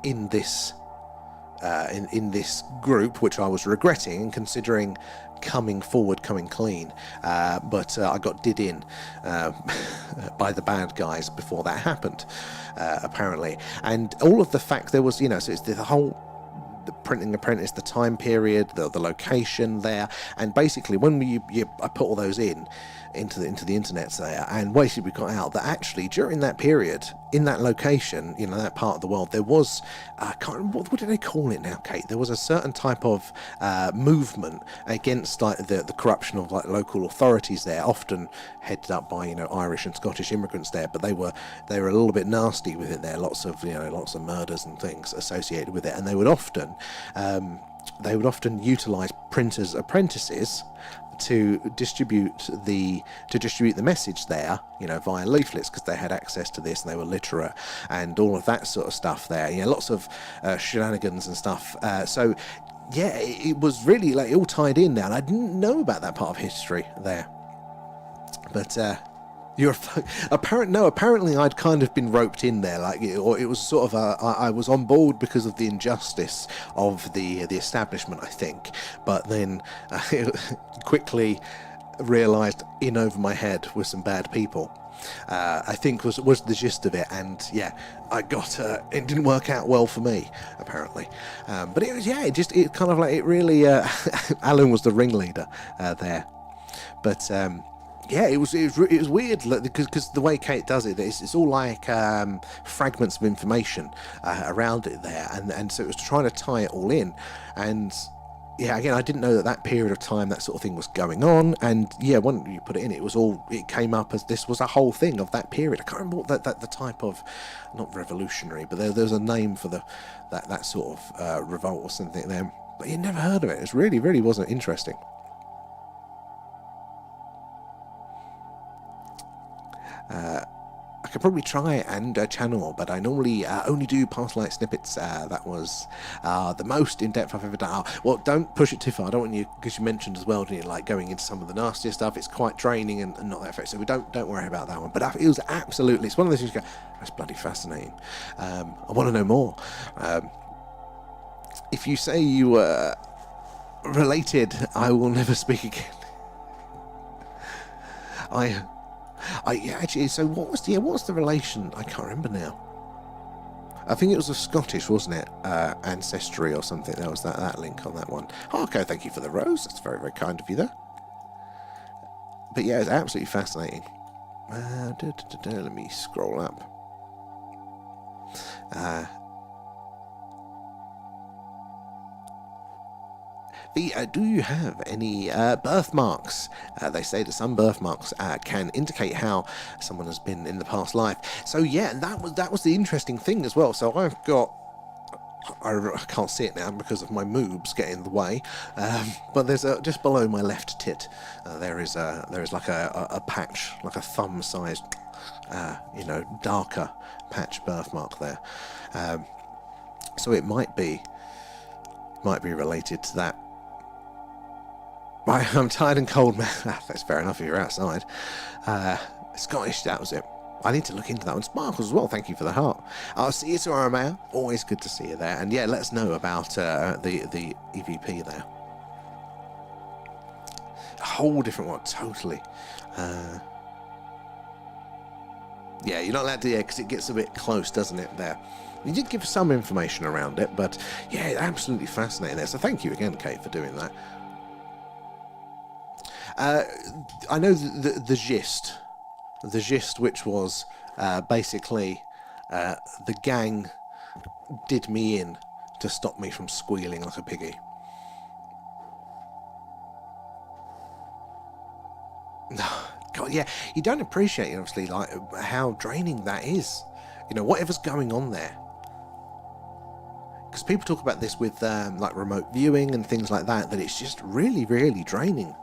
in this in this group, which I was regretting and considering coming clean, but I got did in by the bad guys before that happened, apparently. And all of the fact there was, so it's the whole printing apprentice, the time period, the location there, and basically when I put all those into the internet there, and basically we got out that actually during that period in that location, that part of the world, there was I can't remember what do they call it now, Kate. There was a certain type of movement against like the corruption of like local authorities there, often headed up by Irish and Scottish immigrants there, but they were a little bit nasty with it there. Lots of murders and things associated with it, and they would often utilize printers' apprentices to distribute the message there, via leaflets, because they had access to this and they were literate and all of that sort of stuff there. Lots of shenanigans and stuff. So yeah, it was really like all tied in there, and I didn't know about that part of history there. But apparently I'd kind of been roped in there, or it was sort of I was on board because of the injustice of the establishment, I think. But then quickly realised in over my head were some bad people. I think was the gist of it, and yeah, I got it didn't work out well for me apparently, but it was it kind of like it really Alan was the ringleader there, but yeah, it was weird because the way Kate does it, it's all like fragments of information around it there, and so it was trying to tie it all in. And yeah, again, I didn't know that period of time that sort of thing was going on. And yeah, when you put it in, it came up as this was a whole thing of that period. I can't remember what the type of, not revolutionary, but there's a name for that sort of revolt or something there. But you never heard of it. It really wasn't interesting. I could probably try and channel, but I normally only do past light snippets. That was the most in-depth I've ever done. Well, don't push it too far. I don't want you, because you mentioned as well, didn't you, like going into some of the nastier stuff. It's quite draining and not that effective, so we don't worry about that one. But it was absolutely, it's one of those things you go, that's bloody fascinating. I want to know more. If you say you were related, I will never speak again. Actually, so what was the relation? I can't remember now. I think it was a Scottish, wasn't it? Ancestry or something. There was that link on that one. Oh, okay, thank you for the rose. That's very, very kind of you there. But yeah, it's absolutely fascinating. Let me scroll up. Do you have any birthmarks? They say that some birthmarks can indicate how someone has been in the past life. So yeah, that was the interesting thing as well. So I've got, I can't see it now because of my moobs getting in the way, but there's just below my left tit, there is like a patch, like a thumb-sized, darker patch birthmark there. So it might be related to that. I'm tired and cold, man. That's fair enough if you're outside. Scottish, that was it. I need to look into that one. Sparkles as well, thank you for the heart. I'll see you tomorrow, Maya. Always good to see you there. And yeah, let us know about the EVP there. A whole different one, totally. Yeah, you're not allowed to, because it gets a bit close, doesn't it, there? You did give some information around it, but yeah, absolutely fascinating there. So thank you again, Kate, for doing that. I know the gist, which was basically the gang did me in to stop me from squealing like a piggy. God, yeah, you don't appreciate, obviously, like how draining that is. You know, whatever's going on there. Because people talk about this with like remote viewing and things like that, that it's just really, really draining.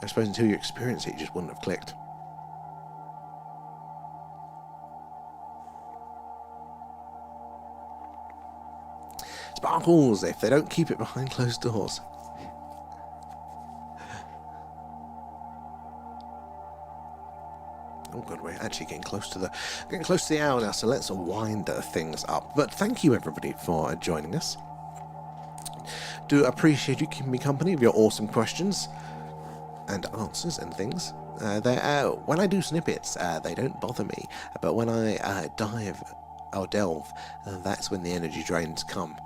I suppose until you experience it, you just wouldn't have clicked. Sparkles, if they don't keep it behind closed doors. Oh god, we're actually getting close to the hour now, so let's wind things up. But thank you everybody for joining us. Do appreciate you keeping me company with your awesome questions and answers and things. When I do snippets, they don't bother me, but when I delve, that's when the energy drains come.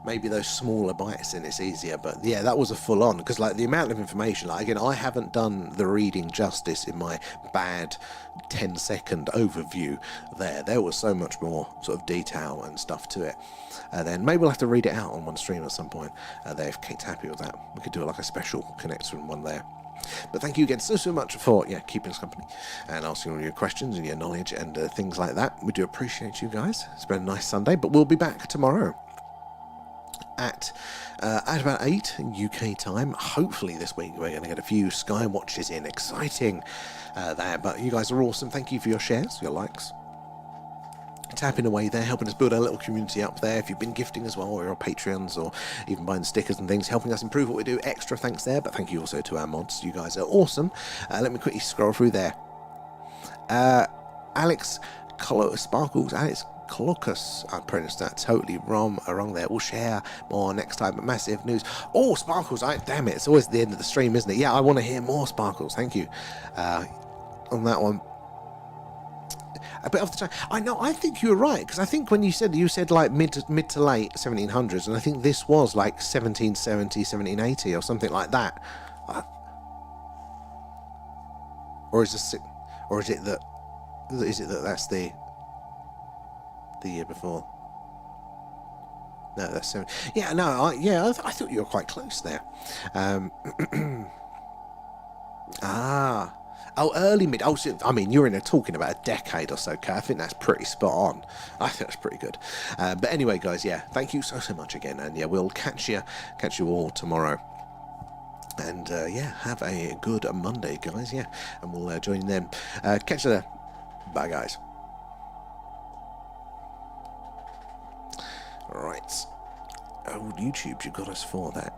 Maybe those smaller bites and it's easier, but yeah, that was a full on, because like the amount of information, like again, I haven't done the reading justice in my bad 10-second overview there was so much more sort of detail and stuff to it. Then maybe we'll have to read it out on one stream at some point there, if Kate's happy with that. We could do like a special connector one there. But thank you again so much for keeping us company and asking all your questions and your knowledge and things like that. We do appreciate you guys. It's been a nice Sunday, but we'll be back tomorrow at about 8 UK time. Hopefully this week we're going to get a few skywatches in. Exciting there, but you guys are awesome. Thank you for your shares, your likes, tapping away there, helping us build our little community up there. If you've been gifting as well, or you're on Patreons, or even buying stickers and things, helping us improve what we do, extra thanks there. But thank you also to our mods. You guys are awesome. Let me quickly scroll through there. Alex Sparkles, Alex Clocus, I pronounced that totally wrong there. We'll share more next time. But massive news. Oh, Sparkles, damn it, it's always the end of the stream, isn't it? Yeah, I want to hear more, Sparkles. Thank you on that one. A bit off the time. I know, I think you were right, because I think when you said like mid to late 1700s, and I think this was like 1770, 1780 or something like that. Or is it that that's the year before? No, that's 7. Yeah, no, I thought you were quite close there. Oh, early mid. Oh, so, I mean, you're talking about a decade or so, Kurt. I think that's pretty spot on. I think that's pretty good. But anyway, guys, yeah, thank you so much again, and yeah, we'll catch you all tomorrow. And yeah, have a good Monday, guys. Yeah, and we'll join them. Catch you there. Bye, guys. Right. Oh, YouTube, you got us for that.